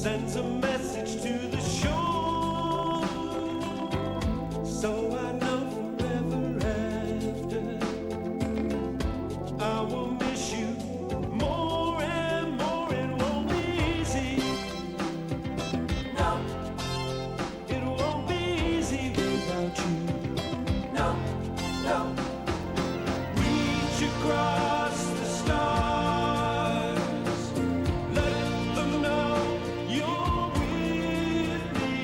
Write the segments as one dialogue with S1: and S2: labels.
S1: sends a message to the shore. So I know forever after I will miss you more and more. It won't be easy. No, it won't be easy without you. No, no. Reach across the stars. Let them know you're with me.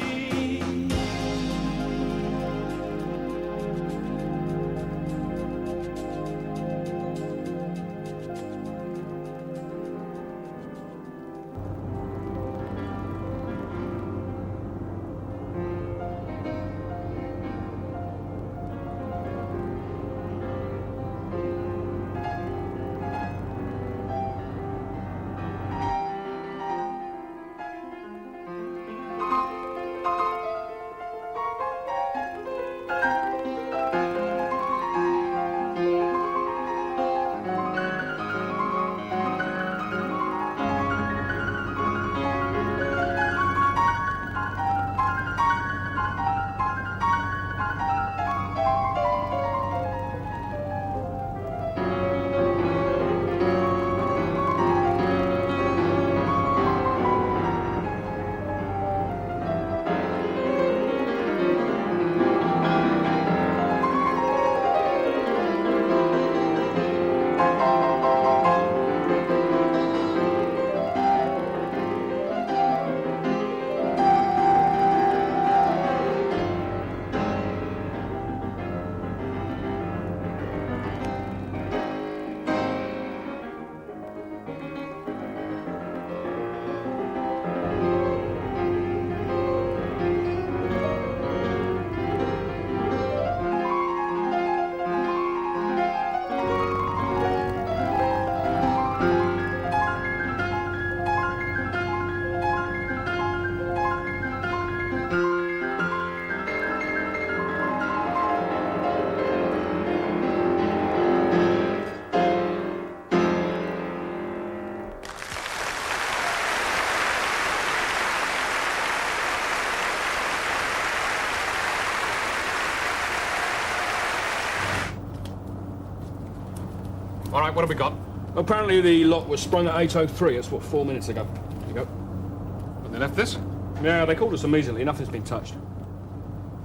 S2: All right, what have we got? Apparently the lock was sprung at 8:03. That's what, 4 minutes ago. There you go.
S3: When they left this?
S2: Yeah, they called us immediately. Nothing's been touched.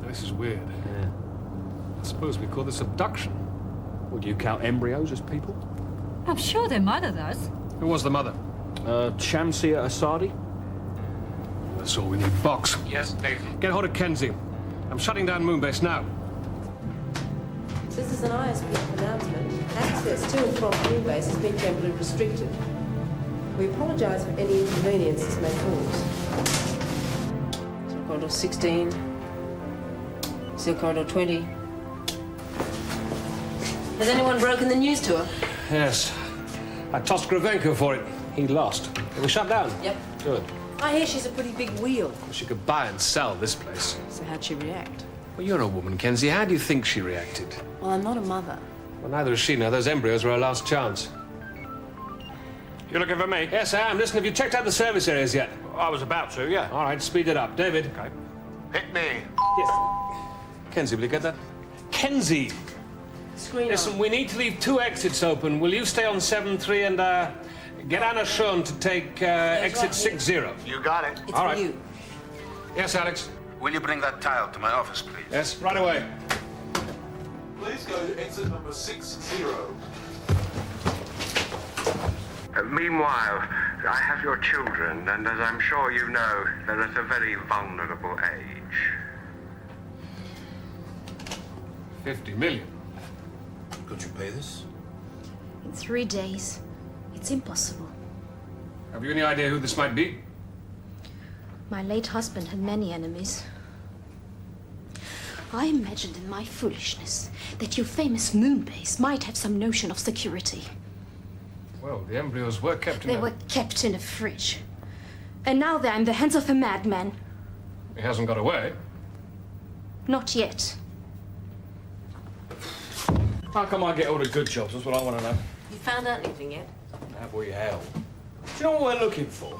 S3: This is weird.
S2: Yeah.
S3: I suppose we call this abduction.
S2: Would you count embryos as people?
S4: I'm sure their mother does.
S3: Who was the mother?
S2: Shamsia Asadi?
S3: That's all we need. Box.
S5: Yes, Dave.
S3: Get hold of Kenzie. I'm shutting down Moonbase now.
S6: This is an ISP announcement. Access to and from Moonbase has been temporarily restricted. We apologise for any inconvenience this may cause. Seal Corridor 16. Seal Corridor 20. Has anyone broken the news to her?
S3: Yes. I tossed Gravenko for it. He lost. It was shut down.
S6: Yep.
S3: Good.
S6: I hear she's a pretty big wheel.
S3: She could buy and sell this place.
S6: So how'd she react?
S3: Well, you're a woman, Kenzie. How do you think she reacted?
S6: Well, I'm not a mother.
S3: Well, neither is she now. Those embryos were her last chance.
S5: You looking for me?
S3: Yes, I am. Listen, have you checked out the service areas yet?
S5: I was about to, yeah.
S3: All right, speed it up. David.
S5: Okay. Hit me.
S3: Yes. Kenzie, will you get that? Kenzie!
S6: Screen
S3: Listen,
S6: on.
S3: we need to leave 2 exits open. Will you stay on 7-3 and get Anna Schoen to take exit
S6: right
S3: 60?
S5: You got it.
S6: It's
S3: All
S6: for
S3: right.
S6: you.
S3: Yes, Alex?
S7: Will you bring that tile to my office, please?
S3: Yes, right away.
S8: Please go to exit number 60.
S7: Meanwhile, I have your children, and as I'm sure you know, they're at a very vulnerable age.
S3: 50 million.
S8: Could you pay this?
S9: In 3 days. It's impossible.
S3: Have you any idea who this might be?
S9: My late husband had many enemies. I imagined in my foolishness that your famous Moonbase might have some notion of security.
S3: Well, the embryos were kept in
S9: They were kept in a fridge. And now they're in the hands of a madman.
S3: He hasn't got away.
S9: Not yet.
S2: How come I get all the good jobs? That's what I want to know.
S6: You found out anything yet?
S2: Have we hell? Do you know what we're looking for?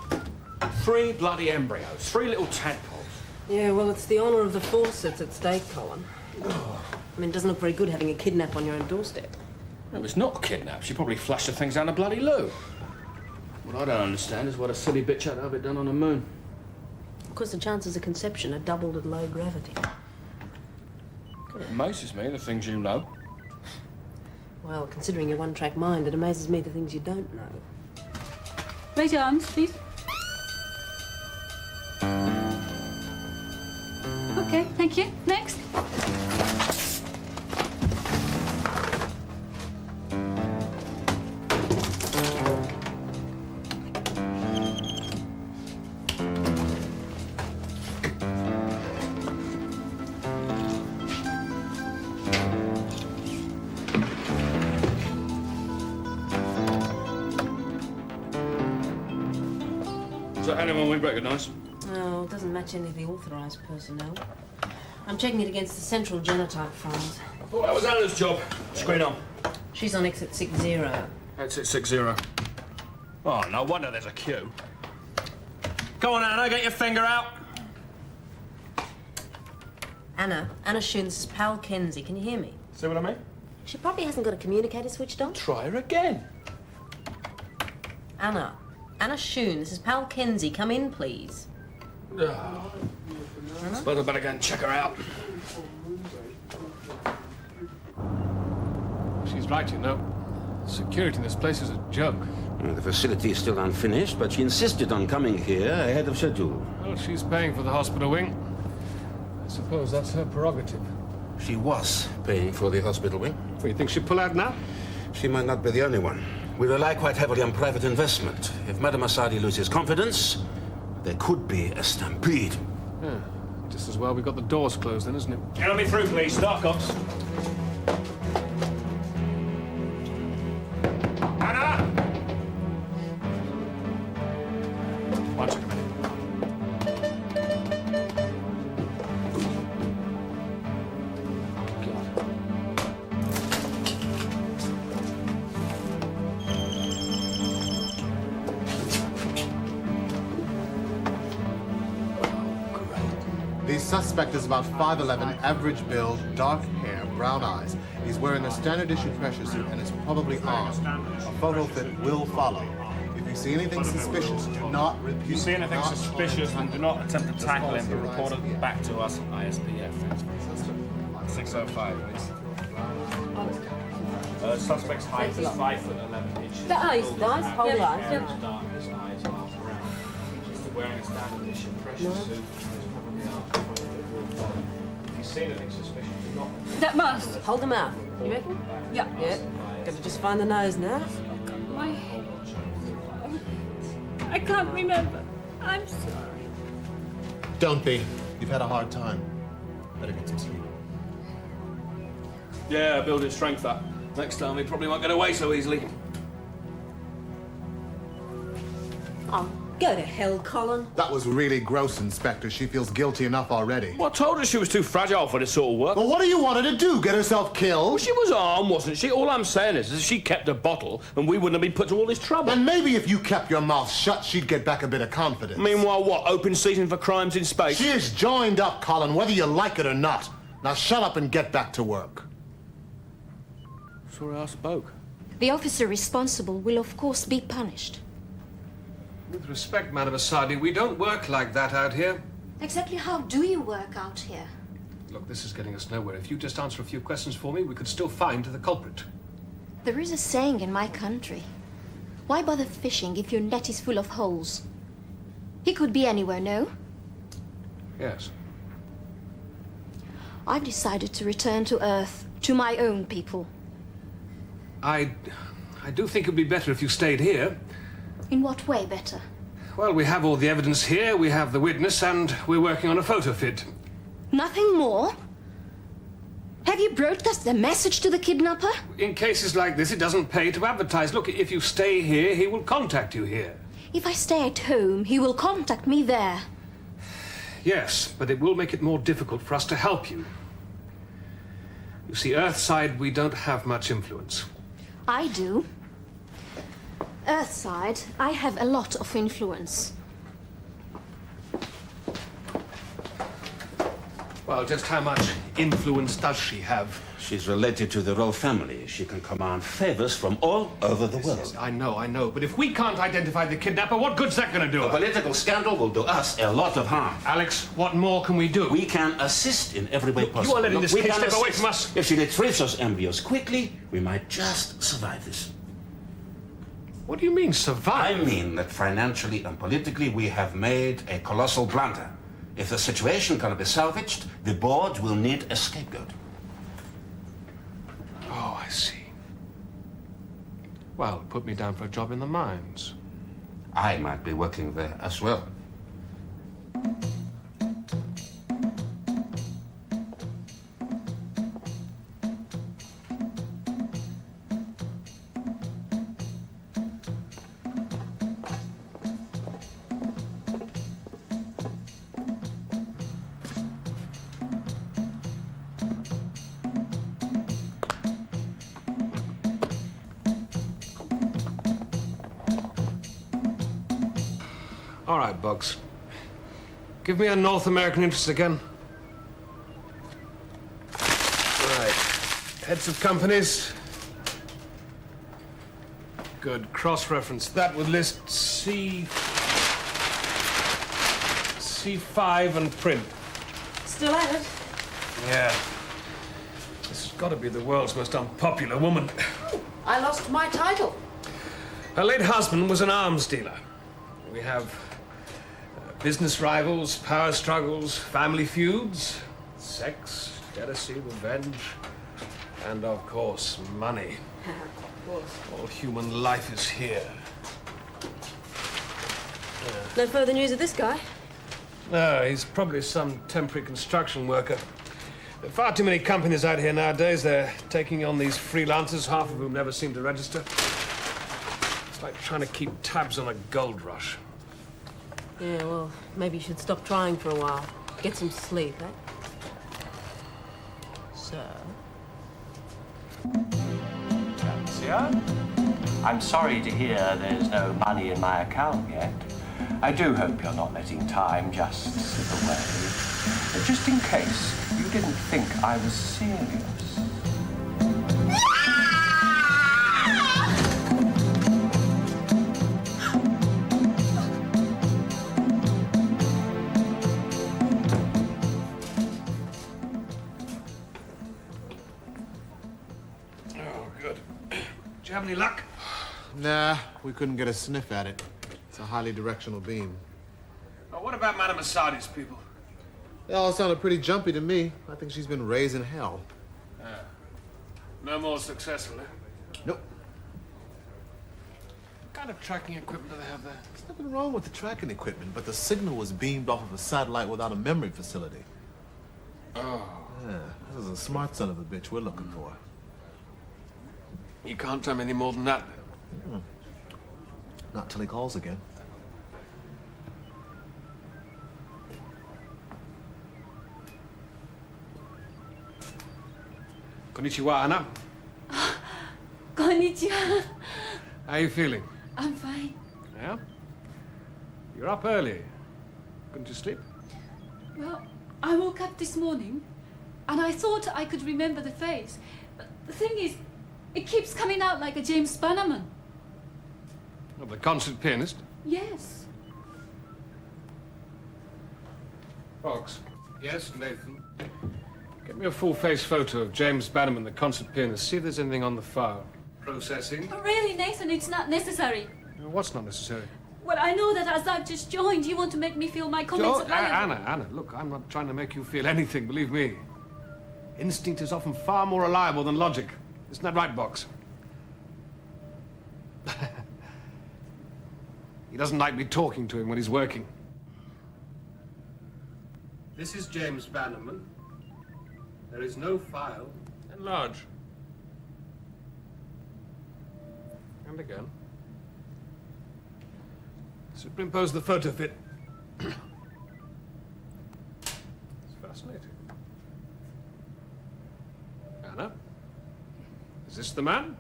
S2: 3 bloody embryos, 3 little tadpoles.
S6: Yeah, well, it's the honour of the force that's at stake, Colin. I mean, it doesn't look very good having a kidnap on your own doorstep.
S2: It was not a kidnap. She probably flushed the things down the bloody loo. What I don't understand is what a silly bitch had to have it done on the moon.
S6: Of course, the chances of conception are doubled at low gravity.
S2: It amazes me, the things you know.
S6: Well, considering your one-track mind, it amazes me the things you don't know.
S4: Raise your arms, please. Okay, thank you. Next.
S2: Is that anyone we recognise?
S6: No, it doesn't match any of the authorised personnel. I'm checking it against the central genotype files.
S2: I thought that was Anna's job. Screen on.
S6: She's on exit 60.
S2: Exit 60. Oh, no wonder there's a queue. Go on, Anna, get your finger out.
S6: Anna Shun, this is Pal Kenzie. Can you hear me?
S2: See what I mean?
S6: She probably hasn't got a communicator switched on.
S2: Try her again.
S6: Anna Shun, this is Pal Kenzie. Come in, please.
S2: Suppose I better go and check her out.
S3: She's right, you know. Security in this place is a joke.
S10: The facility is still unfinished, but she insisted on coming here ahead of schedule.
S3: Well, she's paying for the hospital wing. I suppose that's her prerogative.
S10: She was paying for the hospital wing.
S3: Well, you think she'll pull out now?
S10: She might not be the only one. We rely quite heavily on private investment. If Madame Assadi loses confidence, there could be a stampede.
S3: Yeah. Just as well we got the doors closed then, isn't it?
S2: Get me through, please. Start, cops. Anna! One second.
S11: The suspect is about 5'11", average build, dark hair, brown eyes. He's wearing a standard issue pressure suit and is probably armed. A photo fit will follow. If you see anything suspicious, do not repeat.
S2: If you see anything suspicious, then do not attempt to tackle him, but report it back to us, ISPF. 605, please. Suspect's height is 5'11".
S6: The eyes, hold eyes.
S2: Darkness, eyes are brown. He's wearing a standard issue pressure suit. If you see anything suspicious, do not.
S4: That must.
S6: Hold them out. You reckon?
S4: Yeah.
S6: Yeah. Got to just find the nose now.
S4: My... I can't remember. I'm sorry.
S11: Don't be. You've had a hard time. Better get some sleep.
S2: Yeah, building strength up. Next time, he probably won't get away so easily.
S6: Oh, go to hell, Colin.
S11: That was really gross, Inspector. She feels guilty enough already.
S2: Well, I told her she was too fragile for this sort of work.
S11: Well, what do you want her to do? Get herself killed?
S2: Well, she was armed, wasn't she? All I'm saying is she kept a bottle and we wouldn't have been put to all this trouble.
S11: And maybe if you kept your mouth shut, she'd get back a bit of confidence.
S2: Meanwhile, what? Open season for crimes in space?
S11: She is joined up, Colin, whether you like it or not. Now shut up and get back to work.
S2: Sorry I spoke.
S9: The officer responsible will, of course, be punished.
S3: With respect, Madame Assadi, we don't work like that out here.
S9: Exactly how do you work out here?
S3: Look, this is getting us nowhere. If you just answer a few questions for me, we could still find the culprit.
S9: There is a saying in my country. Why bother fishing if your net is full of holes? He could be anywhere, no?
S3: Yes.
S9: I've decided to return to Earth, to my own people.
S3: I do think it'd be better if you stayed here.
S9: In what way better?
S3: Well, we have all the evidence here, we have the witness, and we're working on a photo fit.
S9: Nothing more? Have you broadcast a message to the kidnapper?
S3: In cases like this, it doesn't pay to advertise. Look, if you stay here, he will contact you here.
S9: If I stay at home, he will contact me there.
S3: Yes, but it will make it more difficult for us to help you. You see, Earthside, we don't have much influence.
S9: I do. Earthside, I have a lot of influence.
S3: Well, just how much influence does she have?
S10: She's related to the royal family. She can command favors from all over the world.
S3: Yes, I know. But if we can't identify the kidnapper, what good's that going to do?
S10: A political scandal will do us a lot of harm.
S3: Alex, what more can we do?
S10: We can assist in every way possible.
S3: You are letting this
S10: We
S3: kid
S10: can
S3: step away
S10: assist.
S3: from us.
S10: If she retrieves those embryos quickly, we might just survive this.
S3: What do you mean, survive?
S10: I mean that financially and politically we have made a colossal blunder. If the situation cannot be salvaged, the board will need a scapegoat.
S3: Oh, I see. Well, put me down for a job in the mines.
S10: I might be working there as well.
S3: All right, Bugs. Give me a North American interest again. Right. Heads of companies. Good. Cross-reference. That would list C5 and print.
S6: Still at it?
S3: Yeah. This has got to be the world's most unpopular woman.
S6: I lost my title.
S3: Her late husband was an arms dealer. We have business rivals, power struggles, family feuds, sex, jealousy, revenge, and of course, money.
S6: Of course.
S3: All human life is here.
S6: No further news of this guy?
S3: No, he's probably some temporary construction worker. There are far too many companies out here nowadays. They're taking on these freelancers, half of whom never seem to register. It's like trying to keep tabs on a gold rush.
S6: Yeah, well, maybe you should stop trying for a while. Get some sleep, eh? Sir?
S12: Monsieur? I'm sorry to hear there's no money in my account yet. I do hope you're not letting time just slip away. Just in case you didn't think I was serious.
S3: Do you have any luck?
S11: Nah, we couldn't get a sniff at it. It's a highly directional beam.
S3: Oh, what about Madame Assadi's people?
S11: They all sounded pretty jumpy to me. I think she's been raised in hell.
S3: No more successful, eh?
S11: Nope.
S3: What kind of tracking equipment do they have there?
S11: There's nothing wrong with the tracking equipment, but the signal was beamed off of a satellite without a memory facility.
S3: Oh.
S11: Yeah, this is a smart son of a bitch we're looking for.
S3: You can't tell me any more than that.
S11: Not till he calls again.
S3: Konnichiwa, Anna.
S4: Konnichiwa.
S3: How are you feeling?
S4: I'm fine.
S3: Yeah? You're up early. Couldn't you sleep?
S4: Well, I woke up this morning and I thought I could remember the face. But the thing is, it keeps coming out like a James Bannerman.
S3: Oh, the concert pianist?
S4: Yes.
S3: Fox. Yes, Nathan. Get me a full-face photo of James Bannerman, the concert pianist. See if there's anything on the file. Processing.
S4: Oh, really, Nathan, it's not necessary.
S3: What's not necessary?
S4: Well, I know that as I've just joined, you want to make me feel my comments are valuable.
S3: Anna, look, I'm not trying to make you feel anything, believe me. Instinct is often far more reliable than logic. Isn't that right, Box? He doesn't like me talking to him when he's working. This is James Bannerman. There is no file. Enlarge. And again. Superimpose the photo fit. It's fascinating. Anna? Is this the man?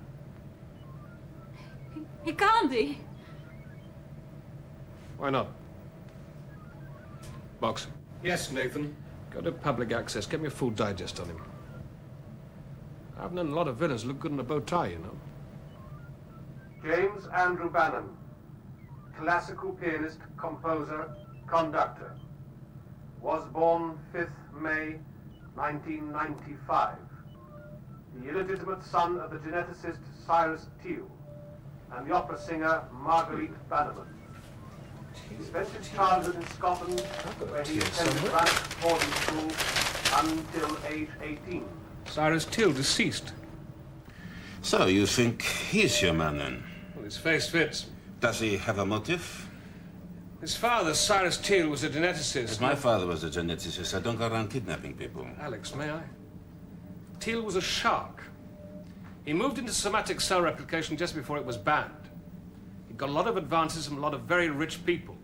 S4: He can't be.
S3: Why not? Box. Yes, Nathan. Go to public access. Get me a full digest on him. I've known a lot of villains look good in a bow tie, you know.
S13: James Andrew Bannon, classical pianist, composer, conductor. Was born 5th May 1995. The illegitimate son of the geneticist Cyrus Teal and the opera singer Marguerite Bannerman. He spent his childhood in Scotland, where he attended Rannoch boarding school until age 18.
S3: Cyrus Teal, deceased.
S10: So you think he's your man then?
S3: Well, his face fits.
S10: Does he have a motive?
S3: His father, Cyrus Teal, was a geneticist.
S10: If my father was a geneticist, I don't go around kidnapping people.
S3: Alex, may I? Teal was a shark. He moved into somatic cell replication just before it was banned. He got a lot of advances from a lot of very rich people.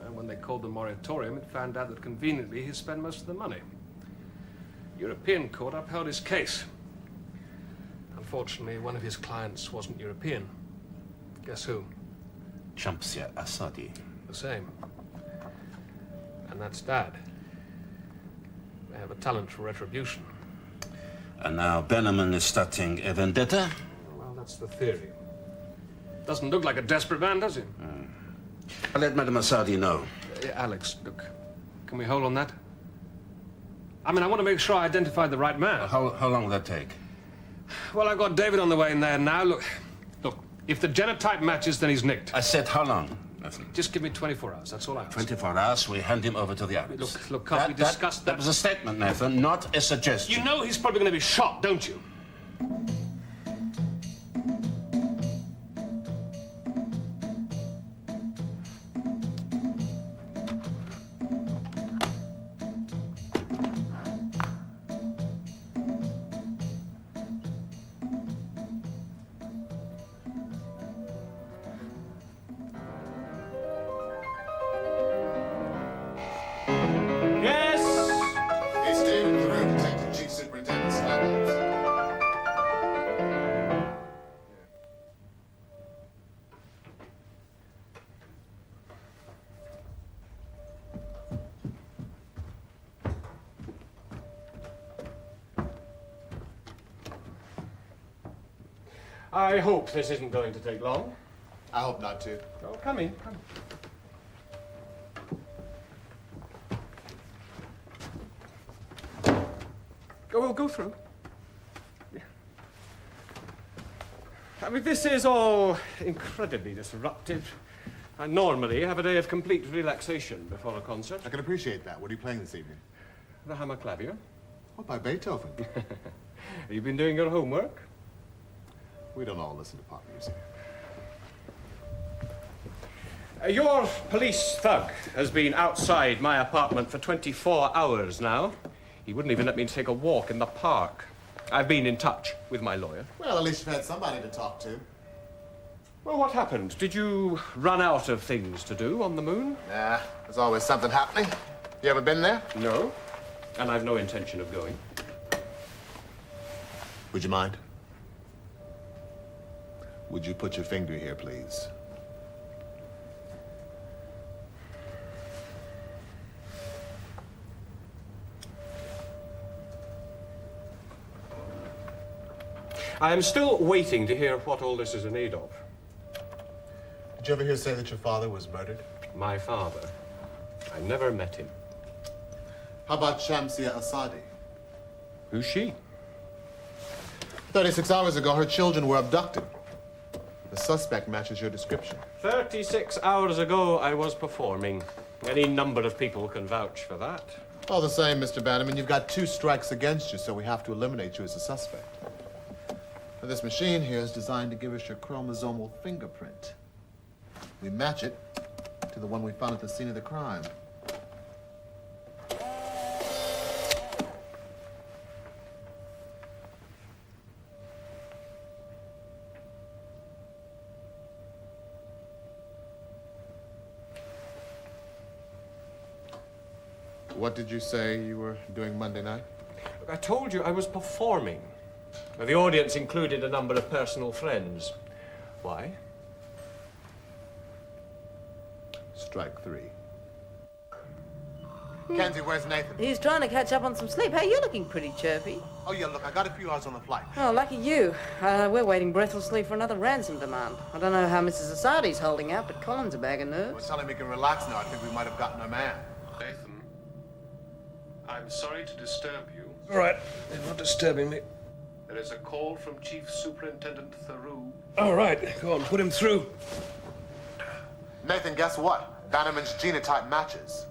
S3: And when they called the moratorium, it found out that conveniently he spent most of the money. European court upheld his case. Unfortunately, one of his clients wasn't European. Guess who?
S10: Shamsia Asadi.
S3: The same. And that's Dad. They have a talent for retribution.
S10: And now Bannerman is starting a vendetta?
S3: Well, that's the theory. Doesn't look like a desperate man, does he?
S10: I'll let Madame Asadi know.
S3: Alex, look, can we hold on that? I mean, I want to make sure I identify the right man.
S10: How long will that take?
S3: Well, I've got David on the way in there now. Look, if the genotype matches, then he's nicked.
S10: I said how long?
S3: Just give me 24 hours, that's all I ask.
S10: 24 hours, we hand him over to the others.
S3: Look, can't we discuss that?
S10: That was a statement, Nathan, not a suggestion.
S3: You know he's probably going to be shot, don't you? I hope this isn't going to take long.
S11: I hope not, too.
S3: Oh, come in, come in. We'll go through. Yeah. I mean, this is all incredibly disruptive. I normally have a day of complete relaxation before a concert.
S11: I can appreciate that. What are you playing this evening?
S3: The Hammer Clavier.
S11: Oh, by Beethoven.
S3: Have you been doing your homework?
S11: We don't all listen to pop music.
S3: Your police thug has been outside my apartment for 24 hours now. He wouldn't even let me take a walk in the park. I've been in touch with my lawyer.
S11: Well, at least you've had somebody to talk to.
S3: Well, what happened? Did you run out of things to do on the moon?
S11: Nah, there's always something happening. You ever been there?
S3: No, and I've no intention of going.
S11: Would you mind? Would you put your finger here, please?
S3: I am still waiting to hear what all this is in aid of.
S11: Did you ever hear say that your father was murdered?
S3: My father? I never met him.
S11: How about Shamsia Asadi?
S3: Who's she?
S11: 36 hours ago, her children were abducted. The suspect matches your description.
S3: 36 hours ago, I was performing. Any number of people can vouch for that.
S11: All the same, Mr. Bannerman, you've got 2 strikes against you, so we have to eliminate you as a suspect. Now, this machine here is designed to give us your chromosomal fingerprint. We match it to the one we found at the scene of the crime. What did you say you were doing Monday night?
S3: Look, I told you I was performing. The audience included a number of personal friends. Why?
S11: Strike 3. Kenzie, where's Nathan?
S6: He's trying to catch up on some sleep. Hey, you're looking pretty chirpy.
S11: Oh, yeah, look, I got a few hours on the flight.
S6: Oh, lucky you. We're waiting breathlessly for another ransom demand. I don't know how Mrs. Asadi's holding out, but Colin's a bag of nerves.
S11: We're telling him he can relax now. I think we might have gotten our man.
S13: Nathan, I'm sorry to disturb you.
S3: All right, they're not disturbing me.
S13: There is a call from Chief Superintendent Theroux.
S3: All right, go on, put him through.
S11: Nathan, guess what? Bannerman's genotype matches.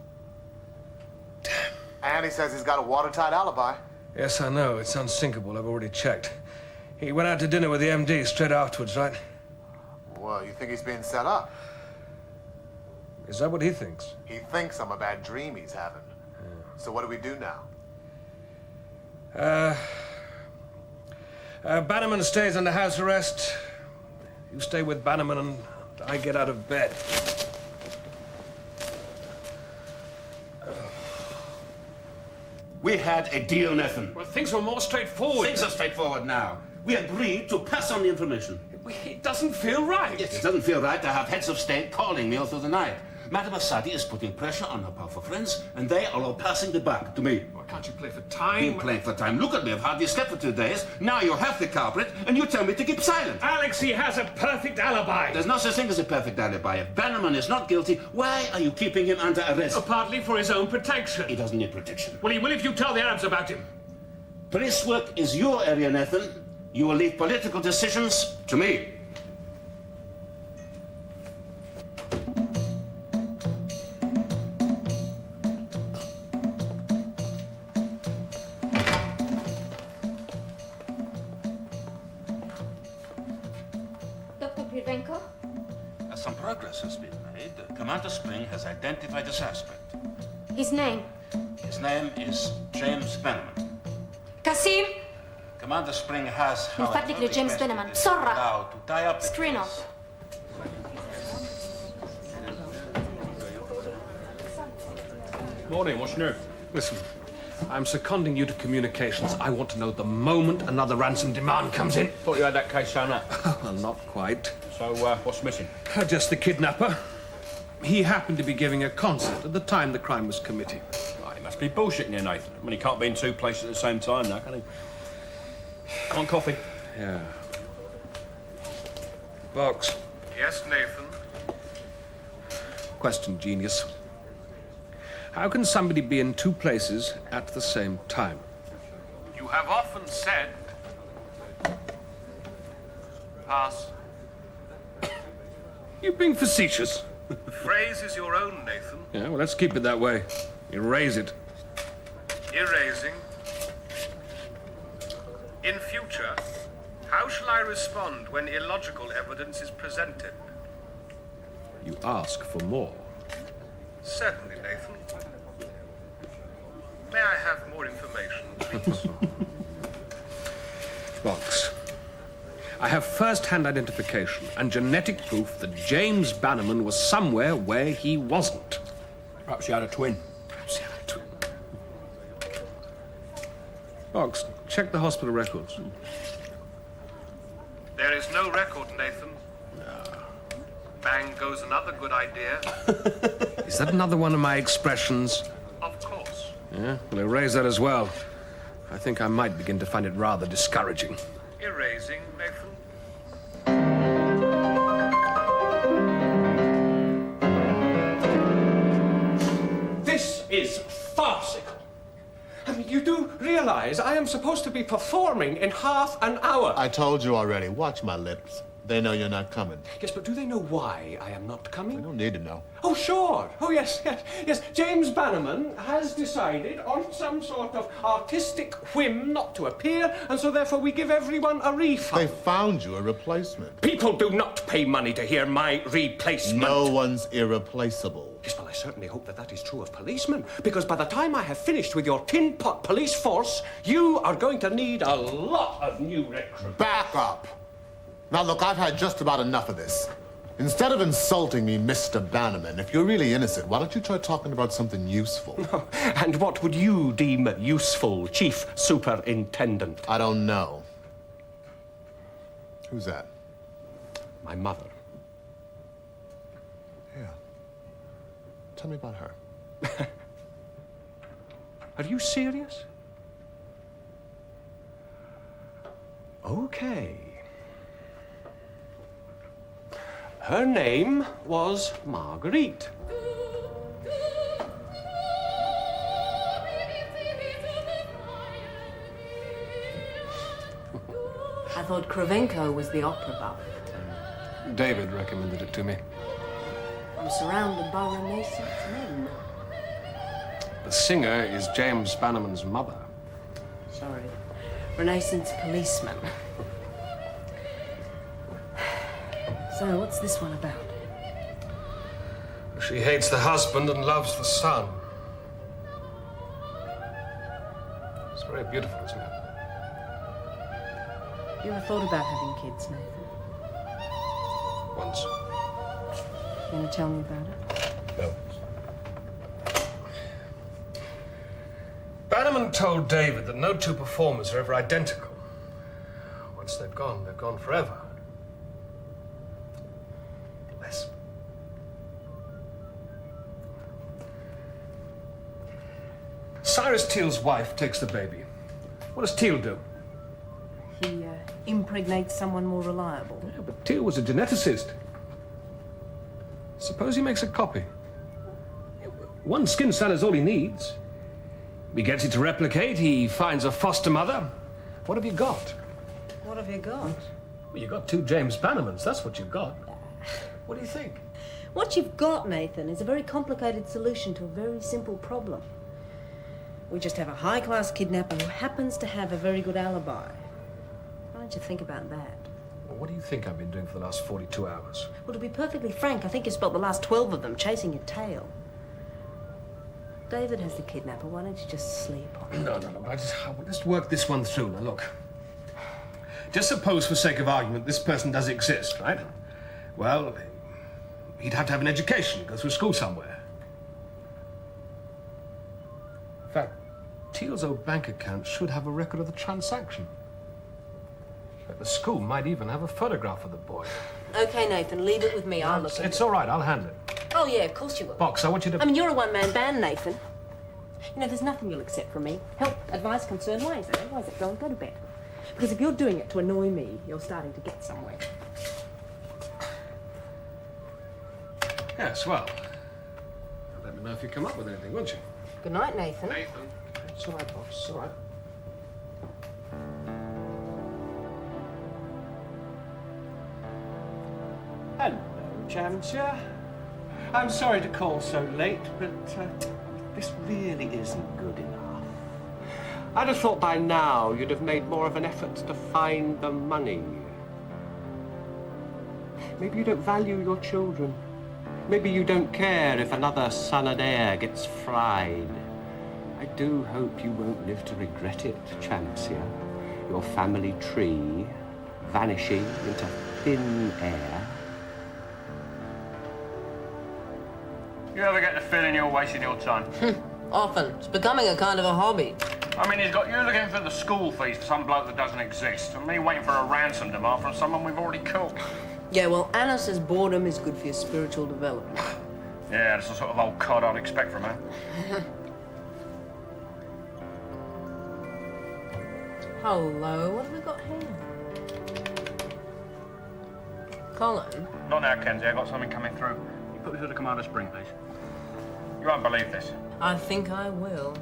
S11: And he says he's got a watertight alibi.
S3: Yes, I know. It's unsinkable. I've already checked. He went out to dinner with the MD straight afterwards, right?
S11: Well, you think he's being set up?
S3: Is that what he thinks?
S11: He thinks I'm a bad dream he's having. So what do we do now?
S3: Bannerman stays under house arrest. You stay with Bannerman and I get out of bed.
S10: We had a deal, Nathan.
S3: Well, things were more straightforward.
S10: Things are straightforward now. We agreed to pass on the information.
S3: It doesn't feel right.
S10: Yes, it doesn't feel right to have heads of state calling me all through the night. Madame Asadi is putting pressure on her powerful friends, and they are all passing the buck to me.
S3: Well, can't you play for time?
S10: Been playing for time. Look at me. I've hardly slept for 2 days. Now you're half the culprit, and you tell me to keep silent.
S3: Alex, he has a perfect alibi.
S10: There's no such thing as a perfect alibi. If Bannerman is not guilty, why are you keeping him under arrest?
S3: Partly for his own protection.
S10: He doesn't need protection.
S3: Well, he will if you tell the Arabs about him.
S10: Police work is your area, Nathan. You will leave political decisions to me. Some progress has been made. Commander Spring has identified the suspect.
S9: His name?
S10: His name is James Bannerman.
S9: Kasim?
S10: Commander Spring has, however,
S9: Emphatically James
S10: requested
S9: Bannerman.
S10: this
S9: Sorra.
S10: allowed to tie up the
S9: Screen
S10: case.
S9: off.
S2: Morning, what's new?
S3: Listen, I'm seconding you to communications. I want to know the moment another ransom demand comes in.
S2: Thought you had that case sewn up.
S3: Well, not quite.
S2: So, what's missing?
S3: Just the kidnapper. He happened to be giving a concert at the time the crime was committed.
S2: Oh, he must be bullshitting you, Nathan. I mean, he can't be in 2 places at the same time now, can he? Want coffee?
S3: Yeah. Box.
S13: Yes, Nathan.
S3: Question, genius. How can somebody be in 2 places at the same time?
S13: You have often said... Pass.
S3: You're being facetious.
S13: The phrase is your own, Nathan.
S3: Yeah, well, let's keep it that way. Erase it.
S13: Erasing. In future, how shall I respond when illogical evidence is presented?
S3: You ask for more.
S13: Certainly, Nathan. May I have more information, please?
S3: Box. I have first-hand identification and genetic proof that James Bannerman was somewhere where he wasn't.
S2: Perhaps he had a twin.
S3: Box, check the hospital records.
S13: There is no record, Nathan. Bang goes another good idea.
S3: Is that another one of my expressions?
S13: Of course.
S3: Yeah, well, erase that as well. I think I might begin to find it rather discouraging.
S13: Erasing, Nathan.
S12: This is farcical. I mean, you do realize I am supposed to be performing in half an hour.
S11: I told you already. Watch my lips. They know you're not coming.
S12: Yes, but do they know why I am not coming?
S11: They don't need to know.
S12: Oh, sure. Oh, yes. James Bannerman has decided on some sort of artistic whim not to appear, and so therefore we give everyone a refund.
S11: They found you a replacement.
S12: People do not pay money to hear my replacement.
S11: No one's irreplaceable.
S12: Yes, well, I certainly hope that that is true of policemen, because by the time I have finished with your tin pot police force, you are going to need a lot of new recruits.
S11: Back up. Now, look, I've had just about enough of this. Instead of insulting me, Mr. Bannerman, if you're really innocent, why don't you try talking about something useful?
S12: And what would you deem useful, Chief Superintendent?
S11: I don't know. Who's that?
S12: My mother.
S11: Yeah. Tell me about her.
S12: Are you serious? Okay. Her name was Marguerite.
S6: I thought Kravenko was the opera buff.
S3: David recommended it to me.
S6: I'm surrounded by Renaissance men.
S3: The singer is James Bannerman's mother.
S6: Sorry. Renaissance policeman. So, what's this one about?
S3: She hates the husband and loves the son. It's very beautiful, isn't it?
S6: You ever thought about having kids, Nathan?
S3: Once.
S6: You gonna tell me about it?
S3: No. Bannerman told David that no two performers are ever identical. Once they're gone forever. Bless. Cyrus Teal's wife takes the baby. What does Teal do?
S6: He impregnates someone more reliable.
S3: Yeah, but Teal was a geneticist. Suppose he makes a copy. One skin cell is all he needs. He gets it to replicate, he finds a foster mother. What have you got?
S6: What have you got?
S3: Well, you got two James Bannermans, that's what you've got. What do you think?
S6: What you've got, Nathan, is a very complicated solution to a very simple problem. We just have a high-class kidnapper who happens to have a very good alibi. Why don't you think about that?
S3: Well, what do you think I've been doing for the last 42 hours?
S6: Well, to be perfectly frank, I think you spent the last 12 of them chasing your tail. David has the kidnapper. Why don't you just sleep on it?
S3: No. Let's work this one through. Now, look. Just suppose, for sake of argument, this person does exist, right? Well, he'd have to have an education, go through school somewhere. In fact, Teal's old bank account should have a record of the transaction. The school might even have a photograph of the boy.
S6: Okay, Nathan, leave it with me. I'll look at it.
S3: It's all right, I'll handle it.
S6: Oh, yeah, of course you will.
S3: Box, I want you to...
S6: I mean, you're a one-man band, Nathan. You know, there's nothing you'll accept from me. Help, advice, concern. Why is it? Why is it? Go to bed. Because if you're doing it to annoy me, you're starting to get somewhere.
S3: Yes, well... Let me know if you come up with anything, won't you?
S6: Good night, Nathan.
S3: Nathan. It's all right, Box, it's all right.
S12: Hello, Jamsia. I'm sorry to call so late, but this really isn't good enough. I'd have thought by now you'd have made more of an effort to find the money. Maybe you don't value your children. Maybe you don't care if another son and heir gets fried. I do hope you won't live to regret it, Champsia. Your family tree vanishing into thin air.
S5: You ever get the feeling you're wasting your time?
S6: Often. It's becoming a kind of a hobby.
S5: I mean, he's got you looking for the school fees for some bloke that doesn't exist, and me waiting for a ransom demand from someone we've already caught.
S6: Yeah, well, Anna says boredom is good for your spiritual development.
S5: Yeah, that's the sort of old cod I'd expect from her.
S6: Hello, what have we got here? Colin?
S5: Not now, Kenzie. I got something coming through. You put me through the Commander Spring, please. You won't believe this.
S6: I think I will.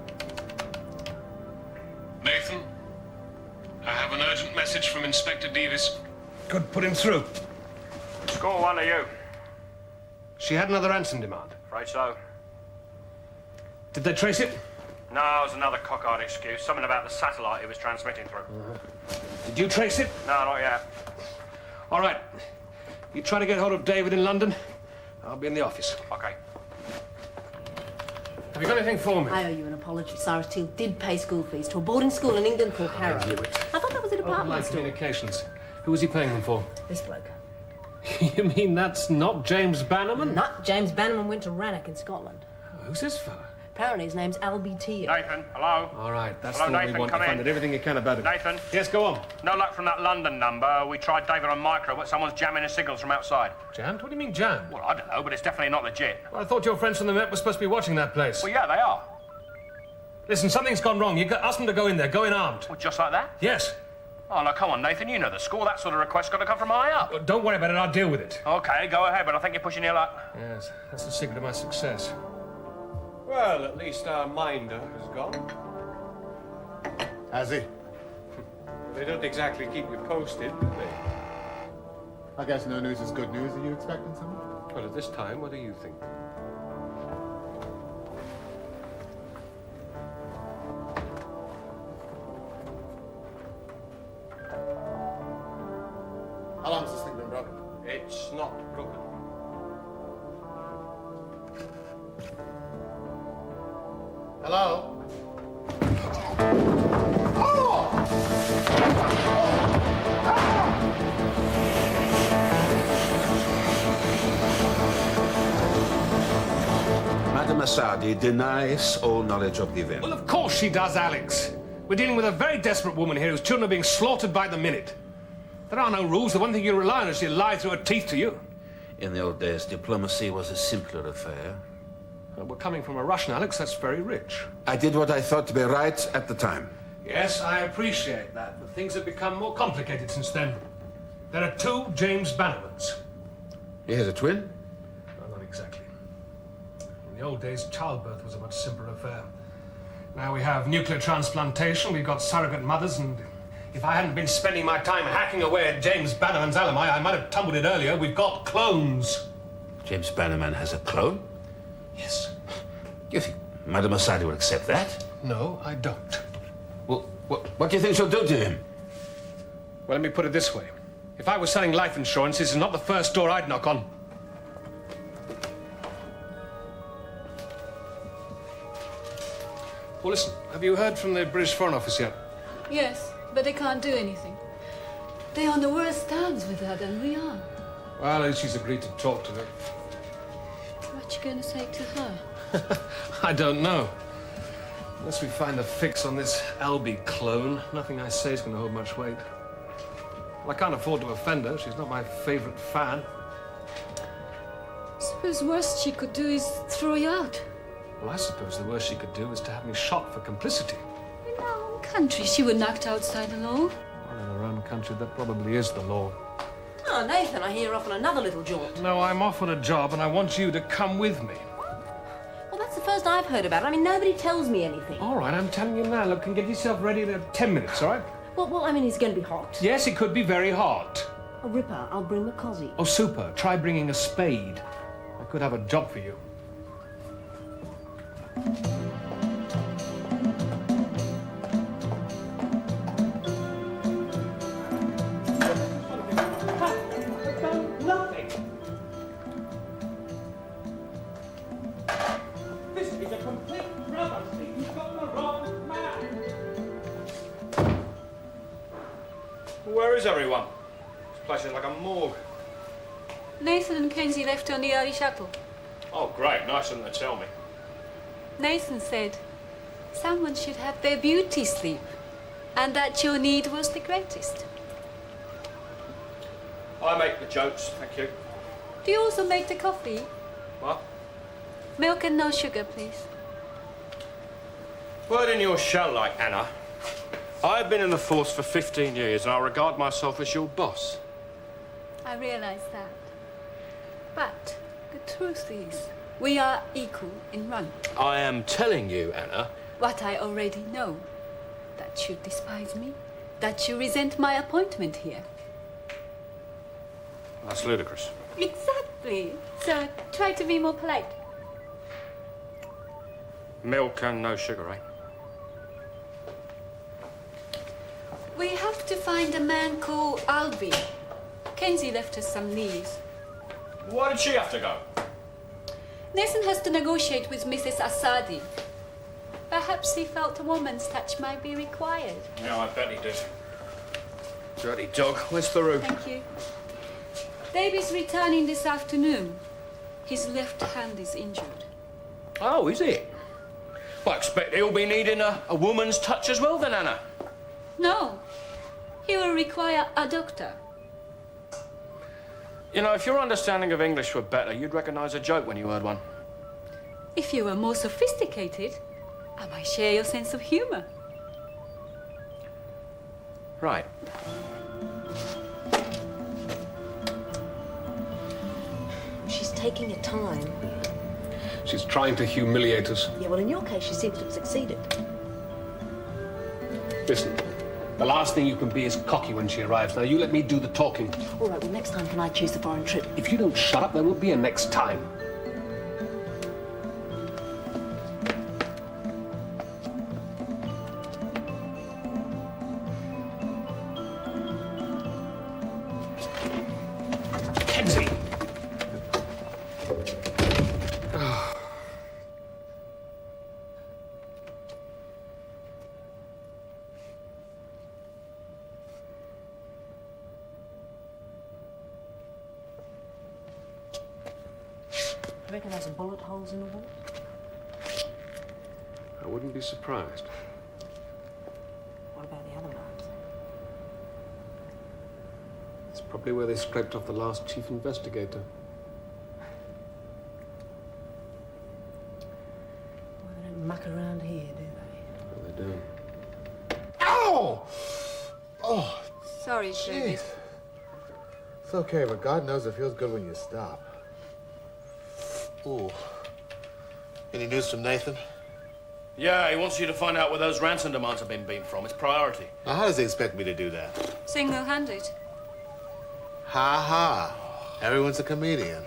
S3: Nathan, I have an urgent message from Inspector Davis. Good, put him through.
S5: Score one of you.
S3: She had another ransom demand.
S5: Afraid so.
S3: Did they trace it?
S5: No, it was another cockeyed excuse. Something about the satellite he was transmitting through.
S3: Did you trace it?
S5: No, not yet.
S3: All right. You try to get hold of David in London. I'll be in the office.
S5: Okay.
S3: Have you got anything for me?
S6: I owe you an apology. Cyrus Teal did pay school fees to a boarding school in England called Harrow.
S3: I knew it.
S6: I thought that was a department store.
S3: Communications. Who was he paying them for?
S6: This bloke.
S3: You mean that's not James Bannerman?
S6: No, James Bannerman went to Rannoch in Scotland.
S3: Who's this fella?
S6: Apparently his name's Albie Teal.
S5: Nathan, hello?
S3: All right, that's
S5: Hello,
S3: the one
S5: Nathan,
S3: we want.
S5: come
S3: To find
S5: in.
S3: out everything you can about it.
S5: Nathan?
S3: Yes, go on.
S5: No luck from that London number. We tried David on micro, but someone's jamming the signals from outside.
S3: Jammed? What do you mean jammed?
S5: Well, I don't know, but it's definitely not legit.
S3: Well, I thought your friends from the Met were supposed to be watching that place.
S5: Well, yeah, they are.
S3: Listen, something's gone wrong. Ask them to go in there. Go in armed.
S5: Well, just like that?
S3: Yes.
S5: Oh, no, come on, Nathan. You know the score. That sort of request's got to come from high up.
S3: Well, don't worry about it. I'll deal with it.
S5: OK, go ahead, but I think you're pushing your luck.
S3: Yes, that's the secret of my success.
S12: Well, at least our minder has gone.
S11: Has he?
S12: They don't exactly keep you posted, do they?
S11: I guess no news is good news. Are you expecting someone?
S12: Well, at this time, what do you think?
S11: How long has this thing been broken?
S12: It's not broken.
S11: Hello?
S10: Madame Asadi denies all knowledge of the event.
S3: Well, of course she does, Alex. We're dealing with a very desperate woman here whose children are being slaughtered by the minute. There are no rules. The one thing you rely on is she'll lie through her teeth to you.
S10: In the old days, diplomacy was a simpler affair.
S3: Well, we're coming from a Russian, Alex. That's very rich.
S10: I did what I thought to be right at the time.
S3: Yes, I appreciate that, but things have become more complicated since then. There are 2 James Bannermans.
S10: He has a twin?
S3: Well, not exactly. In the old days, childbirth was a much simpler affair. Now we have nuclear transplantation, we've got surrogate mothers, and if I hadn't been spending my time hacking away at James Bannerman's alibi, I might have tumbled it earlier. We've got clones.
S10: James Bannerman has a clone?
S3: Yes.
S10: You think Madame Asadi will accept that?
S3: No, I don't.
S10: Well, what do you think she'll do to him?
S3: Well, let me put it this way. If I was selling life insurance, this is not the first door I'd knock on. Well, listen, have you heard from the British Foreign Office yet?
S4: Yes, but they can't do anything. They're on the worst terms with her than we are.
S3: Well, at least she's agreed to talk to her.
S4: What you going to say to her?
S3: I don't know. Unless we find a fix on this Albie clone, nothing I say is going to hold much weight. Well, I can't afford to offend her. She's not my favourite fan.
S4: I suppose the worst she could do is throw you out.
S3: Well, I suppose the worst she could do is to have me shot for complicity.
S4: In our own country, she wouldn't act outside the law.
S3: Well, in her own country, that probably is the law.
S6: Oh, Nathan, I hear you're off on another little jaunt.
S3: No, I'm off on a job, and I want you to come with me.
S6: Well, that's the first I've heard about it. I mean, nobody tells me anything.
S3: All right, I'm telling you now. Look, and get yourself ready in 10 minutes, all right?
S6: Well, I mean, it's going to be hot.
S3: Yes, it could be very hot.
S6: Oh, Ripper, I'll bring the cosy.
S3: Oh, super. Try bringing a spade. I could have a job for you.
S12: Nothing. This is a complete rubbish. You've got the wrong man.
S5: Where is everyone? This place is like a morgue.
S4: Nathan and Kenzie left on the early shuttle.
S5: Oh, great. Nice of them to tell me.
S4: Nathan said someone should have their beauty sleep, and that your need was the greatest.
S5: I make the jokes, thank you.
S4: Do you also make the coffee?
S5: What?
S4: Milk and no sugar, please.
S5: Word in your shell, like Anna. I've been in the force for 15 years, and I regard myself as your boss.
S4: I realize that. But the truth is, we are equal in rank.
S5: I am telling you, Anna.
S4: What I already know. That you despise me. That you resent my appointment here.
S5: That's ludicrous.
S4: Exactly. So try to be more polite.
S5: Milk and no sugar, eh?
S4: We have to find a man called Albie. Kenzie left us some leaves.
S5: Why did she have to go?
S4: Nathan has to negotiate with Mrs. Asadi. Perhaps he felt a woman's touch might be required.
S5: Yeah, I bet he did. Dirty dog. Where's Farouk?
S4: Thank you. Davy's returning this afternoon. His left hand is injured.
S5: Oh, is it? Well, I expect he'll be needing a woman's touch as well then, Anna.
S4: No. He will require a doctor.
S5: You know, if your understanding of English were better, you'd recognise a joke when you heard one.
S4: If you were more sophisticated, And I share your sense of humor.
S3: Right.
S6: She's taking her time.
S3: She's trying to humiliate us.
S6: Yeah, well, in your case, she seems to have succeeded.
S3: Listen, the last thing you can be is cocky when she arrives. Now, you let me do the talking.
S6: All right, well, next time can I choose the foreign trip?
S3: If you don't shut up, there won't be a next time. Kenzie!
S6: I reckon there's some bullet holes in the wall.
S3: I wouldn't be surprised.
S6: What about the other marks?
S3: It's probably where they scraped off the last chief investigator.
S6: Well, they don't muck around here, do they?
S3: Well, they do.
S11: Ow! Oh,
S4: Sorry, David.
S11: it's okay, but God knows it feels good when you stop. Ooh. Any news from Nathan?
S2: Yeah, he wants you to find out where those ransom demands have been from. It's priority.
S11: Now, how does he expect me to do that?
S4: Single-handed.
S11: Ha ha. Everyone's a comedian.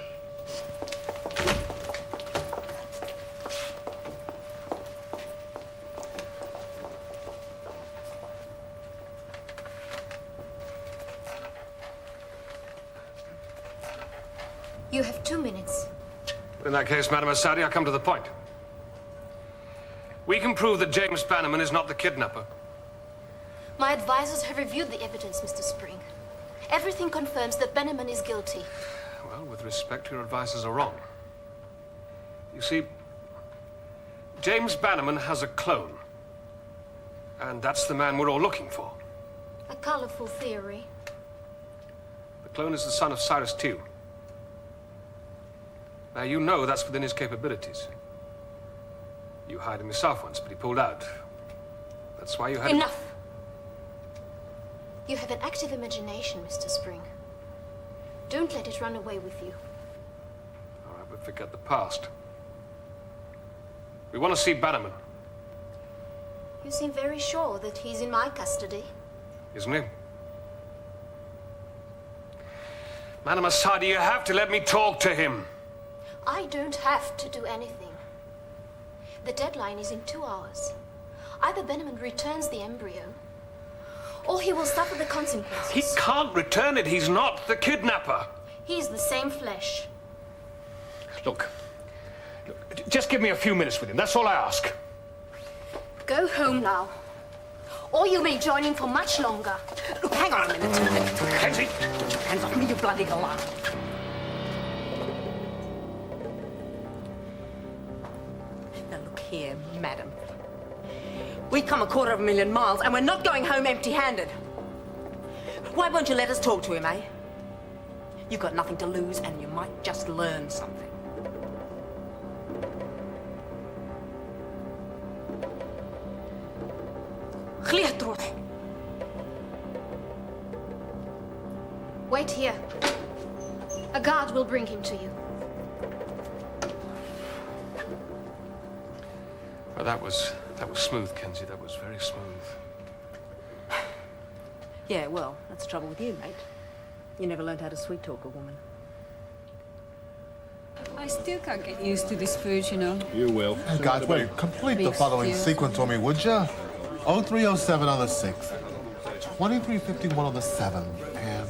S9: You have 2 minutes.
S3: In that case, Madam Asadi, I come to the point. We can prove that James Bannerman is not the kidnapper.
S9: My advisors have reviewed the evidence, Mr. Spring. Everything confirms that Bannerman is guilty.
S3: Well, with respect, your advisors are wrong. You see, James Bannerman has a clone. And that's the man we're all looking for.
S9: A colorful theory.
S3: The clone is the son of Cyrus Tew. Now, you know that's within his capabilities. You hired him yourself once, but he pulled out. That's why you had...
S9: Enough! You have an active imagination, Mr. Spring. Don't let it run away with you.
S3: All right, but forget the past. We want to see Bannerman,
S9: You seem very sure that he's in my custody.
S3: isn't he? Madam Asadi, you have to let me talk to him.
S9: I don't have to do anything. The deadline is in 2 hours. Either Bannerman returns the embryo, or he will suffer the consequences.
S3: He can't return it. He's not the kidnapper.
S9: He is the same flesh.
S3: Look, just give me a few minutes with him. That's all I ask.
S9: Go home now, or you may join him for much longer.
S6: Look, hang on a minute.
S3: Kenzie!
S6: Put your hands off me, you bloody galah. Now look here, madam. We come 250,000 miles and we're not going home empty-handed. Why won't you let us talk to him, eh? You've got nothing to lose and you might just learn something. خليها تروح.
S9: Wait here. A guard will bring him to you.
S3: Well, that was smooth, Kenzie. That was very smooth.
S6: Yeah, well, that's the trouble with you, mate. You never learned how to sweet-talk a woman.
S4: I still can't get used to this food, you know.
S11: You will. Hey, guys, wait. Complete the
S4: Big
S11: following
S4: deal.
S11: sequence for me, would ya? 0307 on the 6th. 2351 on the 7th. And...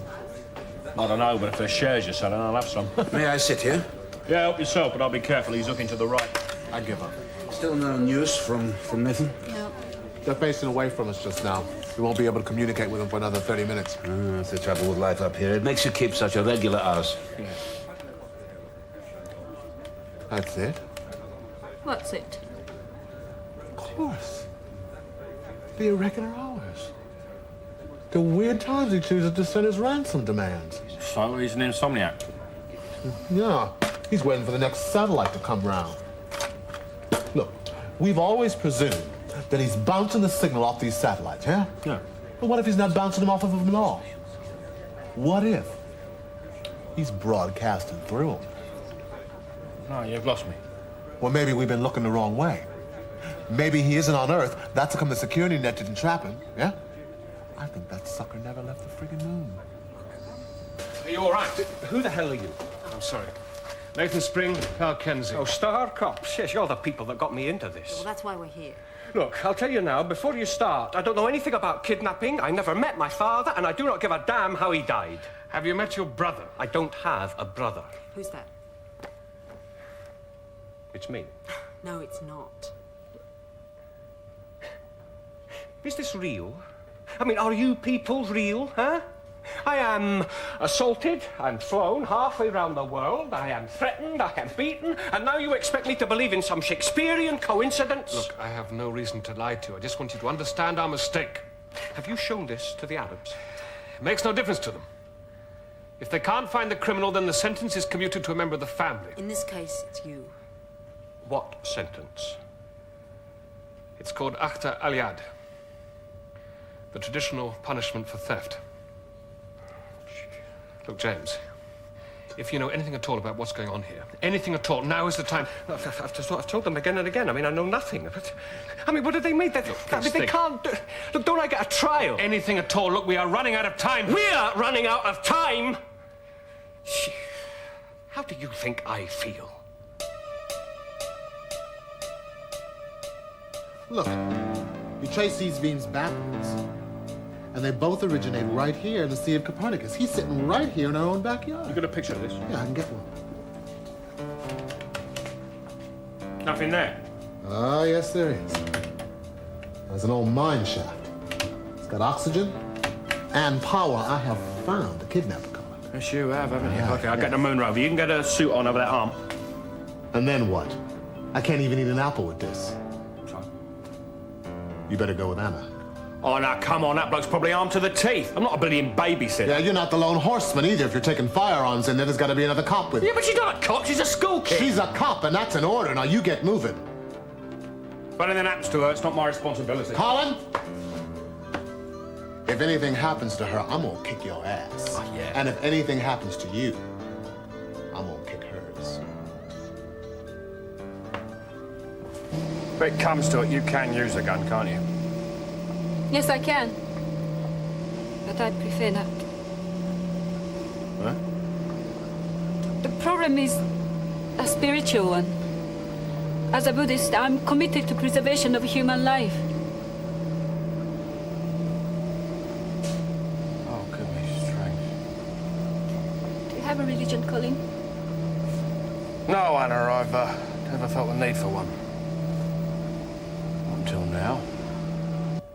S5: I don't know, but if there's shares you're selling, I'll have some.
S10: May I sit here?
S5: Yeah, help yourself, but I'll be careful. He's looking to the right.
S11: I give up.
S10: Still no news from Nathan?
S4: No.
S11: They're facing away from us just now. We won't be able to communicate with them for another 30 minutes.
S10: That's the trouble with life up here. It makes you keep such irregular hours.
S11: That's it?
S4: What's it?
S11: Of course. The irregular hours. The weird times he chooses to send his ransom demands.
S5: So he's an insomniac.
S11: Yeah, he's waiting for the next satellite to come round. Look, We've always presumed that he's bouncing the signal off these satellites, yeah?
S2: Yeah.
S11: But what if he's not bouncing them off of them at all? What if he's broadcasting through them?
S2: No, you've lost me.
S11: Well, maybe we've been looking the wrong way. Maybe he isn't on Earth. That's how come the security net didn't trap him, yeah? I think that sucker never left the friggin' moon.
S3: Are you all right?
S12: Who the hell are you?
S3: I'm sorry. Nathan Spring, Pal Kenzie.
S12: Oh, Star Cops. Yes, you're the people that got me into this.
S6: Well, that's why we're here.
S12: Look, I'll tell you now, before you start, I don't know anything about kidnapping. I never met my father, and I do not give a damn how he died.
S3: Have you met your brother?
S12: I don't have a brother.
S6: Who's that?
S12: It's me.
S6: No, it's not.
S12: Is this real? I mean, are you people real, huh? I am assaulted, I'm flown halfway around the world, I am threatened, I am beaten, and now you expect me to believe in some Shakespearean coincidence?
S3: Look, I have no reason to lie to you. I just want you to understand our mistake.
S12: Have you shown this to the Arabs?
S3: It makes no difference to them. If they can't find the criminal, then the sentence is commuted to a member of the family.
S6: In this case, it's you.
S12: What sentence?
S3: It's called Akhta al-Yad, the traditional punishment for theft. Look, James, if you know anything at all about what's going on here, anything at all, now is the time.
S12: I've told them again and again. I mean, I know nothing. But, I mean, what did they mean? They can't. Look, don't I get a trial?
S3: Anything at all. Look, we are running out of time.
S12: We're running out of time? How do you think I feel?
S11: Look, you trace these beams backwards, and they both originate right here in the Sea of Copernicus. He's sitting right here in our own backyard.
S2: You got a picture of this?
S11: Yeah, I can get one.
S2: Nothing there.
S11: Ah, yes, there is. There's an old mine shaft. It's got oxygen and power. I have found a kidnapper collar.
S2: Yes, you have, haven't you?
S11: Yeah,
S2: Okay, I'll
S11: yeah.
S2: get the moon rover. You can get a suit on over that arm.
S11: And then what? I can't even eat an apple with this.
S2: So?
S11: You better go with Anna.
S2: Oh, now, come on. That bloke's probably armed to the teeth. I'm not a bloody babysitter.
S11: Yeah, you're not the lone horseman either. If you're taking firearms in there, there's got to be another cop with you.
S2: Yeah, but she's not a cop. She's a school kid.
S11: She's a cop, and that's an order. Now, you get moving.
S2: If anything happens to her, it's not my responsibility.
S11: Colin? If anything happens to her, I'm gonna kick your ass.
S2: Oh, yeah.
S11: And if anything happens to you, I'm gonna kick hers.
S2: If it comes to it, you can use a gun, can't you?
S4: Yes, I can. But I'd prefer not.
S2: Huh?
S4: The problem is a spiritual one. As a Buddhist, I'm committed to preservation of human life.
S2: Oh, goodness, strange.
S4: Do you have a religion, Colin?
S2: No, Anna, I've never felt the need for one. Not until now.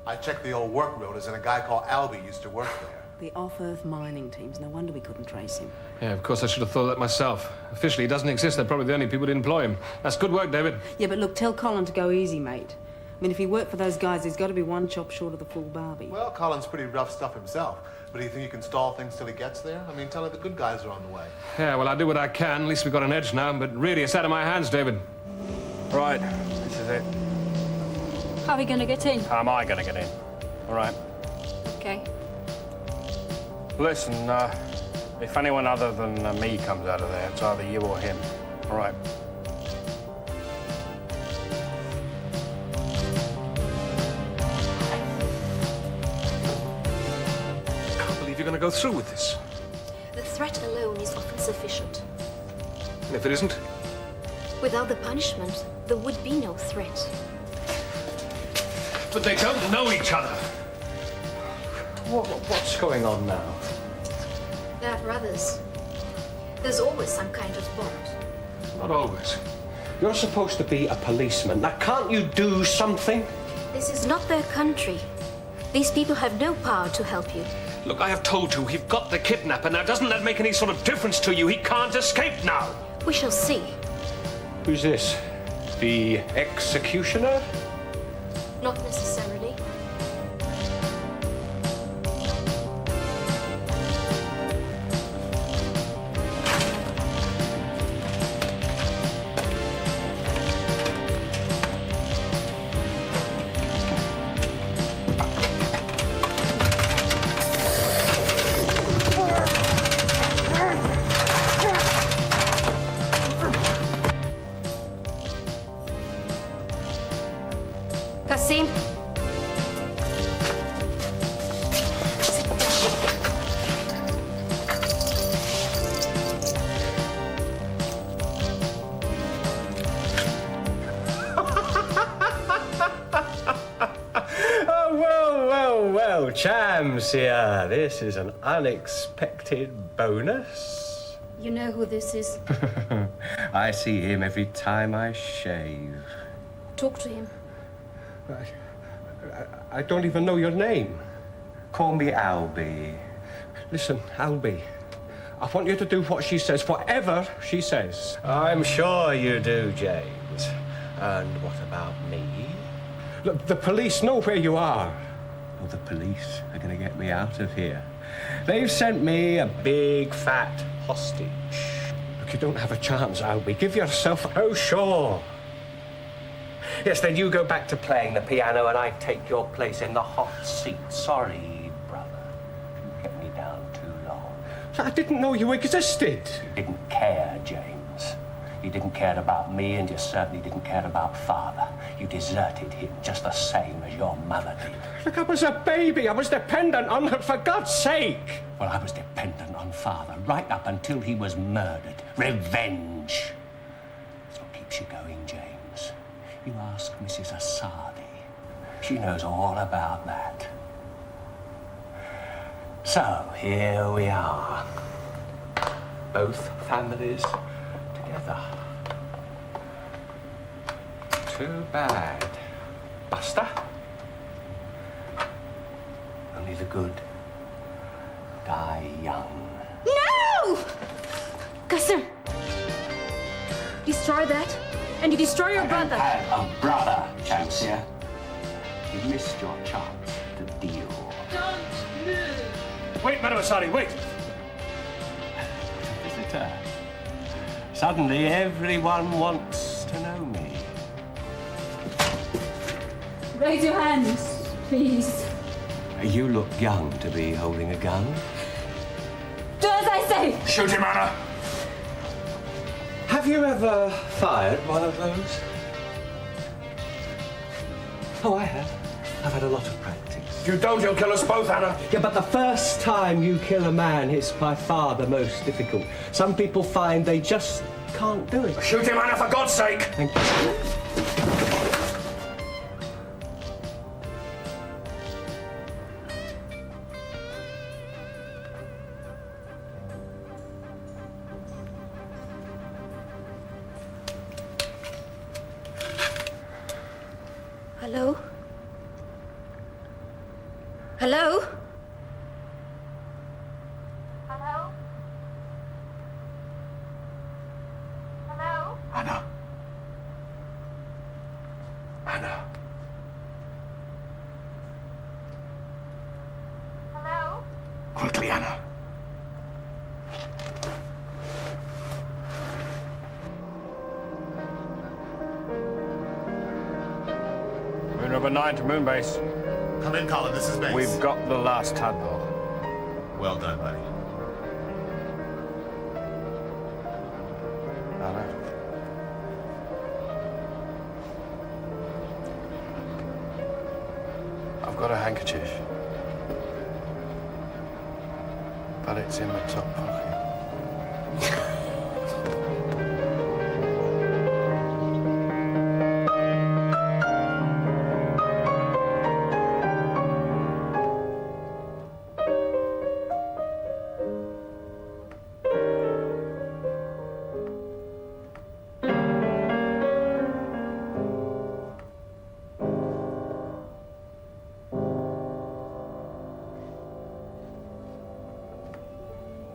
S11: I checked the old work road, and a guy called Albie used to work there.
S6: The off-Earth mining teams. No wonder we couldn't trace him.
S3: Yeah, of course, I should have thought that myself. Officially, he doesn't exist. They're probably the only people who employ him. That's good work, David.
S6: Yeah, but look, tell Colin to go easy, mate. I mean, if he worked for those guys, there's got to be one chop short of the full Barbie.
S11: Well, Colin's pretty rough stuff himself. But do you think you can stall things till he gets there? I mean, tell her the good guys are on the way.
S3: Yeah, well, I'll do what I can. At least we've got an edge now. But really, it's out of my hands, David.
S2: Right, this is it.
S4: How are we gonna get in?
S2: How am I gonna get in? All right.
S4: Okay.
S2: Listen, if anyone other than me comes out of there, it's either you or him. All right.
S3: I can't believe you're going to go through with this.
S9: The threat alone is often sufficient.
S3: And if it isn't?
S9: Without the punishment, there would be no threat.
S3: But they don't know each other.
S12: What's going on now?
S9: They're brothers. There's always some kind of bond.
S3: Not always.
S12: You're supposed to be a policeman. Now, can't you do something?
S9: This is not their country. These people have no power to help you.
S3: Look, I have told you, we've got the kidnapper. Now, doesn't that make any sort of difference to you? He can't escape now.
S9: We shall see.
S12: Who's this? The executioner?
S9: Not necessarily.
S12: Well, Chams here. This is an unexpected bonus.
S9: You know who this is?
S12: I see him every time I shave.
S9: Talk to him.
S12: I don't even know your name. Call me Albie. Listen, Albie, I want you to do what she says, whatever she says. I'm sure you do, James. And what about me? Look, the police know where you are. Oh, the police are going to get me out of here. They've sent me a big, fat hostage. Look, you don't have a chance, Albie. Give yourself... Oh, sure. Yes, then you go back to playing the piano and I take your place in the hot seat. Sorry, brother. You kept me down too long. I didn't know you existed. You didn't care, James. You didn't care about me, and you certainly didn't care about Father. You deserted him just the same as your mother did. Look, I was a baby. I was dependent on her, for God's sake. Well, I was dependent on Father right up until he was murdered. Revenge. That's what keeps you going, James. You ask Mrs. Asadi. She knows all about that. So, here we are. Both families together. Too bad. Buster? Only the good die young.
S9: No! Custer! Destroy that, and you destroy your brother.
S12: I have a brother, Chancia. You missed your chance to deal.
S4: Don't move.
S3: Wait, Madame Asadi, wait.
S12: Visitor. Suddenly, everyone wants to know me.
S4: Raise your hands, please.
S12: You look young to be holding a gun.
S4: Do as I say.
S3: Shoot him, Anna.
S12: Have you ever fired one of those? Oh, I have. I've had a lot of practice.
S3: If you don't, he'll kill us both, Anna.
S12: Yeah, but the first time you kill a man is by far the most difficult. Some people find they just can't do it.
S3: Shoot him, Anna, for God's sake.
S12: Thank you.
S9: Hello? Hello? Hello? Hello?
S3: Anna. Anna.
S9: Hello?
S3: Quickly, Anna. Room number 9 to Moonbase.
S11: Come in, Colin. This is Base.
S3: We've got the last tadpole.
S11: Well done, buddy.
S3: Anna. I've got a handkerchief. But it's in the top pocket.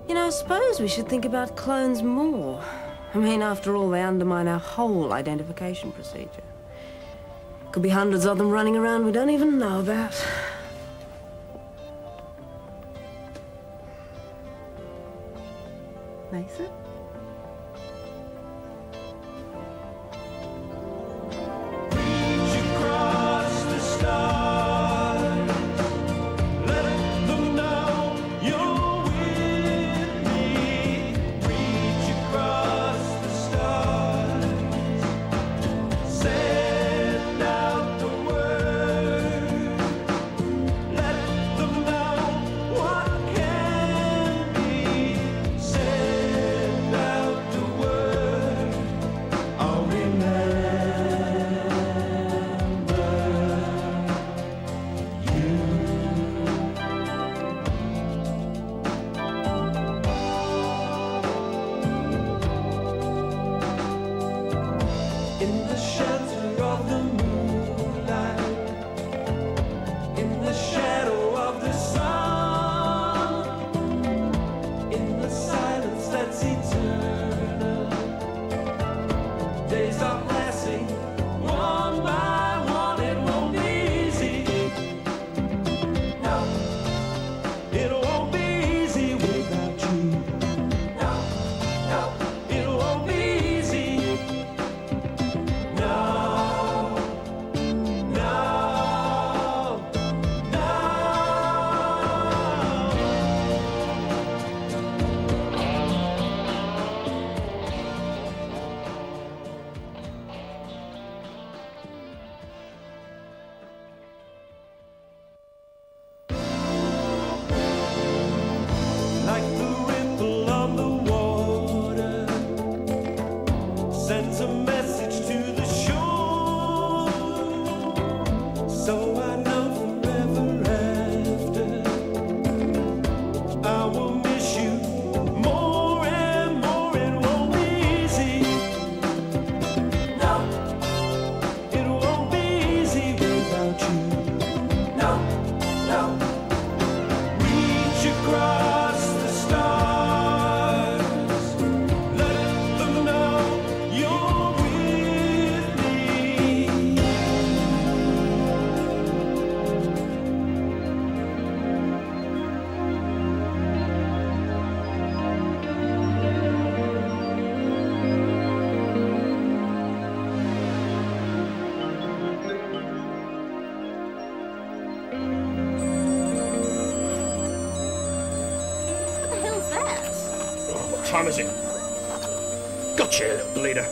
S6: You know, I suppose we should think about clones more. I mean, after all, they undermine our whole identification procedure. Could be hundreds of them running around we don't even know about. Nathan?
S1: Across the stars, let them know you're with me. Reach across the stars, send out the word.
S2: time is it? Gotcha, you little bleeder.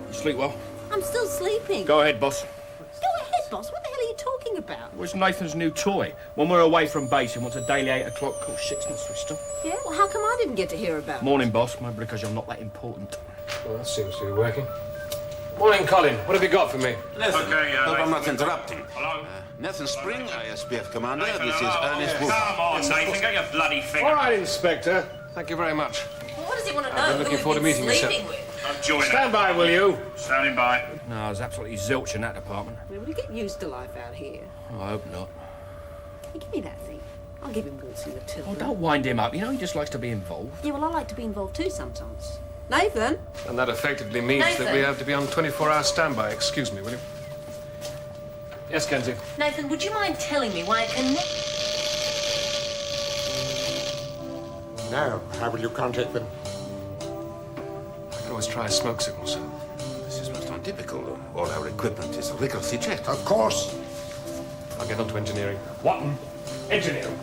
S2: You sleep well?
S14: I'm still sleeping.
S2: Go ahead, boss.
S14: Go ahead, boss. What the hell are you talking about?
S2: Where's Nathan's new toy? When we're away from base, he wants a daily 8 o'clock call. Shit's not system.
S14: Yeah, well, how come I didn't get to hear about it?
S2: Morning, boss. Maybe because you're not that important.
S3: Well, that seems to be working. Morning, Colin. What have you got for me?
S10: Nathan,
S5: Okay,
S10: hope I'm not
S5: Nathan.
S10: interrupting.
S5: Hello?
S10: Nathan Spring, ISPF Commander.
S5: Nathan,
S10: This is
S5: hello.
S10: Ernest
S5: Come
S10: Wolf.
S5: on, Nathan, get your bloody finger.
S3: All right, Inspector. Thank you very much.
S14: Well, what does he want to know?
S3: I've been looking forward to meeting you, sir.
S5: I'm joining.
S3: Stand by, will you?
S5: Standing by.
S2: No, there's absolutely zilch in that department.
S14: Well, we get used to life out here.
S2: I hope not.
S14: Hey, give me that thing. I'll give him Wolsey the till.
S2: Oh, don't wind him up. You know he just likes to be involved.
S14: Yeah, well, I like to be involved too sometimes. Nathan?
S3: And that effectively means that we
S14: Nathan.
S3: have to be on 24-hour standby. Excuse me, will you? Yes, Kenzie.
S14: Nathan, would you mind telling me why I can...
S15: Now, how will you contact them?
S3: I can always try a smoke signal, sir.
S10: This is most untypical. All our equipment is rigorously checked.
S15: Of course.
S3: I'll get on to engineering.
S16: What? Engineering?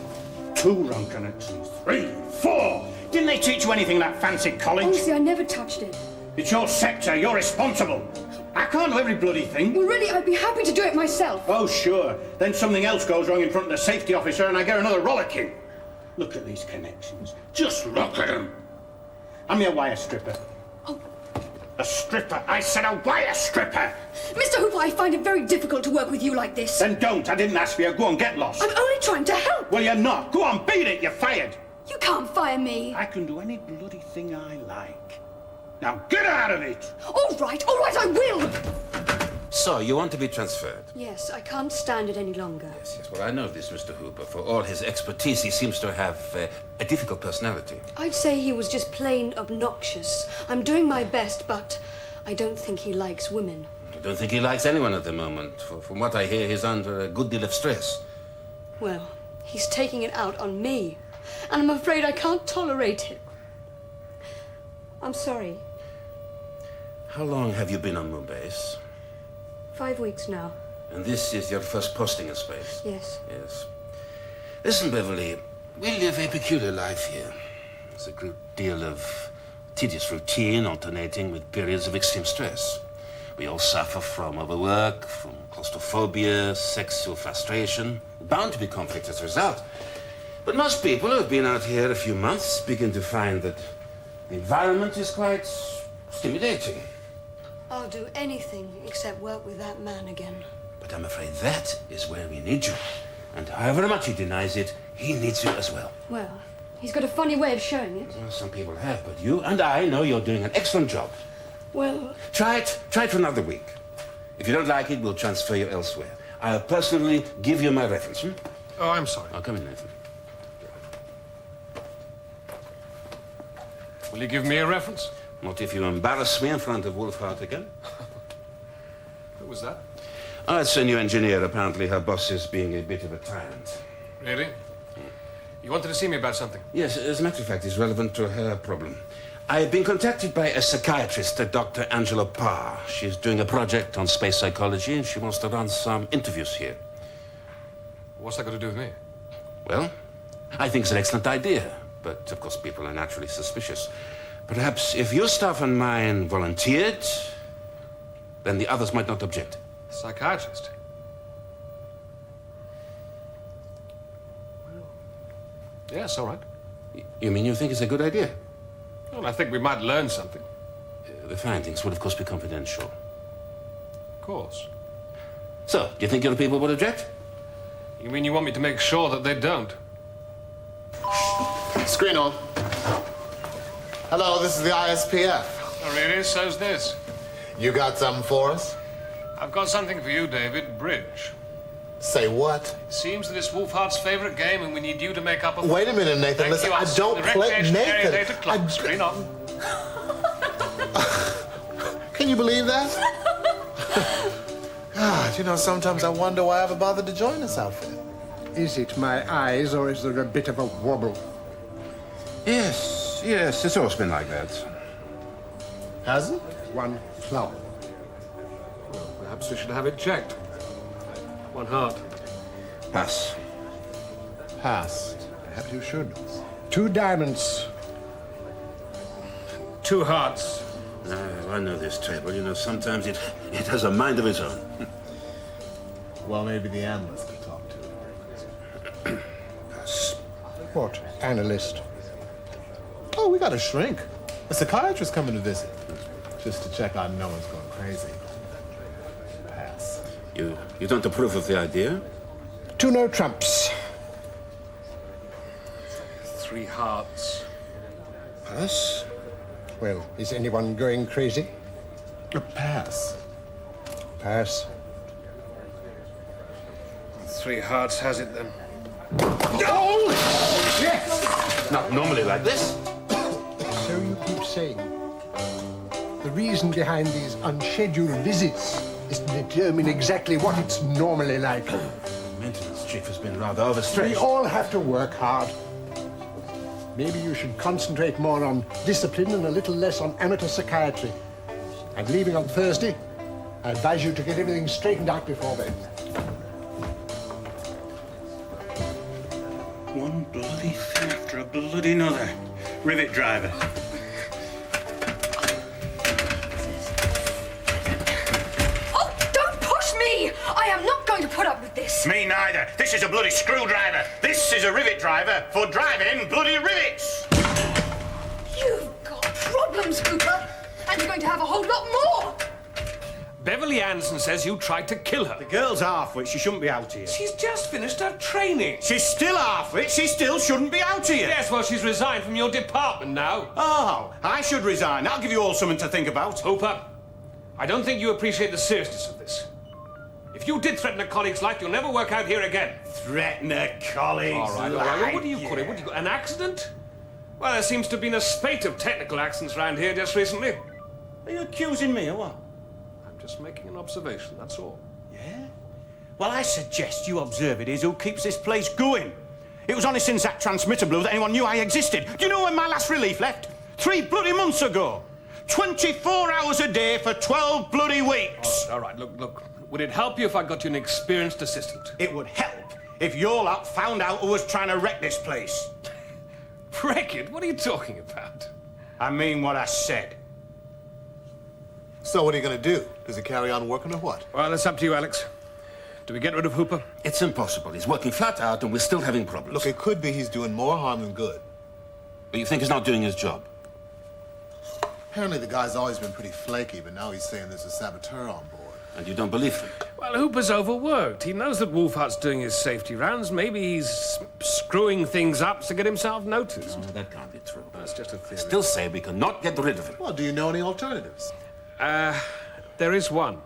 S16: 2 wrong connections. 3, 4. Didn't they teach you anything in that fancy college?
S17: Honestly, I never touched it.
S16: It's your sector. You're responsible. I can't do every bloody thing.
S17: Well, really, I'd be happy to do it myself.
S16: Oh, sure. Then something else goes wrong in front of the safety officer and I get another rollicking. Look at these connections. Just look at them. I'm your wire stripper.
S17: Oh.
S16: A stripper. I said a wire stripper.
S17: Mr. Hooper, I find it very difficult to work with you like this.
S16: Then don't. I didn't ask for you. Go on, get lost.
S17: I'm only trying to help.
S16: Well, you're not. Go on, beat it. You're fired.
S17: You can't fire me.
S16: I can do any bloody thing I like. Now get out of it.
S17: All right, I will.
S10: So, you want to be transferred?
S17: Yes, I can't stand it any longer.
S10: Yes, well, I know this, Mr. Hooper. For all his expertise, he seems to have a difficult personality.
S17: I'd say he was just plain obnoxious. I'm doing my best, but I don't think he likes women.
S10: I don't think he likes anyone at the moment. From what I hear, he's under a good deal of stress.
S17: Well, he's taking it out on me, and I'm afraid I can't tolerate it. I'm sorry.
S10: How long have you been on Moonbase?
S17: 5 weeks now.
S10: And this is your first posting in space?
S17: Yes.
S10: Yes. Listen, Beverly, we live a peculiar life here. There's a great deal of tedious routine alternating with periods of extreme stress. We all suffer from overwork, from claustrophobia, sexual frustration. Bound to be conflict as a result. But most people who have been out here a few months begin to find that the environment is quite stimulating.
S17: I'll do anything except work with that man again.
S10: But I'm afraid that is where we need you. And however much he denies it, he needs you as well.
S17: Well, he's got a funny way of showing it.
S10: Well, some people have, but you and I know you're doing an excellent job.
S17: Well...
S10: Try it for another week. If you don't like it, we'll transfer you elsewhere. I'll personally give you my reference.
S3: Oh, I'm sorry.
S10: Oh, come in, Nathan.
S3: Will you give me a reference?
S10: Not if you embarrass me in front of Wolfhard again.
S3: Who was that?
S10: Oh, it's a new engineer. Apparently her boss is being a bit of a tyrant.
S3: Really? You wanted to see me about something?
S10: Yes, as a matter of fact, it's relevant to her problem. I've been contacted by a psychiatrist, Dr. Angela Parr. She's doing a project on space psychology, and she wants to run some interviews here.
S3: What's that got to do with me?
S10: Well, I think it's an excellent idea, but of course people are naturally suspicious. Perhaps if your staff and mine volunteered, then the others might not object.
S3: Psychiatrist? Well, yes, all right.
S10: You mean you think it's a good idea?
S3: Well, I think we might learn something.
S10: The findings would, of course, be confidential.
S3: Of course.
S10: So, do you think your people would object?
S3: You mean you want me to make sure that they don't?
S11: Screen on. Hello, this is the ISPF.
S3: Oh, really? So's this.
S11: You got something for us?
S3: I've got something for you, David. Bridge.
S11: Say what?
S3: Seems that it's Wolfhard's favorite game, and we need you to make up a...
S11: Wait a minute, Nathan.
S3: Thank
S11: Listen,
S3: you.
S11: I don't
S3: The
S11: play...
S3: recreation area
S11: Nathan!
S3: data clock. Screen on.
S11: Can you believe that? God, you know, sometimes I wonder why I ever bothered to join this outfit.
S15: Is it my eyes, or is there a bit of a wobble?
S10: Yes, it's always been like that.
S11: Has it?
S15: One flower.
S3: Well, perhaps we should have it checked. One heart.
S10: Pass.
S11: Passed.
S15: Perhaps you should. 2 diamonds.
S3: 2 hearts.
S10: I know this table. You know, sometimes it has a mind of its own.
S11: Well, maybe the analyst could talk to it. What analyst? Oh, we got a shrink. A psychiatrist coming to visit. Just to check out no one's going crazy. Pass.
S10: You don't approve of the idea?
S15: 2 no trumps.
S3: 3 hearts.
S10: Pass?
S15: Well, is anyone going crazy?
S11: A pass.
S15: Pass.
S3: 3 hearts has it then.
S10: Oh! Yes! Not normally like this.
S15: So you keep saying. The reason behind these unscheduled visits is to determine exactly what it's normally like.
S10: Maintenance chief has been rather overstretched.
S15: We all have to work hard. Maybe you should concentrate more on discipline and a little less on amateur psychiatry. I'm leaving on Thursday. I advise you to get everything straightened out before then.
S16: One bloody thing after a bloody another. Rivet driver.
S17: Oh, don't push me! I am not going to put up with this.
S16: Me neither. This is a bloody screwdriver. This is a rivet driver for driving bloody rivets.
S17: You've got problems, Hooper. And you're going to have a whole lot more.
S3: Beverly Anderson says you tried to kill her.
S16: The girl's half-wit. She shouldn't be out here.
S3: She's just finished her training.
S16: She's still half-wit. She still shouldn't be out here.
S3: Yes, well, she's resigned from your department now.
S16: Oh, I should resign. That'll give you all something to think about.
S3: Hooper, I don't think you appreciate the seriousness of this. If you did threaten a colleague's life, you'll never work out here again.
S16: Threaten a colleague's
S3: all right.
S16: life?
S3: What do you call it? What do you call an accident? Well, there seems to have been a spate of technical accidents around here just recently.
S16: Are you accusing me or what?
S3: I'm just making an observation, that's all.
S16: Yeah? Well, I suggest you observe it is who keeps this place going. It was only since that transmitter blew that anyone knew I existed. Do you know when my last relief left? 3 bloody months ago. 24 hours a day for 12 bloody weeks.
S3: All right, look. Would it help you if I got you an experienced assistant?
S16: It would help if your lot found out who was trying to wreck this place.
S3: Wreck it? What are you talking about?
S16: I mean what I said.
S11: So what are you going to do? Does he carry on working or what?
S3: Well, it's up to you, Alex. Do we get rid of Hooper?
S10: It's impossible. He's working flat out and we're still having problems.
S11: Look, it could be he's doing more harm than good.
S10: But you think he's not doing his job?
S11: Apparently the guy's always been pretty flaky, but now he's saying there's a saboteur on board.
S10: And you don't believe him?
S3: Well, Hooper's overworked. He knows that Wolfhart's doing his safety rounds. Maybe he's screwing things up to get himself noticed.
S10: No, that can't be true.
S3: That's just a theory.
S10: I still say we cannot get rid of him.
S11: Well, do you know any alternatives?
S3: There is one.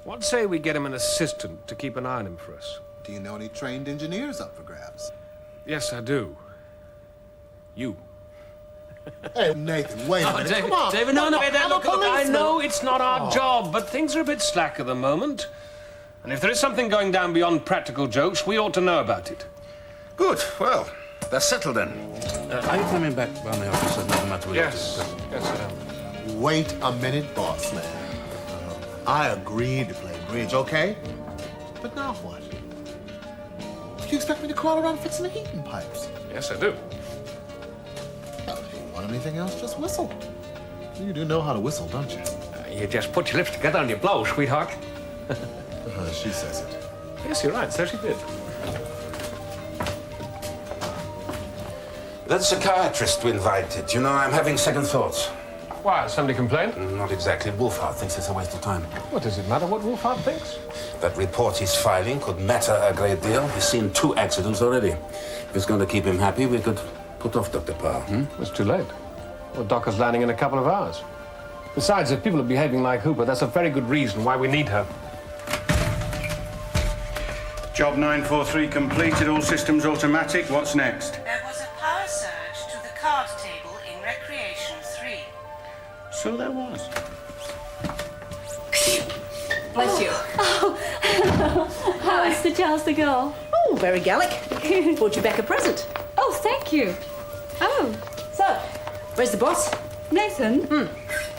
S3: What say we get him an assistant to keep an eye on him for us?
S11: Do you know any trained engineers up for grabs?
S3: Yes, I do. You.
S11: Hey, Nathan, wait a minute.
S3: David,
S11: Come on.
S3: David, no.
S11: I'm
S3: Look,
S11: a
S3: I
S11: policeman.
S3: know it's not our job, but things are a bit slack at the moment. And if there is something going down beyond practical jokes, we ought to know about it.
S10: Good. Well, that's settled then. Are you coming back by my office? Another matter.
S3: Yes, I am.
S11: Wait a minute, boss man. I agreed to play bridge, okay? But now what? You expect me to crawl around fixing the heating pipes?
S3: Yes, I do.
S11: Well, if you want anything else, just whistle. You do know how to whistle, don't you?
S3: You just put your lips together and you blow, sweetheart.
S11: She says it.
S3: Yes, you're right. So she did.
S10: That psychiatrist we invited, you know, I'm having second thoughts.
S3: Why? Somebody complained?
S10: Not exactly. Wolfhard thinks it's a waste of time.
S3: What does it matter what Wolfhard thinks?
S10: That report he's filing could matter a great deal. He's seen 2 accidents already. If it's going to keep him happy, we could put off Dr. Parr.
S3: It's too late. Well, Doc is landing in a couple of hours. Besides, if people are behaving like Hooper, that's a very good reason why we need her.
S16: Job 943 completed, all systems automatic. What's next?
S18: There was a power surge to the card table in Recreation 3.
S16: So there was.
S4: Bless you. How's the girl?
S14: Oh, very Gallic. Brought you back a present.
S4: Oh, thank you. Oh.
S14: So, where's the boss?
S4: Nathan?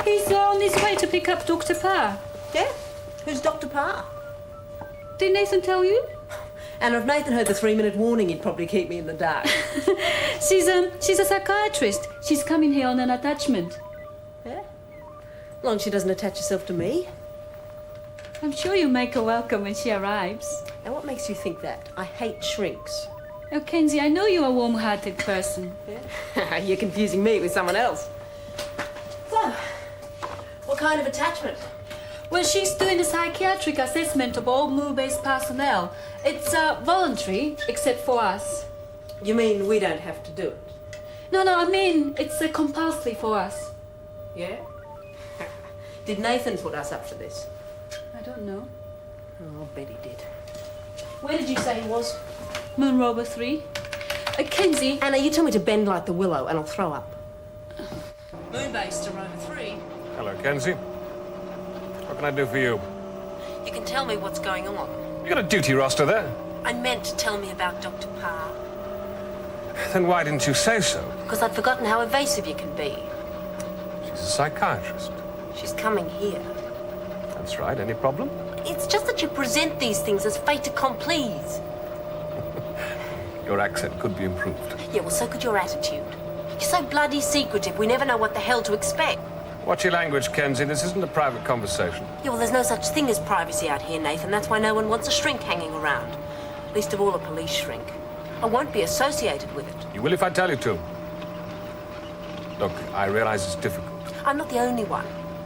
S4: He's on his way to pick up Dr. Parr.
S14: Yeah? Who's Dr. Parr?
S4: Did Nathan tell you?
S6: And if Nathan heard the 3-minute warning, he'd probably keep me in the dark.
S4: She's a psychiatrist. She's coming here on an attachment.
S6: Yeah? As long as she doesn't attach herself to me.
S4: I'm sure you'll make her welcome when she arrives.
S6: Now, what makes you think that? I hate shrinks.
S4: Oh, Kenzie, I know you're a warm-hearted person.
S6: Yeah? You're confusing me with someone else. So, what kind of attachment?
S4: Well, she's doing a psychiatric assessment of all Moonbase personnel. It's voluntary, except for us.
S6: You mean we don't have to do it?
S4: No, I mean it's compulsory for us.
S6: Yeah? Did Nathan put us up for this?
S4: I don't know.
S6: Oh, I bet he did.
S4: Where did you say he was? Moon Rover 3. Kenzie.
S6: Anna, you tell me to bend like the willow and I'll throw up.
S14: Moonbase to Rover 3.
S3: Hello, Kenzie. What can I do for you?
S14: You can tell me what's going on.
S3: You got a duty roster there.
S14: I meant to tell me about Dr. Parr.
S3: Then why didn't you say so?
S14: Because I'd forgotten how evasive you can be.
S3: She's a psychiatrist.
S14: She's coming here.
S3: That's right. Any problem?
S14: It's just that you present these things as fait accompli.
S3: Your accent could be improved.
S14: Yeah, well, so could your attitude. You're so bloody secretive, we never know what the hell to expect.
S3: Watch your language, Kenzie. This isn't a private conversation.
S14: Yeah, well, there's no such thing as privacy out here, Nathan. That's why no one wants a shrink hanging around. Least of all a police shrink. I won't be associated with it.
S3: You will if I tell you to. Look, I realize it's difficult.
S14: I'm not the only one.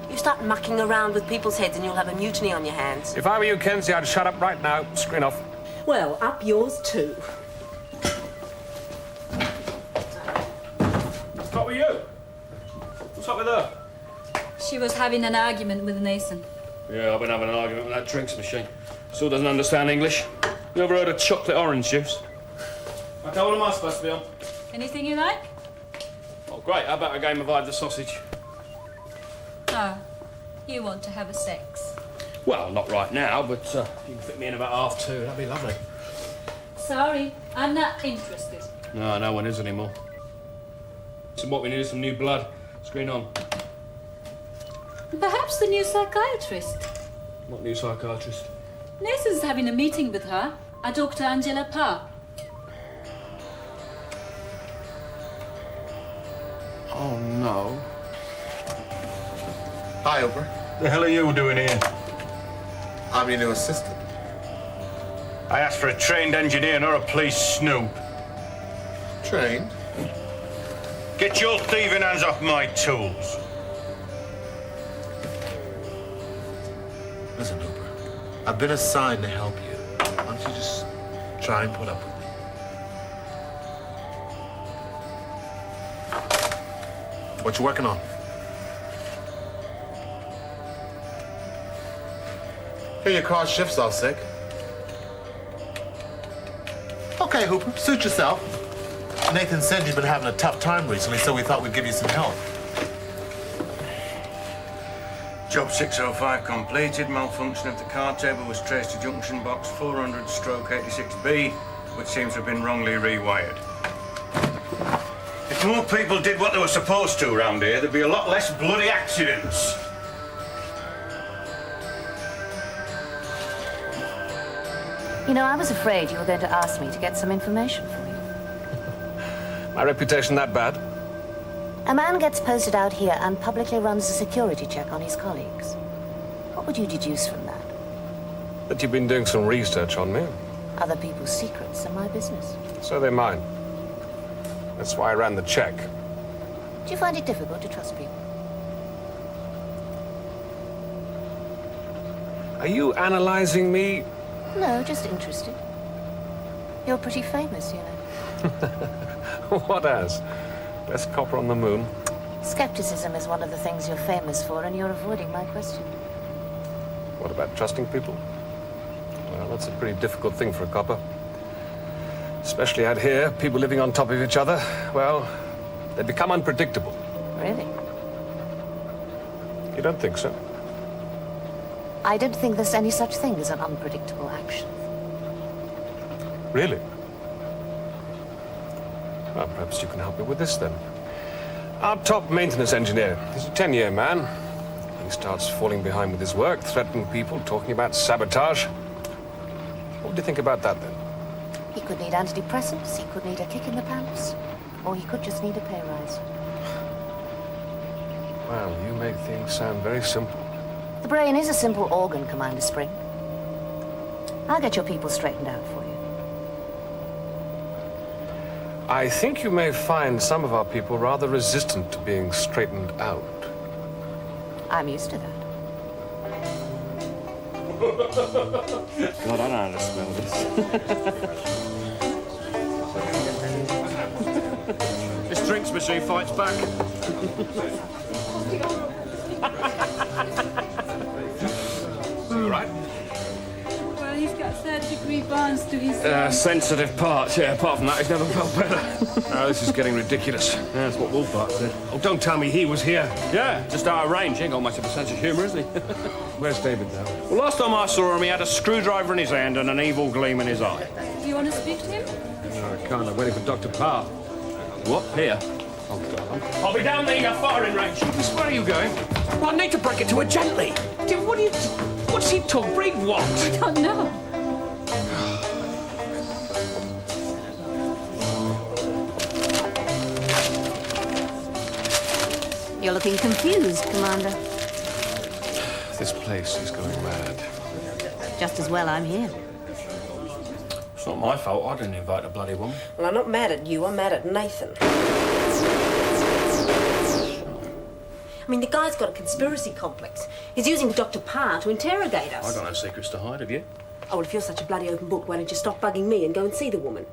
S14: You start mucking around with people's heads and you'll have a mutiny on your hands.
S3: If I were you, Kenzie, I'd shut up right now. Screen off.
S6: Well, up yours too.
S2: What were you? What's up with her?
S4: She was having an argument with Nathan.
S2: Yeah, I've been having an argument with that drinks machine. Still doesn't understand English. You ever heard of chocolate orange juice? Okay, what am I supposed to be on?
S4: Anything you like?
S2: Oh, great. How about a game of hide the sausage?
S4: Oh, you want to have a sex.
S2: Well, not right now, but you can fit me in about 2:30. That'd be lovely.
S4: Sorry, I'm not interested.
S2: No, no one is anymore. So what we need is some new blood. Screen on.
S4: Perhaps the new psychiatrist.
S2: What new psychiatrist?
S4: Nathan's having a meeting with her, a Dr. Angela Parr.
S2: Oh, no.
S11: Hi, Oprah.
S16: The hell are you doing here?
S11: I'm your new assistant.
S16: I asked for a trained engineer, not a police snoop.
S11: Trained?
S16: Get your thieving hands off my tools.
S11: Listen, Oprah. I've been assigned to help you. Why don't you just try and put up with me? What you working on? Here, your car shifts all sick. Okay, Hooper, suit yourself. Nathan said you've been having a tough time recently, so we thought we'd give you some help.
S16: Job 605 completed. Malfunction of the card table was traced to junction box 400/86B, which seems to have been wrongly rewired. If more people did what they were supposed to around here, there'd be a lot less bloody accidents.
S19: You know, I was afraid you were going to ask me to get some information for you.
S3: My reputation that bad?
S19: A man gets posted out here and publicly runs a security check on his colleagues. What would you deduce from that?
S3: That you've been doing some research on me.
S19: Other people's secrets are my business.
S3: So they're mine. That's why I ran the check.
S19: Do you find it difficult to trust people?
S3: Are you analyzing me?
S19: No, just interested. You're pretty famous, you know.
S3: What as? Best copper on the moon?
S19: Skepticism is one of the things you're famous for, and you're avoiding my question.
S3: What about trusting people? Well, that's a pretty difficult thing for a copper. Especially out here, people living on top of each other. Well, they become unpredictable.
S19: Really?
S3: You don't think so?
S19: I don't think there's any such thing as an unpredictable action.
S3: Really? Well, perhaps you can help me with this, then. Our top maintenance engineer, he's a 10-year man. He starts falling behind with his work, threatening people, talking about sabotage. What do you think about that, then?
S19: He could need antidepressants, he could need a kick in the pants, or he could just need a pay rise.
S3: Well, you make things sound very simple.
S19: The brain is a simple organ, Commander Spring. I'll get your people straightened out for you.
S3: I think you may find some of our people rather resistant to being straightened out.
S19: I'm used to that.
S2: God, I don't know how to smell this. This drinks machine fights back.
S3: All right.
S4: Well, he's got third-degree burns to his...
S2: Sensitive parts, yeah. Apart from that, he's never felt better.
S3: Oh, this is getting ridiculous.
S2: Yeah, that's what Wolfhart said.
S3: Oh, don't tell me he was here.
S2: Yeah, just out of range. He ain't got much of a sense of humour, is he?
S3: Where's David now?
S2: Well, last time I saw him, he had a screwdriver in his hand and an evil gleam in his eye.
S4: Do you want to speak to him?
S3: No, I can't. I'm waiting for Dr. Parr.
S2: What? Here?
S3: Oh, God.
S2: I'll be down there, firing range.
S3: Where are you going?
S2: Well, I need to break it to her gently.
S3: What's he talk? Break what?
S4: I don't know.
S19: You're looking confused, Commander.
S3: This place is going mad.
S19: Just as well I'm here.
S2: It's not my fault. I didn't invite the bloody woman.
S14: Well, I'm not mad at you. I'm mad at Nathan. I mean, the guy's got a conspiracy complex. He's using Dr. Parr to interrogate us.
S2: I got no secrets to hide, have you?
S14: Oh, well, if you're such a bloody open book, why don't you stop bugging me and go and see the woman?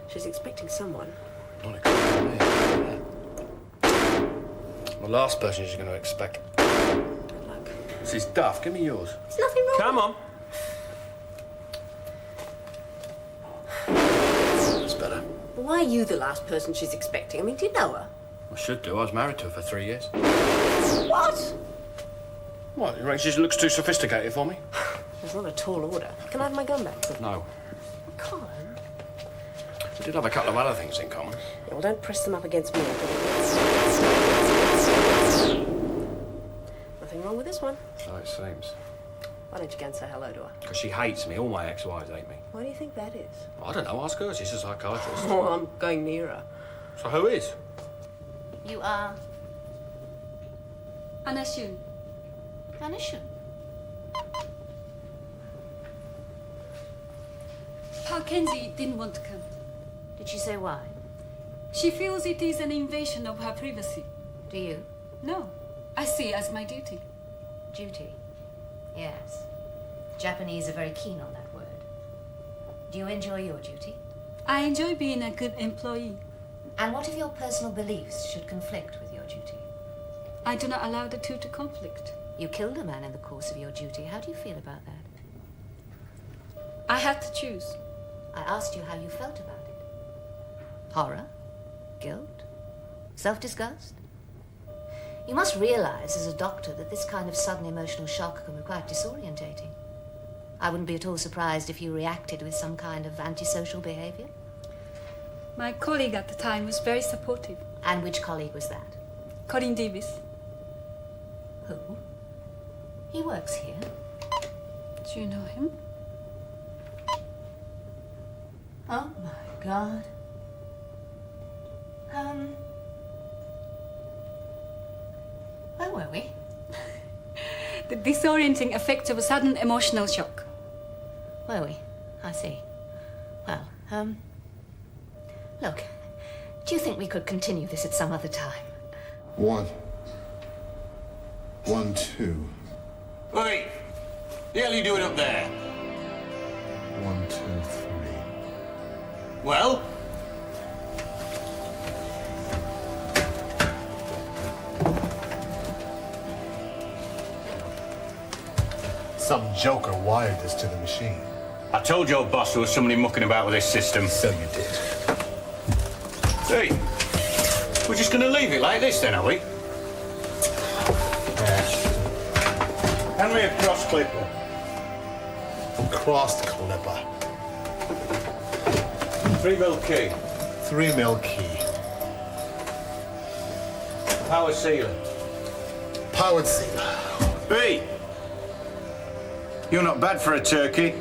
S14: She's expecting someone.
S2: Not expecting me. The last person she's going to expect.
S14: Good luck.
S2: This is Duff. Give me yours.
S14: There's nothing wrong.
S2: Come on. That's better.
S14: Well, why are you the last person she's expecting? I mean, do you know her?
S2: I should do. I was married to her for 3 years.
S14: What?
S2: What? You reckon she looks too sophisticated for me?
S14: That's not a tall order. Can I have my gun back?
S2: No.
S14: Come on.
S2: We did have a couple of other things in common.
S14: Yeah, well, don't press them up against me. Nothing wrong with this one.
S2: So it seems.
S14: Why don't you go and say hello to her?
S2: Because she hates me. All my ex-wives hate me.
S14: Why do you think that is?
S2: I don't know. Ask her. She's a psychiatrist.
S14: Oh, I'm going near her.
S2: So who is?
S19: You are...
S4: Anna Shun.
S19: Anna Shun.
S4: Pa Kenzie didn't want to come.
S19: Did she say why?
S4: She feels it is an invasion of her privacy.
S19: Do you?
S4: No. I see it as my duty.
S19: Duty? Yes. Japanese are very keen on that word. Do you enjoy your duty?
S4: I enjoy being a good employee.
S19: And what if your personal beliefs should conflict with your duty?
S4: I do not allow the two to conflict.
S19: You killed a man in the course of your duty. How do you feel about that?
S4: I had to choose.
S19: I asked you how you felt about it. Horror? Guilt? Self-disgust? You must realize as a doctor that this kind of sudden emotional shock can be quite disorientating. I wouldn't be at all surprised if you reacted with some kind of antisocial behavior.
S4: My colleague at the time was very supportive.
S19: And which colleague was that?
S4: Colin Davis.
S19: Who? He works here.
S4: Do you know him?
S19: Oh, my God. Where were we?
S4: The disorienting effect of a sudden emotional shock.
S19: Were we? I see. Well, look, do you think we could continue this at some other time?
S11: 1, 1, 2.
S16: Wait! The hell are you doing up there?
S11: 1, 2, 3.
S16: Well?
S11: Some joker wired this to the machine.
S16: I told your boss there was somebody mucking about with this system.
S11: So you did.
S16: Hey, we're just gonna leave it like this then, are we?
S11: Yeah.
S16: Hand me a cross clipper.
S11: Crossed clipper.
S16: 3mm key.
S11: 3mm key.
S16: Power sealer.
S11: Powered sealer.
S16: B. You're not bad for a turkey.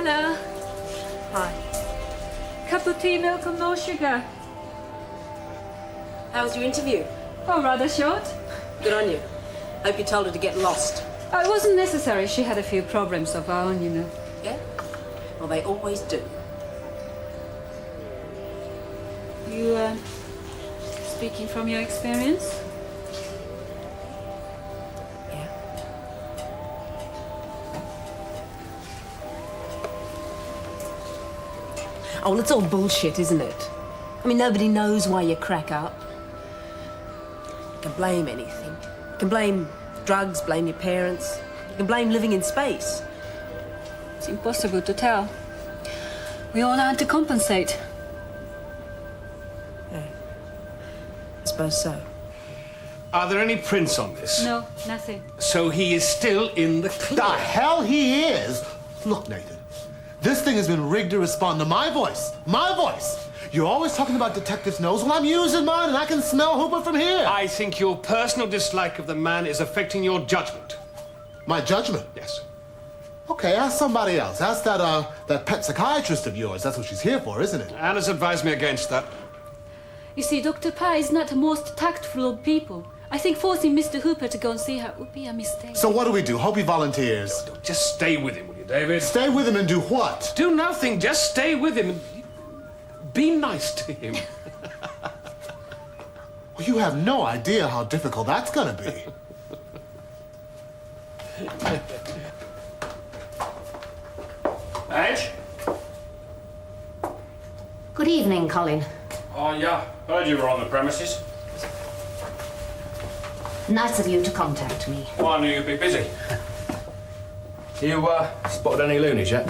S4: there.
S14: Hi.
S4: Cup of tea, milk and no sugar.
S14: How was your interview?
S4: Oh, rather short.
S14: Good on you. Hope you told her to get lost.
S4: Oh, it wasn't necessary. She had a few problems of her own, you know.
S14: Yeah? Well, they always do.
S4: You, speaking from your experience?
S14: Oh, well, it's all bullshit, isn't it? I mean, nobody knows why you crack up. You can blame anything. You can blame drugs, blame your parents. You can blame living in space.
S4: It's impossible to tell. We all learn to compensate.
S14: Yeah. I suppose so.
S3: Are there any prints on this?
S4: No, nothing.
S3: So he is still in the clear.
S11: The hell he is! Look, Nathan. This thing has been rigged to respond to my voice. My voice! You're always talking about detectives' nose. Well, I'm using mine, and I can smell Hooper from here.
S3: I think your personal dislike of the man is affecting your judgment.
S11: My judgment?
S3: Yes.
S11: Okay, ask somebody else. Ask that pet psychiatrist of yours. That's what she's here for, isn't it?
S3: Anna's advised me against that.
S4: You see, Dr. Pye is not the most tactful of people. I think forcing Mr. Hooper to go and see her would be a mistake.
S11: So what do we do? Hope he volunteers.
S3: Just stay with him, will you, David?
S11: Stay with him and do what?
S3: Do nothing. Just stay with him and be nice to him.
S11: Well, you have no idea how difficult that's gonna be.
S2: Edge?
S19: Good evening, Colin.
S2: Oh, yeah. Heard you were on the premises.
S19: Nice of you to contact me.
S2: Well, I knew you'd be busy. You, spotted any loonies yet?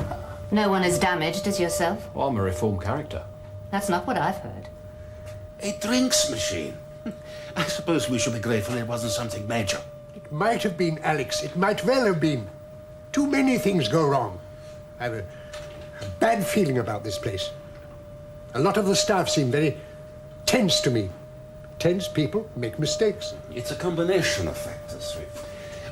S19: No one is damaged as yourself.
S2: Well, I'm a reformed character.
S19: That's not what I've heard.
S10: A drinks machine. I suppose we should be grateful it wasn't something major.
S15: It might have been, Alex. It might well have been. Too many things go wrong. I have a bad feeling about this place. A lot of the staff seem very tense to me. Tense people make mistakes.
S10: It's a combination of factors.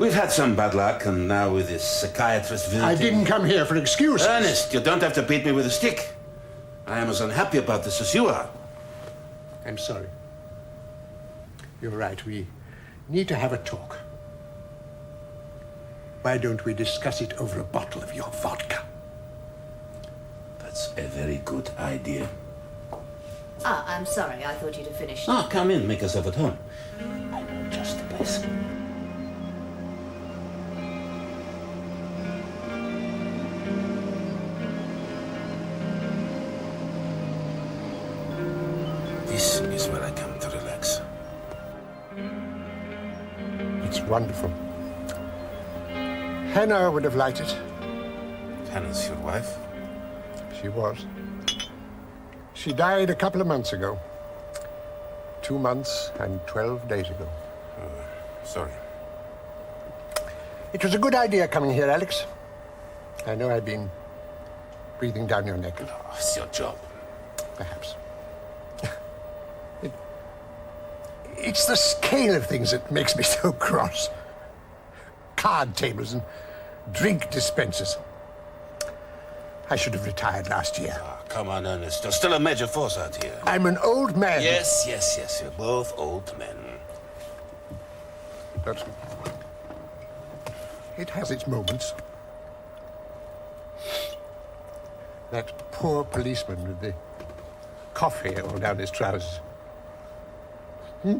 S10: We've had some bad luck, and now with this psychiatrist visiting...
S15: I didn't come here for excuses.
S10: Ernest, you don't have to beat me with a stick. I am as unhappy about this as you are.
S15: I'm sorry. You're right. We need to have a talk. Why don't we discuss it over a bottle of your vodka?
S10: That's a very good idea.
S19: Ah, I'm sorry. I thought you'd have finished.
S10: Ah, come in, make yourself at home. I know just the place. This is where I come to relax.
S15: It's wonderful. Hannah would have liked it.
S10: Hannah's your wife?
S15: She was. She died a couple of months ago. 2 months and 12 days ago.
S10: Sorry.
S15: It was a good idea coming here, Alex. I know I've been breathing down your neck.
S10: Oh, it's your job.
S15: Perhaps. It's the scale of things that makes me so cross. Card tables and drink dispensers. I should have retired last year.
S10: Oh, come on, Ernest. You're still a major force out here.
S15: I'm an old man.
S10: Yes. You're both old men.
S15: But it has its moments. That poor policeman with the coffee all down his trousers. Hmm?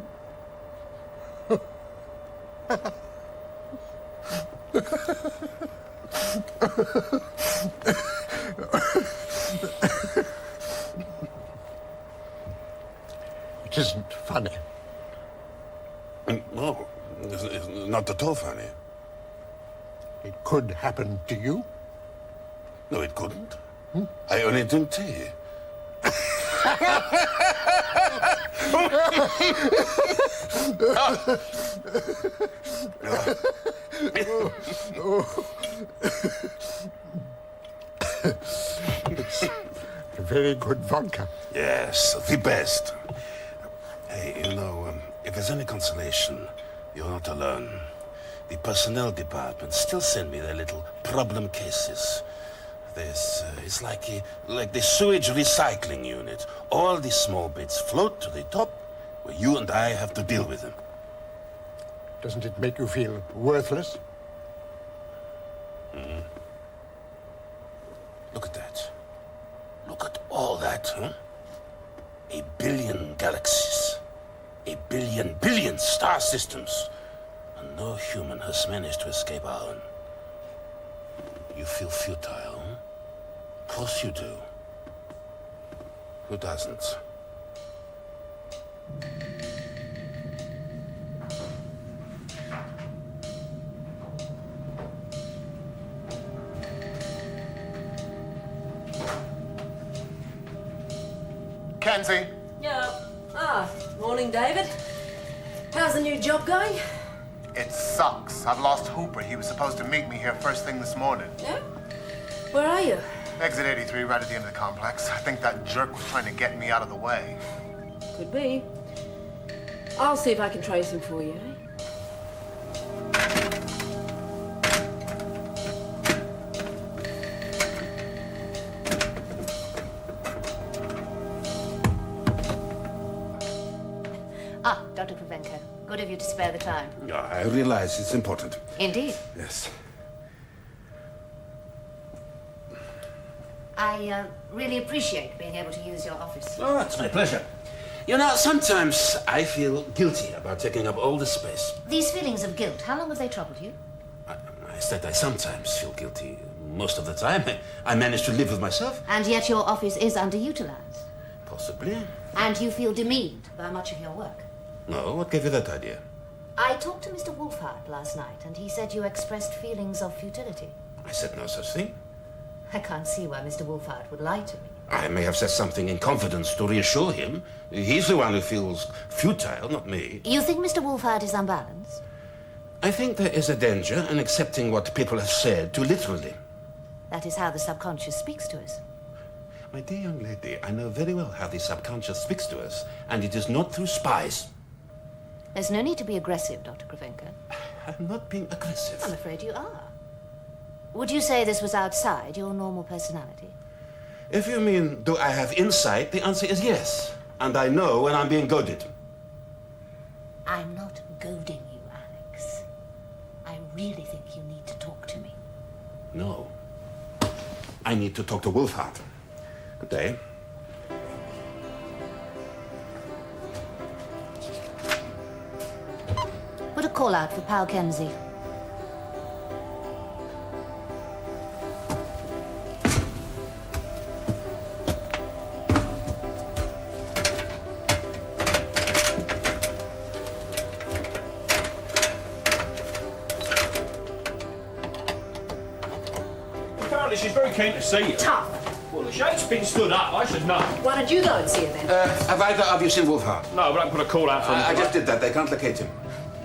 S15: It isn't funny.
S10: No, it's not at all funny.
S15: It could happen to you.
S10: No, it couldn't. I only drink tea.
S15: It's a very good vodka.
S10: Yes, the best. Hey, if there's any consolation, you're not alone. The personnel department still send me their little problem cases. this. It's like the sewage recycling unit. All these small bits float to the top, where you and I have to deal with them.
S15: Doesn't it make you feel worthless?
S10: Mm-hmm. Look at that. Look at all that, huh? 1 billion galaxies. 1 billion star systems. And no human has managed to escape our own. You feel futile, huh? Of course you do. Who doesn't?
S11: Kenzie.
S14: Yeah. Morning, David. How's the new job going?
S11: It sucks. I've lost Hooper. He was supposed to meet me here first thing this morning.
S14: Yeah? Where are you?
S11: Exit 83, right at the end of the complex. I think that jerk was trying to get me out of the way.
S14: Could be. I'll see if I can trace him for you, eh?
S19: Dr. Provenko, good of you to spare the time.
S10: I realize it's important.
S19: Indeed.
S10: Yes.
S19: I really appreciate being able to use your office.
S10: Oh, it's my pleasure. You know, sometimes I feel guilty about taking up all the space.
S19: These feelings of guilt, how long have they troubled you?
S10: I said I sometimes feel guilty. Most of the time, I manage to live with myself.
S19: And yet your office is underutilized.
S10: Possibly.
S19: And you feel demeaned by much of your work.
S10: No, what gave you that idea?
S19: I talked to Mr. Wolfhard last night, and he said you expressed feelings of futility.
S10: I said no such thing.
S19: I can't see why Mr. Wolfhard would lie to me.
S10: I may have said something in confidence to reassure him. He's the one who feels futile, not me.
S19: You think Mr. Wolfhard is unbalanced?
S10: I think there is a danger in accepting what people have said too literally.
S19: That is how the subconscious speaks to us.
S10: My dear young lady, I know very well how the subconscious speaks to us, and it is not through spies.
S19: There's no need to be aggressive, Dr. Kravenka.
S10: I'm not being aggressive.
S19: I'm afraid you are. Would you say this was outside your normal personality?
S10: If you mean, do I have insight, the answer is yes. And I know when I'm being goaded.
S19: I'm not goading you, Alex. I really think you need to talk to me.
S10: No. I need to talk to Wolfhard. Good day.
S19: Put a call out for Pal Kenzie.
S5: Apparently she's very keen to see you.
S14: Tough.
S5: Well, the shake's been stood up. I should know.
S14: Why don't you go and see her then?
S10: Have either of you seen Wolfhard?
S5: No, but I can put a call out for him.
S10: I just did that. They can't locate him.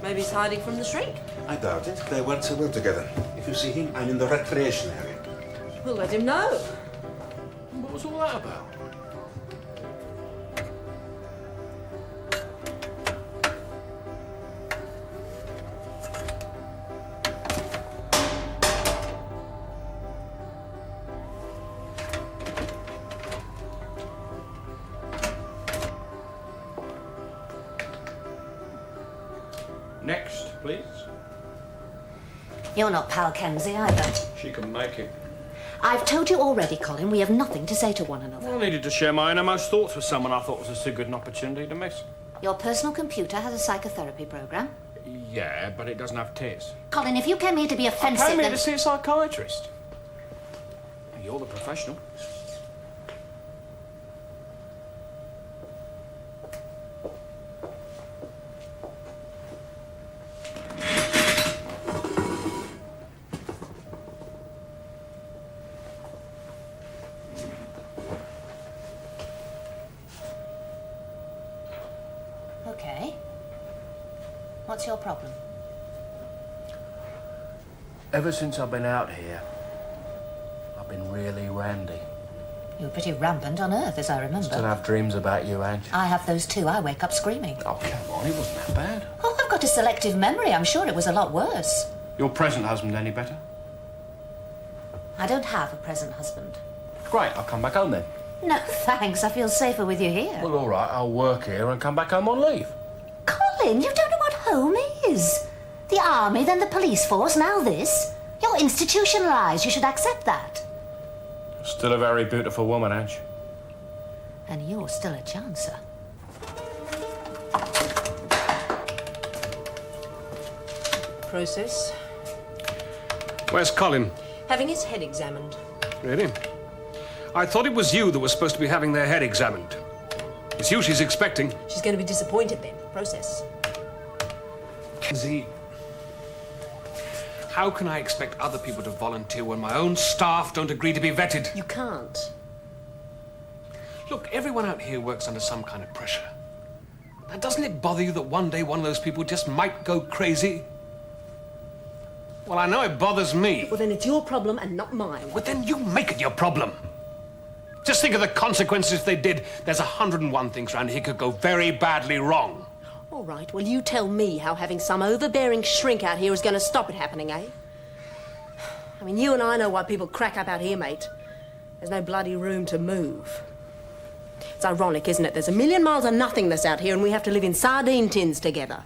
S14: Maybe he's hiding from the shrink.
S10: I doubt it. They work so well together. If you see him, I'm in the recreation area.
S14: We'll let him know.
S2: What was all that about?
S5: Next, please.
S19: You're not Pal Kenzie either.
S5: She can make it.
S19: I've told you already, Colin, we have nothing to say to one another.
S5: I needed to share my innermost thoughts with someone I thought was too good an opportunity to miss.
S19: Your personal computer has a psychotherapy program.
S2: Yeah, but it doesn't have tears.
S19: Colin, if you came here to be offensive,
S2: I came here
S19: then...
S2: to see a psychiatrist. You're the professional.
S19: Okay. What's your problem?
S2: Ever since I've been out here, I've been really randy.
S19: You were pretty rampant on Earth, as I remember.
S2: Still have dreams about you, Ange.
S19: I have those too. I wake up screaming.
S2: Oh, come on, it wasn't that bad.
S19: Oh, I've got a selective memory. I'm sure it was a lot worse.
S2: Your present husband any better?
S19: I don't have a present husband.
S2: Great, I'll come back home then.
S19: No, thanks. I feel safer with you here.
S2: Well, all right, I'll work here and come back home on leave.
S19: Colin, you don't know what home is. The army, then the police force, now this. You're institutionalised. You should accept that.
S2: Still a very beautiful woman, Ange.
S19: And you're still a chancer.
S14: Process.
S3: Where's Colin?
S14: Having his head examined.
S3: Really? I thought it was you that was supposed to be having their head examined. It's you she's expecting.
S14: She's going to be disappointed then. Process.
S3: Kenzie, how can I expect other people to volunteer when my own staff don't agree to be vetted?
S14: You can't.
S3: Look, everyone out here works under some kind of pressure. Now, doesn't it bother you that one day one of those people just might go crazy? Well, I know it bothers me.
S14: Well, then it's your problem and not mine.
S3: Well, then you make it your problem. Just think of the consequences if they did. There's 101 things around here could go very badly wrong.
S14: All right, well, you tell me how having some overbearing shrink out here is going to stop it happening, eh? I mean, you and I know why people crack up out here, mate. There's no bloody room to move. It's ironic, isn't it? There's a million miles of nothingness out here and we have to live in sardine tins together.